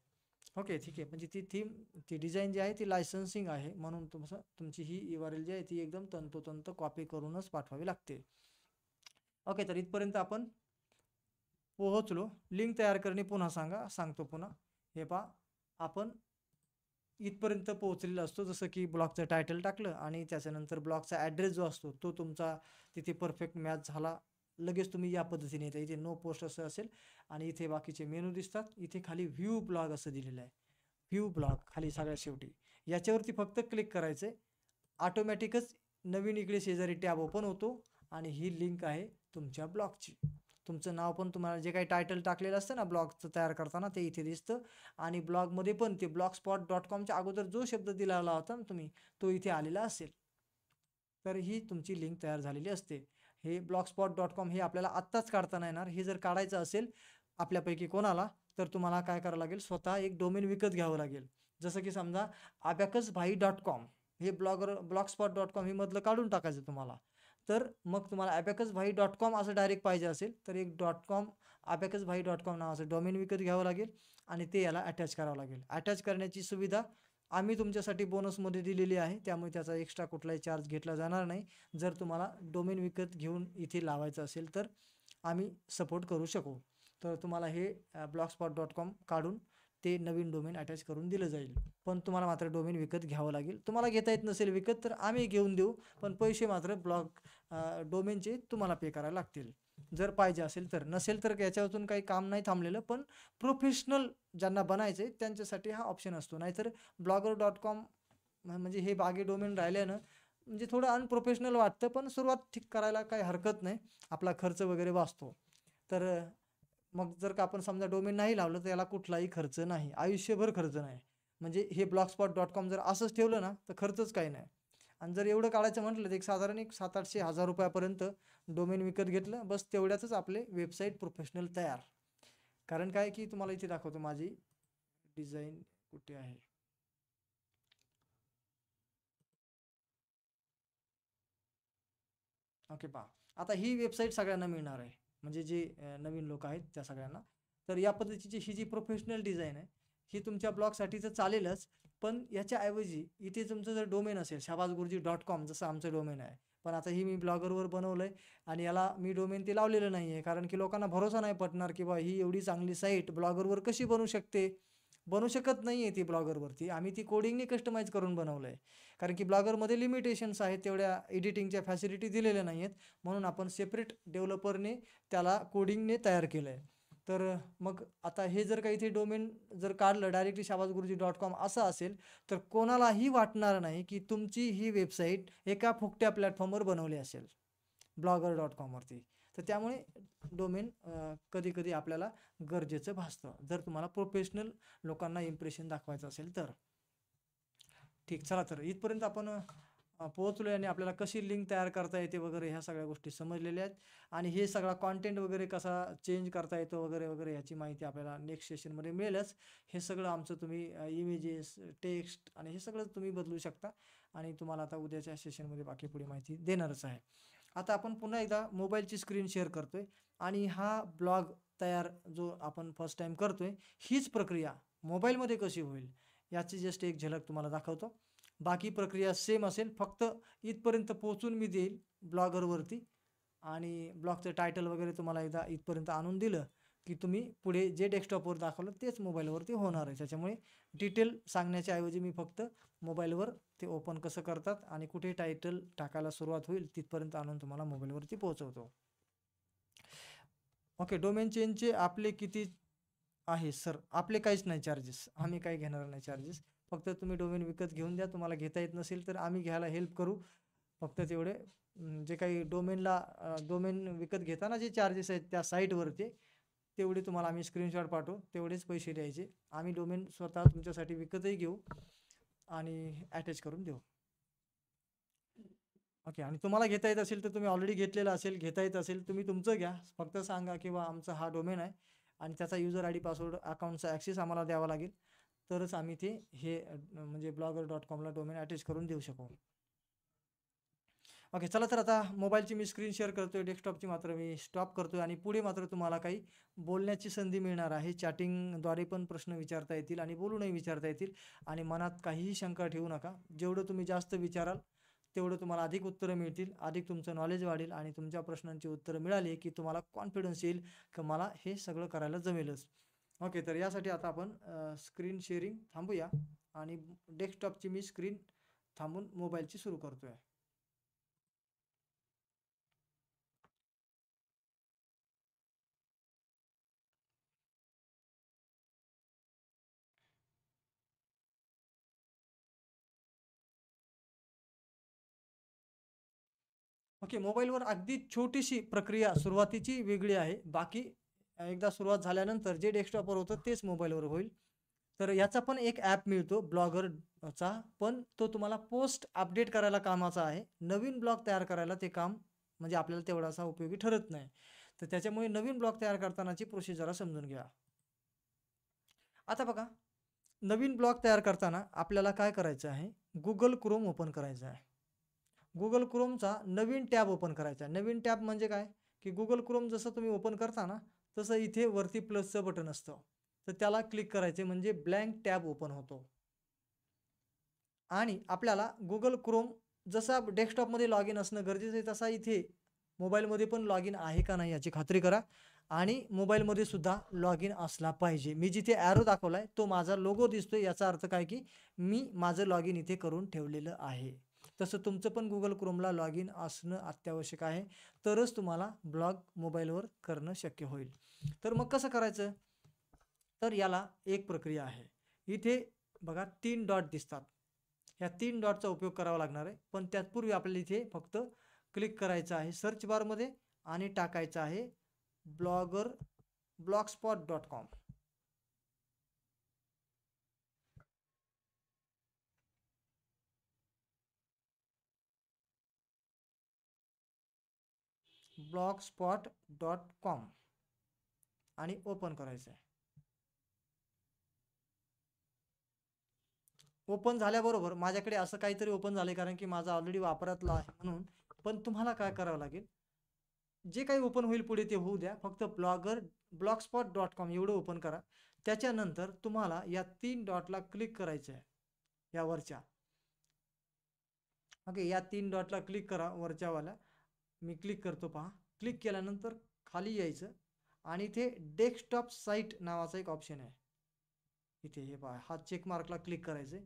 ओके, ठीक आहे. म्हणजे ती थीम, ती डिझाईन जी आहे ती लायसन्सिंग आहे, म्हणून तुमची ही URL जी आहे ती एकदम तंतोतंत कॉपी करूनच पाठवावी लागते. ओके, तर इथपर्यंत आपण पोहोचलो. लिंक तयार करणे पुन्हा सांगतो पुन्हा. हे पहा, आपण इथपर्यंत पोहोचलेला असतो. जसं की ब्लॉगचं टायटल टाकलं आणि त्याच्यानंतर ब्लॉगचा ॲड्रेस जो असतो तो तुमचा तिथे परफेक्ट मॅच झाला. लगेच तुम्ही या पद्धतीने येता. इथे नो पोस्ट असं असेल आणि इथे बाकीचे मेनू दिसतात. इथे खाली व्ह्यू ब्लॉग असं दिलेलं आहे. व्ह्यू ब्लॉग खाली सगळ्यात शेवटी. याच्यावरती फक्त क्लिक करायचं आहे. ऑटोमॅटिकच नवीन इकडे शेजारी टॅब ओपन होतो आणि ही लिंक आहे तुमच्या ब्लॉगची. तुमचं नाव पण, तुम्हाला जे काही टायटल टाकलेलं असतं ना ब्लॉगचं तयार करताना, ते इथे दिसतं. आणि ब्लॉगमध्ये पण ते blogspot.comच्या अगोदर जो शब्द दिलेला होता ना तुम्ही, तो इथे आलेला असेल. तर ही तुमची लिंक तयार झालेली असते. हे blogspot.com हे आपल्याला आत्ताच काढता नाही येणार. हे जर काढायचं असेल आपल्यापैकी कोणाला, तर तुम्हाला काय करावं लागेल, स्वतः एक डोमेन विकत घ्यावं लागेल. जसं की समजा abacusbhai.com हे blogspot.com हे मधलं काढून टाकायचं तुम्हाला. तर मग तुम्हाला abacusbhai.com असं डायरेक्ट पाहिजे असेल तर एक .com abacusbhai.com नावाचं डोमेन विकत घ्यावं लागेल आणि ते याला अटॅच करावं लागेल. अटॅच करण्याची सुविधा आम्ही तुमच्यासाठी बोनसमध्ये दिलेली आहे, त्यामुळे त्याचा एक्स्ट्रा कुठलाही चार्ज घेतला जाणार नाही. जर तुम्हाला डोमेन विकत घेऊन इथे लावायचं असेल तर आम्ही सपोर्ट करू शकू. तर तुम्हाला हे blogspot.com काढून ते नवीन डोमेन अटॅच करून दिलं जाईल. पण तुम्हाला मात्र डोमेन विकत घ्यावं लागेल. तुम्हाला घेता येत नसेल विकत तर आम्ही घेऊन देऊ, पण पैसे मात्र डोमेनचे तुम्हाला पे करायला लागतील. जर पाहिजे असेल तर. नसेल तर याच्यातून काही काम नाही थांबलेलं, पण प्रोफेशनल ज्यांना बनायचं आहे त्यांच्यासाठी हा ऑप्शन असतो. नाहीतर blogger.com म्हणजे हे बागे डोमेन राहिल्यानं म्हणजे थोडं अनप्रोफेशनल वाटतं, पण सुरुवात ठीक करायला काही हरकत नाही. आपला खर्च वगैरे वाचतो. तर मग जर का आपण समजा डोमेन नाही लावलं तर याला कुठलाही खर्च नाही, आयुष्यभर खर्च नाही. म्हणजे हे blogspot.com जर असंच ठेवलं ना तर खर्चच काही नाही. आणि जर एवढं काढायचं म्हटलं तर साधारण 700-800 हजार रुपयापर्यंत डोमेन विकत घेतलं, बस तेवढ्यातच आपले वेबसाईट प्रोफेशनल तयार. कारण काय की तुम्हाला इथे दाखवतो माझी डिझाईन कुठे आहे. ओके, पहा आता ही वेबसाईट सगळ्यांना मिळणार आहे, म्हणजे जे नवीन लोक आहेत त्या सगळ्यांना. तर या पद्धतीची ही जी प्रोफेशनल डिझाईन आहे ही तुमच्या ब्लॉगसाठी तर चालेलच, पण याच्याऐवजी इथे तुमचं जर डोमेन असेल shahbazgurji.com जसं आमचं डोमेन आहे, पण आता ही मी ब्लॉगरवर बनवलं आहे आणि याला मी डोमेन ते लावलेलं नाही आहे, कारण की लोकांना भरोसा नाही पटणार की बा ही एवढी चांगली साईट ब्लॉगरवर कशी बनू शकते. बनू शकत नाही आहे ती ब्लॉगरवरती. आम्ही ती कोडिंगनी कस्टमाइज करून बनवलं आहे. कारण की ब्लॉगरमध्ये लिमिटेशन्स आहेत, तेवढ्या एडिटिंगच्या फॅसिलिटी दिलेल्या नाही आहेत, म्हणून आपण सेपरेट डेव्हलपरने त्याला कोडिंगने तयार केलं आहे. तर मग आता हे जर का इथे डोमेन जर काढलं डायरेक्टली shahbazgurji.com असं असेल तर कोणालाही वाटणार नाही की तुमची ही वेबसाईट एका फुकट्या प्लॅटफॉर्मवर बनवली असेल blogger.com वरती. तर त्यामुळे डोमेन कधी कधी आपल्याला गरजेचं भासतं, जर तुम्हाला प्रोफेशनल लोकांना इम्प्रेशन दाखवायचं असेल तर. ठीक, चला तर इथपर्यंत आपण पोहोचलो आणि आपल्याला कशी लिंक तयार करता येते वगैरे ह्या सगळ्या गोष्टी समजलेल्या आहेत. आणि हे सगळा कॉन्टेंट वगैरे कसा चेंज करता येतो वगैरे वगैरे ह्याची माहिती आपल्याला नेक्स्ट सेशनमध्ये मिळेलच. हे सगळं आमचं तुम्ही इमेजेस, टेक्स्ट आणि हे सगळं तुम्ही बदलू शकता आणि तुम्हाला आता उद्याच्या सेशनमध्ये बाकी पुढे माहिती देणारच आहे. आता आपण पुन्हा एकदा मोबाईलची स्क्रीन शेअर करतोय आणि हा ब्लॉग तयार जो आपण फर्स्ट टाइम करतोय हीच प्रक्रिया मोबाईलमध्ये कशी होईल याची जस्ट एक झलक तुम्हाला दाखवतो. बाकी प्रक्रिया सेम असेल, फक्त इथपर्यंत पोहोचून मी देईल ब्लॉगरवरती आणि ब्लॉगचं टायटल वगैरे तुम्हाला एकदा इथपर्यंत आणून दिलं की तुम्ही पुढे जे डेस्कटॉपवर दाखवलं तेच मोबाईलवरती होणार आहे. त्याच्यामुळे डिटेल सांगण्याच्या ऐवजी मी फक्त मोबाईलवर ते ओपन कसं करतात आणि कुठे टायटल टाकायला सुरुवात होईल तिथपर्यंत आणून तुम्हाला मोबाईलवरती पोहोचवतो. ओके, डोमेन चेंजचे आपले किती आहे सर? आपले काहीच नाही चार्जेस, आम्ही काही घेणार नाही चार्जेस. फक्त तुम्ही डोमेन विकत घेऊन द्या. तुम्हाला घेता येत नसेल तर आम्ही घ्यायला हेल्प करू. फक्त तेवढे जे काही डोमेन विकत घेताना जे चार्जेस आहेत त्या साईटवरचे तेवढे तुम्हाला आम्ही स्क्रीनशॉट पाठवू, तेवढेच पैसे द्यायचे. आम्ही डोमेन स्वतः तुमच्यासाठी विकतही घेऊ आणि अटॅच करून देऊ. ओके, आणि तुम्हाला घेता येत असेल तर तुम्ही ऑलरेडी घेतलेला असेल, घेता येत असेल तुम्ही तुमचं घ्या. फक्त सांगा किंवा आमचा हा डोमेन आहे आणि त्याचा युजर ID पासवर्ड अकाउंटचा ॲक्सेस आम्हाला द्यावा लागेल, तरच आम्ही ते म्हणजे blogger.com ला डोमेन अटॅच करून देऊ शकू. ओके, चला तर आता मोबाईलची मी स्क्रीन शेअर करतोय, डेस्कटॉपची मात्र मी स्टॉप करतोय आणि पुढे मात्र तुम्हाला काही बोलण्याची संधी मिळणार आहे. चॅटिंगद्वारे पण प्रश्न विचारता येतील आणि बोलूनही विचारता येतील आणि मनात काहीही शंका ठेवू नका. जेवढं तुम्ही जास्त विचाराल तेवढं तुम्हाला अधिक उत्तरं मिळतील, अधिक तुमचं नॉलेज वाढेल आणि तुमच्या प्रश्नांची उत्तरं मिळाली की तुम्हाला कॉन्फिडन्स येईल की मला हे सगळं करायला जमेलच. ओके, तर यासाठी आता आपण स्क्रीन शेअरिंग थांबूया आणि डेस्कटॉपची मी स्क्रीन थांबून मोबाईलची सुरू करतोय. ओके, मोबाईलवर अगदी छोटीशी प्रक्रिया सुरुवातीची वेगळी आहे. बाकी एकदा सुरुवात झाल्यानंतर जे डेस्कटॉपवर होतं तेच मोबाईलवर होईल. तर याचा पण एक ॲप मिळतो ब्लॉगरचा, पण तो तुम्हाला पोस्ट अपडेट करायला कामाचा आहे. नवीन ब्लॉग तयार करायला ते काम म्हणजे आपल्याला तेवढासा उपयोगी ठरत नाही. तर त्याच्यामुळे नवीन ब्लॉग तयार करतानाची प्रोसेस जरा समजून घ्या. आता बघा, नवीन ब्लॉग तयार करताना आपल्याला काय करायचं आहे, Google Chrome ओपन करायचं आहे. Google Chromeचा नवीन टॅब ओपन करायचा आहे. नवीन टॅब म्हणजे काय, की Google Chrome जसं तुम्ही ओपन करता ना, तसं इथे वरती प्लसचं बटन असतं. तर त्याला क्लिक करायचे म्हणजे ब्लँक टॅब ओपन होतो. आणि आपल्याला Google Chrome जसा डेस्कटॉपमध्ये लॉग इन असणं गरजेचं आहे, तसा इथे मोबाईलमध्ये पण लॉग इन आहे का नाही याची खात्री करा आणि मोबाईलमध्ये सुद्धा लॉग इन असला पाहिजे. मी जिथे ॲरो दाखवला आहे तो माझा लोगो दिसतोय, याचा अर्थ काय की मी माझं लॉग इन इथे करून ठेवलेलं आहे. तसं तुमचं पण Google Chromeला लॉग इन असणं अत्यावश्यक आहे, तरच तुम्हाला ब्लॉग मोबाईलवर करणं शक्य होईल. तर मग कसं करायचं? तर याला एक प्रक्रिया आहे. इथे बघा 3 डॉट दिसतात. ह्या 3 डॉटचा उपयोग करावा लागणार आहे. पण त्यापूर्वी आपल्याला इथे फक्त क्लिक करायचं आहे सर्च बारमध्ये आणि टाकायचं आहे blogspot.com. blogspot.com आणि ओपन करायचं आहे. ओपन झाल्याबरोबर माझ्याकडे असं काहीतरी ओपन झालंय, कारण की माझा ऑलरेडी वापरातला आहे म्हणून. पण तुम्हाला काय करावं लागेल, जे काही ओपन होईल पुढे ते होऊ द्या. फक्त blogspot.com एवढं ओपन करा. त्याच्यानंतर तुम्हाला या 3 डॉटला क्लिक करायचं आहे, या वरच्या. ओके, या 3 डॉटला क्लिक करा वरच्यावाल्या. मी क्लिक करतो पहा. क्लिक केल्यानंतर खाली यायचं आणि इथे डेस्कटॉप साईट नावाचा एक ऑप्शन आहे. इथे हे पहा, हा चेक मार्कला क्लिक करायचं आहे.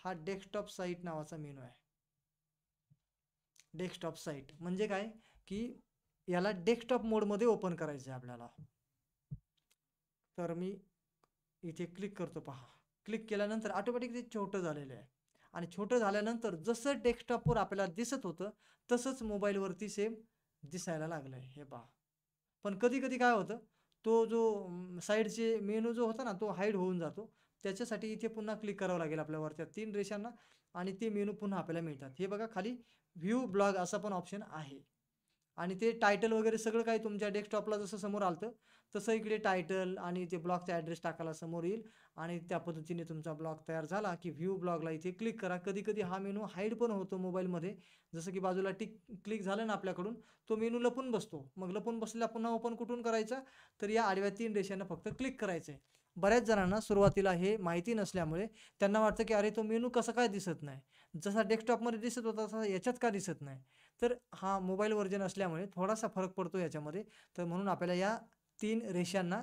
हा डेस्कटॉप साईट नावाचा मेनू आहे. डेस्कटॉप साईट म्हणजे काय, की याला डेस्कटॉप मोडमध्ये ओपन करायचं आहे आपल्याला. तर मी इथे क्लिक करतो पहा. क्लिक केल्यानंतर ऑटोमॅटिक ते छोटं झालेलं आहे आणि छोटं झाल्यानंतर जसं डेस्कटॉपवर आपल्याला दिसत होतं तसंच मोबाईलवरती सेम दिसायला लागलं आहे, हे पहा. पण कधी कधी काय होतं, तो जो साईडचे मेनू जो होता ना तो हाईड होऊन जातो. त्याच्यासाठी इथे पुन्हा क्लिक करावं लागेल आपल्या वरच्या 3 रेषांना आणि ते मेनू पुन्हा आपल्याला मिळतात. हे बघा खाली व्ह्यू ब्लॉग असा पण ऑप्शन आहे आणि ते टायटल वगैरे सगळं काही तुमच्या डेस्कटॉपला जसं समोर आलं तसं इकडे टायटल आणि ते ब्लॉगचा ॲड्रेस टाकायला समोर येईल आणि त्या पद्धतीने तुमचा ब्लॉग तयार झाला की व्ह्यू ब्लॉगला इथे क्लिक करा. कधी कधी हा मेनू हाईड पण होतो मोबाईलमध्ये, जसं की बाजूला क्लिक झालं ना आपल्याकडून, तो मेनू लपून बसतो. मग लपून बसलेला पुन्हा ओपन कुठून करायचा, तर या आडव्या 3 रेषांना फक्त क्लिक करायचं आहे बऱ्याच जणांना सुरुवातीला हे माहिती नसल्यामुळे त्यांना वाटतं की अरे तो मेनू कसा काय दिसत नाही, जसा डेस्कटॉपमध्ये दिसत होता तसा याच्यात का दिसत नाही. तर हा मोबाईल व्हर्जन असल्यामुळे थोडासा फरक पडतो याच्यामध्ये. तर म्हणून आपल्याला या 3 रेषांना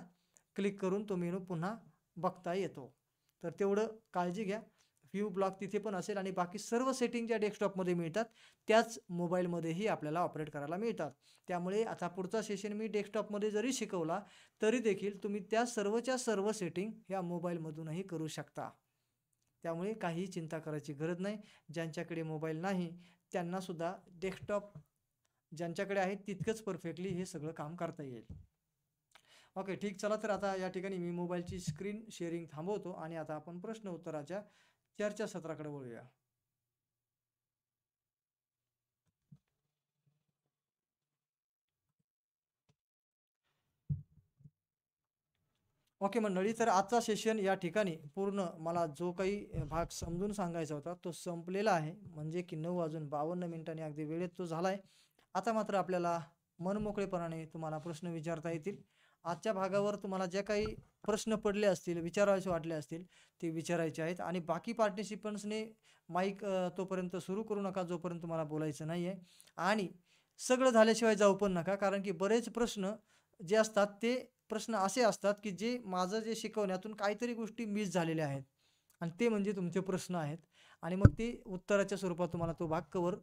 क्लिक करून तो मेनू पुन्हा बघता येतो. तर तेवढं काळजी घ्या. व्ह्यू ब्लॉक तिथे पण असेल आणि बाकी सर्व सेटिंग ज्या डेस्कटॉपमध्ये मिळतात त्याच मोबाईलमध्येही आपल्याला ऑपरेट करायला मिळतात. त्यामुळे आता पुढचा सेशन मी डेस्कटॉपमध्ये जरी शिकवला तरी देखील तुम्ही त्या सर्वच्या सर्व सेटिंग ह्या मोबाईलमधूनही करू शकता. त्यामुळे काहीही चिंता करायची गरज नाही. ज्यांच्याकडे मोबाईल नाही त्यांनासुद्धा डेस्कटॉप ज्यांच्याकडे आहे तितकंच परफेक्टली हे सगळं काम करता येईल. ओके ठीक. चला तर आता या ठिकाणी मी मोबाईलची स्क्रीन शेअरिंग थांबवतो आणि आता आपण प्रश्न उत्तराच्या चर्चासत्राकडे वळूया. ओके मंडळी, तर आजचा सेशन या ठिकाणी पूर्ण मला जो काही भाग समजून सांगायचा होता तो संपलेला आहे. म्हणजे की 9:52 अगदी वेळेत तो झाला आहे. आता मात्र आपल्याला मनमोकळेपणाने तुम्हाला प्रश्न विचारता येतील. आजच्या भागावर तुम्हाला जे काही प्रश्न पडले असतील, विचारायचे वाटले असतील ते विचारायचे आहेत आणि बाकी पार्टिसिपंट्सने माईक तोपर्यंत सुरू करू नका जोपर्यंत तुम्हाला बोलायचं नाही आहे. आणि सगळं झाल्याशिवाय जाऊ पण नका, कारण की बरेच प्रश्न जे असतात ते प्रश्न असे असतात की जे माझं जे शिकवण्यातून काहीतरी गोष्टी मिस झालेल्या आहेत आणि ते म्हणजे तुमचे प्रश्न आहेत आणि मग ते उत्तराच्या स्वरूपात तुम्हाला तो भाग कव्हर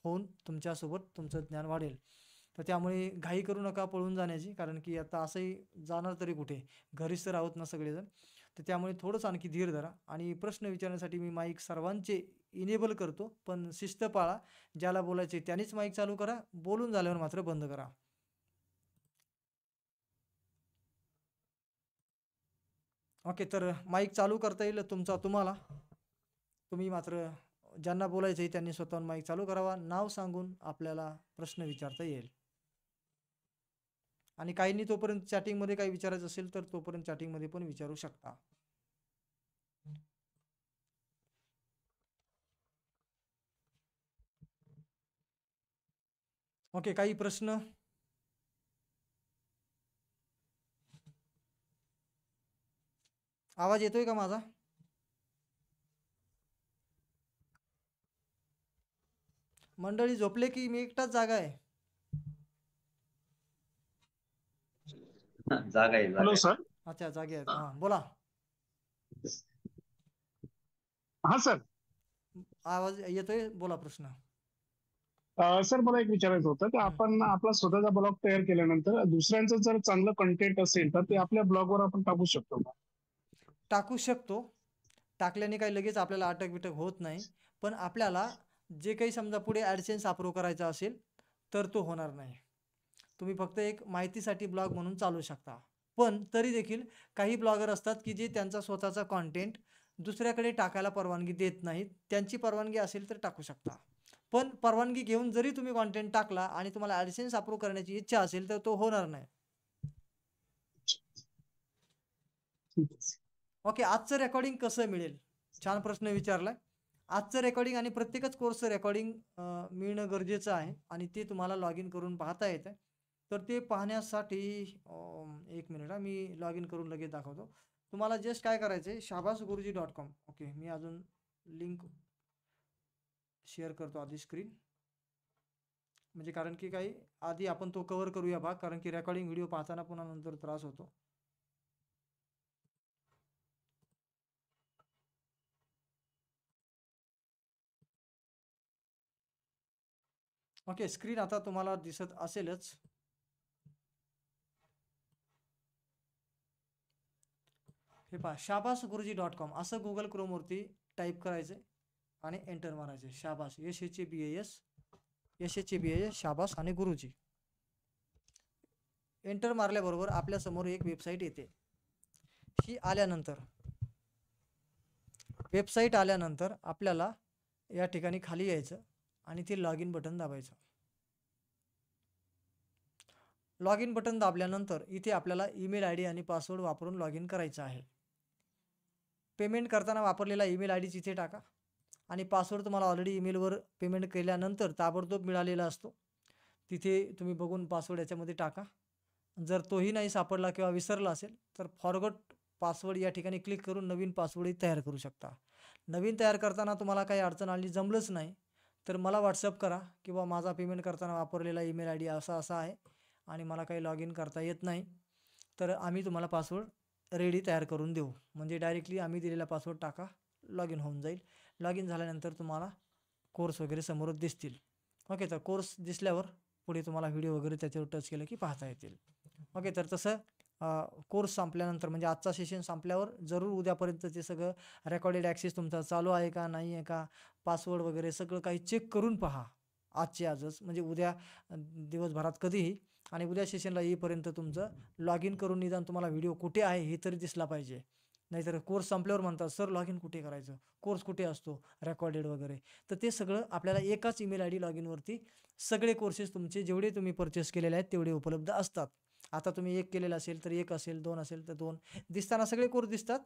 होऊन तुमच्यासोबत तुमचं ज्ञान वाढेल. तर त्यामुळे घाई करू नका पळून जाण्याची, कारण की आता असंही जाणार तरी कुठे, घरीच तर आहोत ना सगळेजण. तर त्यामुळे थोडंसं आणखी धीर धरा आणि प्रश्न विचारण्यासाठी मी माईक सर्वांचे इनेबल करतो, पण शिस्त पाळा. ज्याला बोलायचे त्यानेच माईक चालू करा, बोलून झाल्यावर मात्र बंद करा. ओके, तर माईक चालू करता येईल तुमचा तुम्हाला. तुम्ही मात्र ज्यांना बोलायचं आहे त्यांनी स्वतःहून माईक चालू करावा. नाव सांगून आपल्याला प्रश्न विचारता येईल. आणि काहींनी तोपर्यंत चॅटिंगमध्ये काही विचारायचं असेल तर तोपर्यंत चॅटिंगमध्ये पण विचारू शकता. ओके, काही प्रश्न? आवाज येतोय का माझा? मंडळी झोपले की मी एकटाच जागा आहे? जागा आहे, जागा हॅलो आहे. सर. अच्छा, जागे आहेत. हां बोला. हा सर. आवाज येतोय, बोला प्रश्न. सर मला एक विचारायचं होतं की आपण आपला स्वतःचा ब्लॉग तयार केल्यानंतर दुसऱ्यांचं जर चांगलं कंटेंट असेल तर ते आपल्या ब्लॉगवर आपण टाकू शकतो का? टाकू शकतो. टाकल्याने काही लगेच आपल्याला अटक बिटक होत नाही. पण आपल्याला जे काही समजा पुढे ॲडसेन्स अप्रूव्ह करायचा असेल तर तो होणार नाही. तुम्ही फक्त एक माहितीसाठी ब्लॉग म्हणून चालवू शकता. पण तरी देखील काही ब्लॉगर असतात की जे त्यांचा स्वतःचा कंटेंट दुसऱ्याकडे टाकायला परवानगी देत नाहीत. त्यांची परवानगी असेल तर टाकू शकता. पण परवानगी घेऊन जरी तुम्ही कंटेंट टाकला आणि तुम्हाला ॲडसेन्स अप्रूव्ह करण्याची इच्छा असेल तर तो होणार नाही. ठीक आहे. ओके, आजचं रेकॉर्डिंग कसं मिळेल? छान प्रश्न विचारलाय. आजचं रेकॉर्डिंग आणि प्रत्येकच कोर्सचं रेकॉर्डिंग मिळणं गरजेचं आहे आणि ते तुम्हाला लॉग इन करून पाहता येतं. तर ते पाहण्यासाठी 1 मिनिट हां, मी लॉग इन करून लगेच दाखवतो. तुम्हाला जस्ट काय करायचं आहे, shahbazguruji.com. ओके, मी अजून लिंक शेअर करतो आधी स्क्रीन. म्हणजे कारण की काही आधी आपण तो कव्हर करूया भाग, कारण की रेकॉर्डिंग व्हिडिओ पाहताना पुन्हा नंतर त्रास होतो. ओके, स्क्रीन आता तुम्हाला दिसत असेलच. हे पहा, shahbazguruji.com असं गुगल क्रोमवरती टाईप करायचं आणि एंटर मारायचे. शाबास, SHABAS शाबास आणि गुरुजी. एंटर मारल्याबरोबर आपल्यासमोर एक वेबसाईट येते. ही वेबसाईट आल्यानंतर आपल्याला या ठिकाणी खाली यायचं आणि ते लॉग इन बटन दाबायचं. लॉग इन बटन दाबल्यानंतर इथे आपल्याला ईमेल ID आणि पासवर्ड वापरून लॉग इन करायचं आहे. पेमेंट करताना वापरलेला ईमेल ID इथे टाका आणि पासवर्ड तुम्हाला ऑलरेडी ईमेलवर पेमेंट केल्यानंतर ताबडतोब मिळालेला असतो. तिथे तुम्ही बघून पासवर्ड याच्यामध्ये टाका. जर तोही नाही सापडला किंवा विसरला असेल तर फॉरगॉट पासवर्ड या ठिकाणी क्लिक करून नवीन पासवर्डही तयार करू शकता. नवीन तयार करताना तुम्हाला काही अडचण आली, जमलंच नाही, तर मला व्हॉट्सअप करा किंवा माझा पेमेंट करताना वापरलेला ईमेल आय डी असा आहे आणि मला काही लॉग इन करता येत नाही, तर आम्ही तुम्हाला पासवर्ड रेडी तयार करून देऊ. म्हणजे डायरेक्टली आम्ही दिलेला पासवर्ड टाका, लॉग इन होऊन जाईल. लॉग इन झाल्यानंतर तुम्हाला कोर्स वगैरे समोर दिसतील. ओके, तर कोर्स दिसल्यावर पुढे तुम्हाला व्हिडिओ वगैरे त्याच्यावर टच केलं की पाहता येतील. ओके, तर तसं कोर्स संपल्यानंतर म्हणजे आजचा सेशन संपल्यावर जरूर उद्यापर्यंत ते सगळं रेकॉर्डेड ॲक्सेस तुमचा चालू आहे का, नाही आहे का, पासवर्ड वगैरे सगळं काही चेक करून पहा. आजच्या आजच म्हणजे उद्या दिवसभरात कधीही, आणि उद्या सेशनला येईपर्यंत तुमचं लॉग इन करून निदान तुम्हाला व्हिडिओ कुठे आहे हे तरी दिसला पाहिजे. नाहीतर कोर्स संपल्यावर म्हणतात सर लॉग इन कुठे करायचं, कोर्स कुठे असतो रेकॉर्डेड वगैरे. तर ते सगळं आपल्याला एकाच ईमेल आय डी लॉग इनवरती सगळे कोर्सेस तुमचे जेवढे तुम्ही परचेस केलेले आहेत तेवढे उपलब्ध असतात. आता तुम्ही एक केलेलं असेल तर एक असेल, दोन असेल तर दोन, दिसताना सगळे कोर्स दिसतात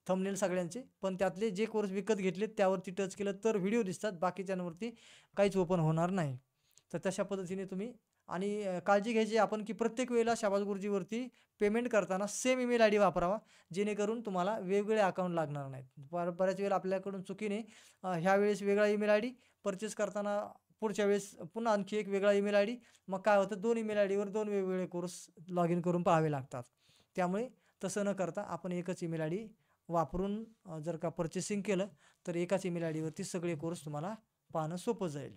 थंबनेल सगळ्यांचे, पण त्यातले जे कोर्स विकत घेतलेत त्यावरती टच केलं तर व्हिडिओ दिसतात, बाकीच्यांवरती काहीच ओपन होणार नाही. तर तशा पद्धतीने तुम्ही, आणि काळजी घ्यायची आपण की प्रत्येक वेळेला शाबास गुरुजीवरती पेमेंट करताना सेम ईमेल आय डी वापरावा, जेणेकरून तुम्हाला वेगवेगळे अकाउंट लागणार नाहीत. बऱ्याच वेळेला आपल्याकडून चुकीने ह्या वेळेस वेगळा ईमेल आय डी, परचेस करताना पुढच्या वेळेस पुन्हा आणखी एक वेगळा ईमेल आय डी, मग काय होतं दोन ईमेल आय डीवर दोन वेगवेगळे कोर्स लॉग इन करून पाहावे लागतात. त्यामुळे तसं न करता आपण एकच ईमेल आय डी वापरून जर का परचेसिंग केलं तर एकाच ईमेल आय डीवरती सगळे कोर्स तुम्हाला पाहणं सोपं जाईल.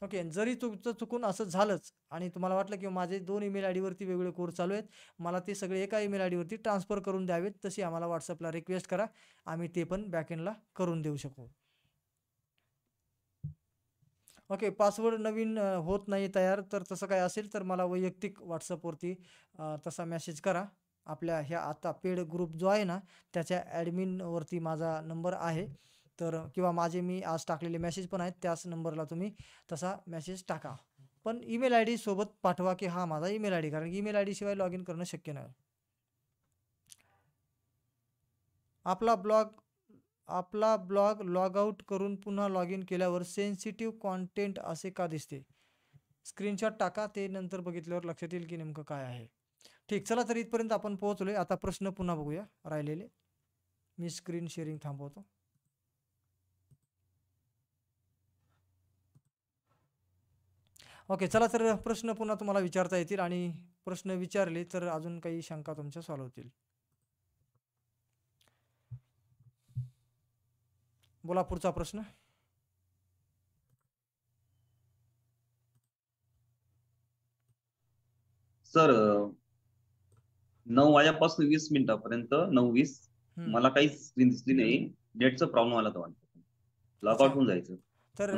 ओके, जरी तुमचं चुकून असं झालंच आणि तुम्हाला वाटलं की माझे दोन ईमेल आय डीवरती वेगवेगळे कोर्स चालू आहेत, मला ते सगळे एका ईमेल आय डीवरती ट्रान्सफर करून द्यावेत, तशी आम्हाला व्हॉट्सअपला रिक्वेस्ट करा, आम्ही ते पण बॅकएंडला करून देऊ शकू. ओके, पासवर्ड नवीन होत नाही तयार, तर तसं काय असेल तर मला वैयक्तिक व्हॉट्सअपवरती तसा मेसेज करा. आपल्या ह्या आता पेड ग्रुप जो आहे ना त्याच्या ॲडमिनवरती माझा नंबर आहे, तर किंवा माझे मी आज टाकलेले मेसेज पण आहेत, त्याच नंबरला तुम्ही तसा मेसेज टाका. पण ईमेल आय डी सोबत पाठवा की हा माझा ईमेल आय डी, कारण ईमेल आय डी शिवाय लॉग इन करणं शक्य नाही. आपला ब्लॉग लॉग आउट करून पुन्हा लॉग इन केल्यावर सेन्सिटिव्ह कॉन्टेंट असे का दिसते? स्क्रीनशॉट टाका, ते नंतर बघितल्यावर लक्षात येईल की नेमकं काय आहे. ठीक, चला तर इथपर्यंत आपण पोहोचलोय. आता प्रश्न पुन्हा बघूया राहिलेले. मी स्क्रीन शेअरिंग थांबवतो. ओके, चला तर प्रश्न पुन्हा तुम्हाला विचारता येतील आणि प्रश्न विचारले तर अजून काही शंका तुमच्या सॉल्व्ह होतील. बोला पुढचा प्रश्न. सर 9 वाजेपासून 20 मिनिटापर्यंत 9:20 मला काहीच स्क्रीन दिसली नाही. नेटचा प्रॉब्लेम आला तर वाटतं, लॉग आउट होऊन जायचं. तर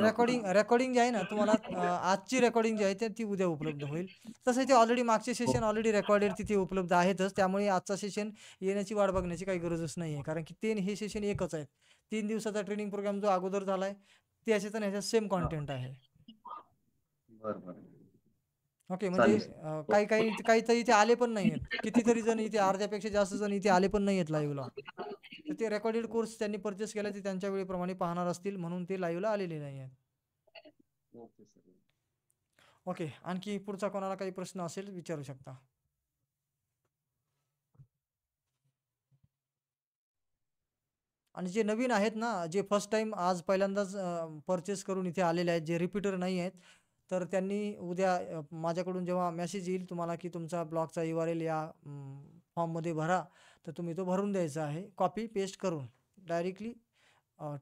रेकॉर्डिंग जी आहे ना तुम्हाला आजची रेकॉर्डिंग जी आहे ती उद्या उपलब्ध होईल. तसं ते ऑलरेडी मागचे सेशन ऑलरेडी रेकॉर्डेड तिथे उपलब्ध आहेतच, त्यामुळे आजचा सेशन येण्याची वाट बघण्याची काही गरजच नाही आहे, कारण की हे सेशन एकच आहेत. 3 दिवसाचा ट्रेनिंग प्रोग्राम जो अगोदर झाला आहे त्याच्यात आणि ह्याच्यात सेम कॉन्टेंट आहे. बरं. ओके, म्हणजे काही तर इथे आले पण नाही आहेत, कितीतरी जण इथे, अर्ध्यापेक्षा जास्त जण इथे आले पण नाही आहेत लाईव्हला. तर ते रेकॉर्डेड कोर्स त्यांनी परचेस केला, ते त्यांच्या वेळेप्रमाणे पाहणार असतील म्हणून ते लाईव्हला आलेले नाही आहेत. ओके, आणखी पुढचा कोणाला काही प्रश्न असेल विचारू शकता. आणि जे नवीन आहेत ना, जे फर्स्ट टाइम आज पहिल्यांदाच परचेस करून इथे आलेले आहेत, जे रिपीटर नाही आहेत, तर त्यांनी उद्या माझ्याकडून जेव्हा मेसेज येईल तुम्हाला की तुमचा ब्लॉगचा URL या फॉर्ममध्ये भरा, तर तुम्ही तो भरून द्यायचा आहे, कॉपी पेस्ट करून, डायरेक्टली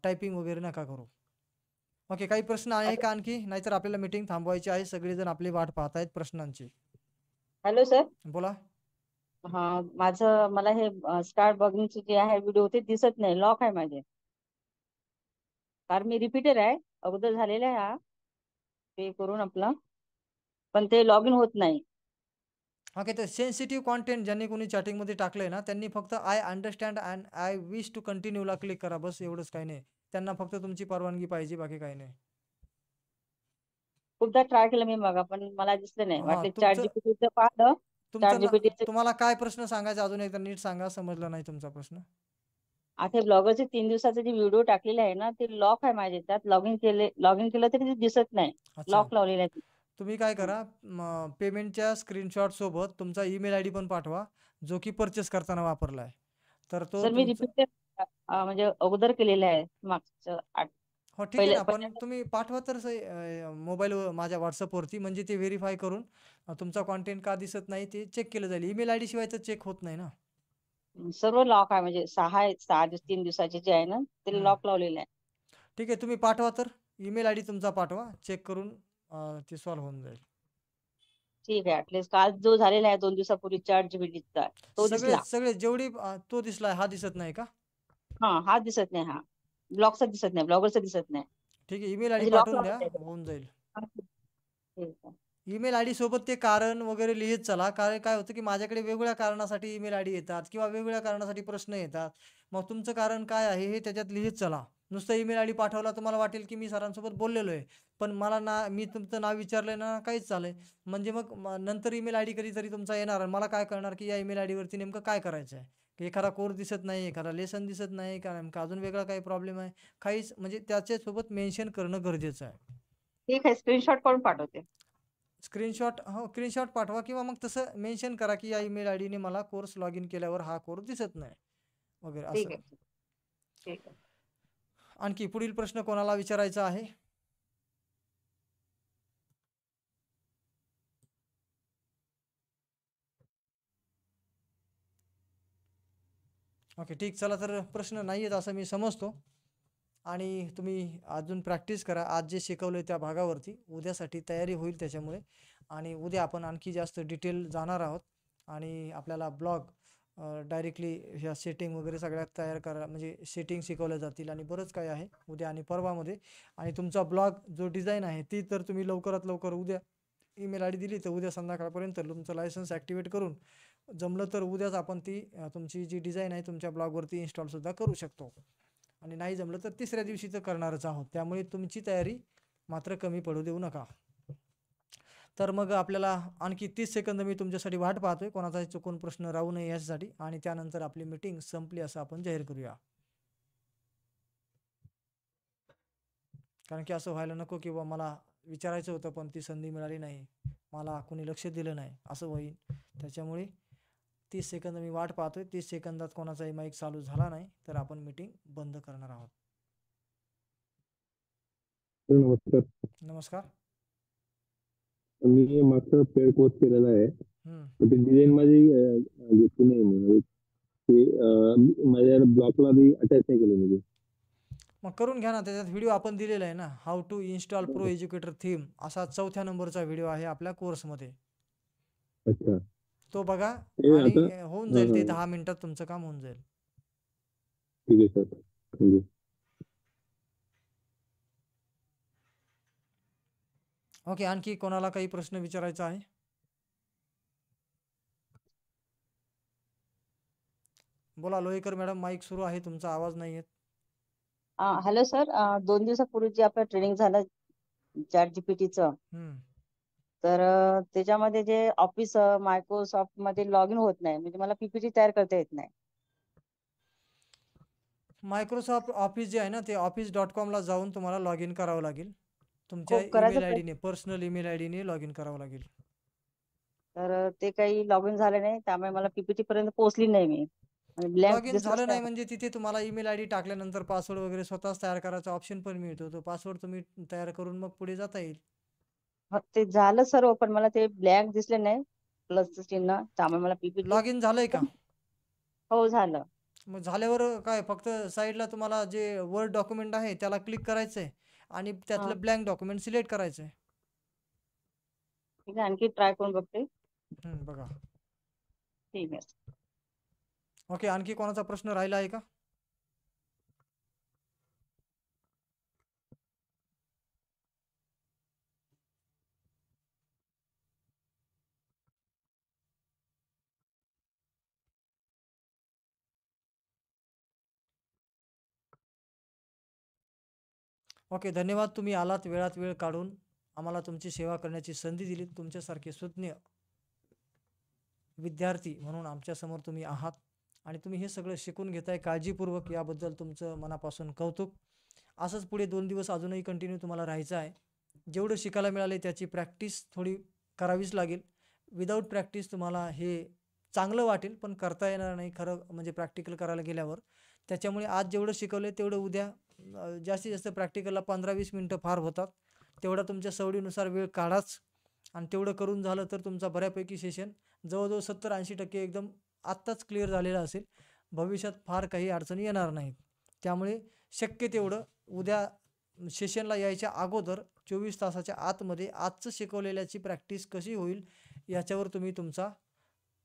टायपिंग वगैरे नका करू. ओके, काही प्रश्न आहे का आणखी? नाहीतर आपल्याला मीटिंग थांबवायची आहे, सगळेजण आपली वाट पाहत आहेत प्रश्नांची. Hello sir. बोला. हा, मला हे स्टार्ट बघण्याचे जे आहे व्हिडिओ ते दिसत नाही, लॉक आहे माझे. कारण मी रिपीटर आहे, अगोदर झालेला आहे हा पे करून आपला, पण ते लॉग इन होत नाही. ओके, तर सेन्सिटिव्ह कॉन्टेंट ज्यांनी कोणी चॅटिंगमध्ये टाकलंय ना त्यांनी फक्त I understand and I wish to कंटिन्यूला क्लिक करा, बस एवढंच, काही नाही. त्यांना फक्त तुमची परवानगी पाहिजे, बाकी काही नाही. खूपदा ट्राय केलं मी मग, पण मला दिसलं नाही. हा, वाटलं चॅट जीपीटीचं पाहिलं, चॅट तुमचं जीपीटीचं. तुम्हाला काय प्रश्न सांगायचा अजून एकदा नीट सांगा, समजलं नाही तुमचा प्रश्न. आता ब्लॉगरचे 3 दिवसाचे जे व्हिडिओ टाकलेले आहे ना ते लॉक आहे माझे, त्यात लॉग इन केलं तरी ते दिसत नाही, अच्छा, लॉक लावलेलं आहे. तुम्ही काय करा, पेमेंटच्या स्क्रीनशॉट सोबत तुमचा ईमेल आय डी पण पाठवा जो की परचेस करताना वापरला आहे. तर तो सर मी तुमचा रिपीट म्हणजे अगोदर केलेलं आहे मागचं हो ठीक आहे ना, पहिल्या पण तुम्ही पाठवा तर मोबाईलवर माझ्या व्हॉट्सअपवरती, म्हणजे ते व्हेरीफाय करून तुमचा कॉन्टेंट का दिसत नाही ते चेक केलं जाईल. ईमेल आय डी शिवाय तर चेक होत नाही ना. सर्व लॉक आहे, म्हणजे 3 दिवसाचे जे आहे ना ते हम्म. लॉक लावलेलं आहे. ठीक आहे, तुम्ही पाठवा तर ईमेल आय डी तुमचा पाठवा, चेक करून ते सॉल्व्ह होऊन जाईल. ठीक आहे. ऍटलीस्ट काल जो झालेला आहे 2 दिवसापूर्वी ChatGPTचा तो सगळे दिसला. सगळे जेवढी तो दिसलाय, हा दिसत नाही का? हा दिसत नाही, हा ब्लॉगचा दिसत नाही, ब्लॉगरचा दिसत नाही, ठीक आहे, ईमेल आय डी म्हणजे लॉक पाठवून द्या, लावलेलं आहे त्याला. होऊन जाईल. हा, ठीक आहे. ईमेल आय डी सोबत ते कारण वगैरे लिहित चला. कारण काय होतं की माझ्याकडे वेगवेगळ्या कारणासाठी ईमेल आय डी येतात किंवा वेगवेगळ्या कारणासाठी प्रश्न येतात. मग तुमचं कारण काय आहे हे त्याच्यात लिहित चला. नुसतं ईमेल आय डी पाठवला तुम्हाला वाटेल की मी सरांसोबत बोललेलो आहे. पण मला मी तुमचं नाव विचारलं ना, काहीच चाललंय. म्हणजे मग नंतर ईमेल आय डी कधीतरी तुमचा येणार आणि मला काय कळणार की या ईमेल आय डीवरती नेमकं काय करायचं आहे. की एखादा कोर्स दिसत नाही, एखादा लेसन दिसत नाही, का नेमका अजून वेगळा काही प्रॉब्लेम आहे. काहीच म्हणजे त्याच्यासोबत मेन्शन करणं गरजेचं आहे. ठीक आहे, स्क्रीनशॉट करून पाठवते. स्क्रीनशॉट पाठवा किंवा मग तसं मेन्शन करा की या ईमेल आय डीने मला कोर्स लॉग इन केल्यावर हा कोर्स दिसत नाही वगैरे ठीक असं. आहे. ठीक आहे. आणखी पुढील प्रश्न कोणाला विचारायचा आहे? ओके ठीक, चला तर प्रश्न नाही आहेत असं मी समजतो. आणि तुम्ही अजून प्रॅक्टिस करा. आज जे शिकवलं त्या भागावरती उद्यासाठी तयारी होईल त्याच्यामुळे. आणि उद्या आपण आणखी जास्त डिटेल जाणार आहोत आणि आपल्याला ब्लॉग डायरेक्टली ह्या सेटिंग वगैरे सगळ्यात तयार करा, म्हणजे सेटिंग शिकवल्या जातील आणि बरंच काही आहे उद्या आणि परवामध्ये. आणि तुमचा ब्लॉग जो डिझाईन आहे ती तर तुम्ही लवकरात लवकर उद्या ईमेल आय डी दिली तर उद्या संध्याकाळपर्यंत तुमचं लायसन्स ॲक्टिवेट करून जमलं तर उद्याच आपण ती तुमची जी डिझाईन आहे तुमच्या ब्लॉगवरती इन्स्टॉलसुद्धा करू शकतो. आणि नाही जमलं तर तिसऱ्या दिवशी तर करणारच आहोत. त्यामुळे तुमची तयारी मात्र कमी पडू देऊ नका. तर मग आपल्याला आणखी 30 सेकंद मी तुमच्यासाठी वाट पाहतोय, कोणाचाही चुकून प्रश्न राहू नये यासाठी. आणि त्यानंतर आपली मीटिंग संपली असं आपण जाहीर करूया. कारण की असं व्हायला नको की मला विचारायचं होतं पण ती संधी मिळाली नाही, मला कोणी लक्ष दिलं नाही, असं होईल. त्याच्यामुळे 30 सेकंद मी वाट पाहतोय. 30 सेकंदात कोणाचाही माईक चालू झाला नाही तर आपण मीटिंग बंद करणार आहोत. नमस्कार. नमस्कार. मी मागचा पेड कोर्स केलेला आहे. हम्म. पण ती डिझाईन माझी घेतली नाही मी. ते माझ्या ब्लॉगला बी अटॅच नाही केलं मी. मग करून घ्या ना, त्याच्यात व्हिडिओ आपण दिलेला आहे ना, how to install pro educator theme असा 4थ्या नंबरचा व्हिडिओ आहे आपल्या कोर्समध्ये. अच्छा. तो बघा ते आणि आता होऊन हां, जाईल, ते हां. 10 मिनिटात तुमचं काम होऊन जाईल. ठीक आहे सर. Thank you. ओके, आणखी कोणाला काही प्रश्न विचारायचा आहे? बोला लोहेकर मॅडम, माईक सुरू आहे, तुमचा आवाज नाही येत. हॅलो सर, 2 दिवसापूर्वी जे आपलं ट्रेनिंग झालं ChatGPTचं, हम्म. तर त्याच्यामध्ये जे ऑफिस मायक्रोसॉफ्ट मध्ये लॉग इन होत नाही, म्हणजे मला PPT तयार करता येत नाही. मायक्रोसॉफ्ट ऑफिस जे आहे ना, ते office.com ला जाऊन तुम्हाला लॉग इन करावं लागेल. तुमच्या हो, करायचा ईमेल आय प्रयत्न, डीने, पर्सनल ईमेल आय डीने लॉग इन करावं लागेल. तर ते काही लॉग इन झालं नाही, त्यामुळे मला PPT पर्यंत पोहोचली नाही मी, म्हणजे ब्लँक लॉग इन दिसलंच झालं नाही नाही. म्हणजे तिथे तुम्हाला ईमेल आय डी टाकल्यानंतर पासवर्ड वगैरे स्वतःच तयार करायचा ऑप्शन पण मिळतो. तो पासवर्ड तुम्ही तयार करून मग पुढे जाता येईल. ते झालं सर्व, पण मला ते ब्लँक दिसले नाही, प्लसचं चिन्ह, त्यामुळे मला PPT. लॉग इन झालंय का? हो, झालं. मग झाल्यावर काय, फक्त साईडला तुम्हाला जे वर्ड डॉक्युमेंट आहे त्याला क्लिक करायचं आहे आणि हा, त्यातलं ब्लँक डॉक्युमेंट सिलेक्ट करायचं आहे. ठीक आहे, आणखी ट्राय करून बघते. बघा. ठीक आहे. ओके, आणखी कोणाचा प्रश्न राहिला आहे का? ओके, धन्यवाद. तुम्ही आलात, वेळात वेळ काढून आम्हाला तुमची सेवा करण्याची संधी दिली. तुमच्यासारखे सुज्ञ विद्यार्थी म्हणून आमच्यासमोर तुम्ही आहात आणि तुम्ही हे सगळं शिकून घेताय काळजीपूर्वक, याबद्दल तुमचं मनापासून कौतुक. असंच पुढे 2 दिवस अजूनही कंटिन्यू तुम्हाला राहायचं आहे. जेवढं शिकायला मिळाले त्याची प्रॅक्टिस थोडी करावीच लागेल. विदाऊट प्रॅक्टिस तुम्हाला हे चांगलं वाटेल पण करता येणार नाही खरं म्हणजे प्रॅक्टिकल करायला गेल्यावर. त्याच्यामुळे आज जेवढं शिकवलं तेवढं उद्या जास्तीत जास्त प्रॅक्टिकलला 15-20 मिनटं फार होतात. तेवढा तुमच्या सवडीनुसार वेळ काढाच आणि तेवढं करून झालं तर तुमचा बऱ्यापैकी सेशन जवळजवळ 70-80% एकदम आत्ताच क्लिअर झालेला असेल. भविष्यात फार काही अडचणी येणार नाहीत. त्यामुळे शक्य तेवढं उद्या सेशनला यायच्या अगोदर 24 तासाच्या आतमध्ये आजचं शिकवलेल्याची प्रॅक्टिस कशी होईल याच्यावर तुम्ही तुमचा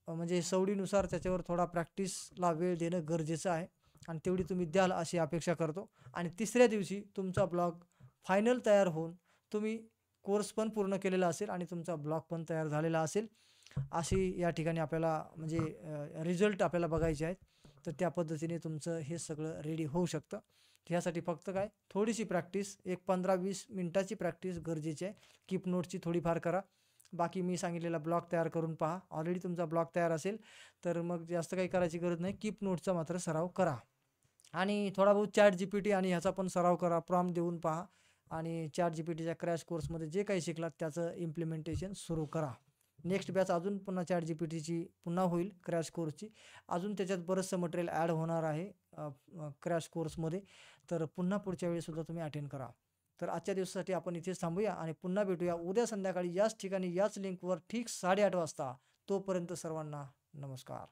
म्हणजे सवडीनुसार त्याच्यावर थोडा प्रॅक्टिसला वेळ देणं गरजेचं आहे आणि तेवढी तुम्ही द्याल अशी अपेक्षा करतो. आणि तिसऱ्या दिवशी तुमचा ब्लॉग फायनल तयार होऊन तुम्ही कोर्स पण पूर्ण केलेला असेल आणि तुमचा ब्लॉग पण तयार झालेला असेल. अशी या ठिकाणी आपल्याला म्हणजे रिझल्ट आपल्याला बघायचे आहेत. तर त्या पद्धतीने तुमचं हे सगळं रेडी होऊ शकतं. ह्यासाठी फक्त काय थोडीशी प्रॅक्टिस, एक 15-20 मिनिटाची प्रॅक्टिस गरजेची आहे. कीप नोटची थोडीफार करा. बाकी मी सांगितलेला ब्लॉग तयार करून पहा. ऑलरेडी तुमचा ब्लॉग तयार असेल तर मग जास्त काही करायची गरज नाही. कीप नोटचा मात्र सराव करा आणि थोडा बहुत ChatGPT आणि ह्याचा पण सराव करा. प्रॉम्प्ट देऊन पहा आणि ChatGPTच्या क्रॅश कोर्समध्ये जे काही शिकलात त्याचं इम्प्लिमेंटेशन सुरू करा. नेक्स्ट बॅच अजून पुन्हा ChatGPTची पुन्हा होईल क्रॅश कोर्सची. अजून त्याच्यात बरंचसं मटेरियल ॲड होणार आहे क्रॅश कोर्समध्ये. तर पुन्हा पुढच्या वेळेसुद्धा तुम्ही अटेंड करा. तर आजच्या दिवसासाठी आपण इथेच थांबूया आणि पुन्हा भेटूया उद्या संध्याकाळी याच ठिकाणी याच लिंकवर ठीक 8:30 वाजता. तोपर्यंत सर्वांना नमस्कार.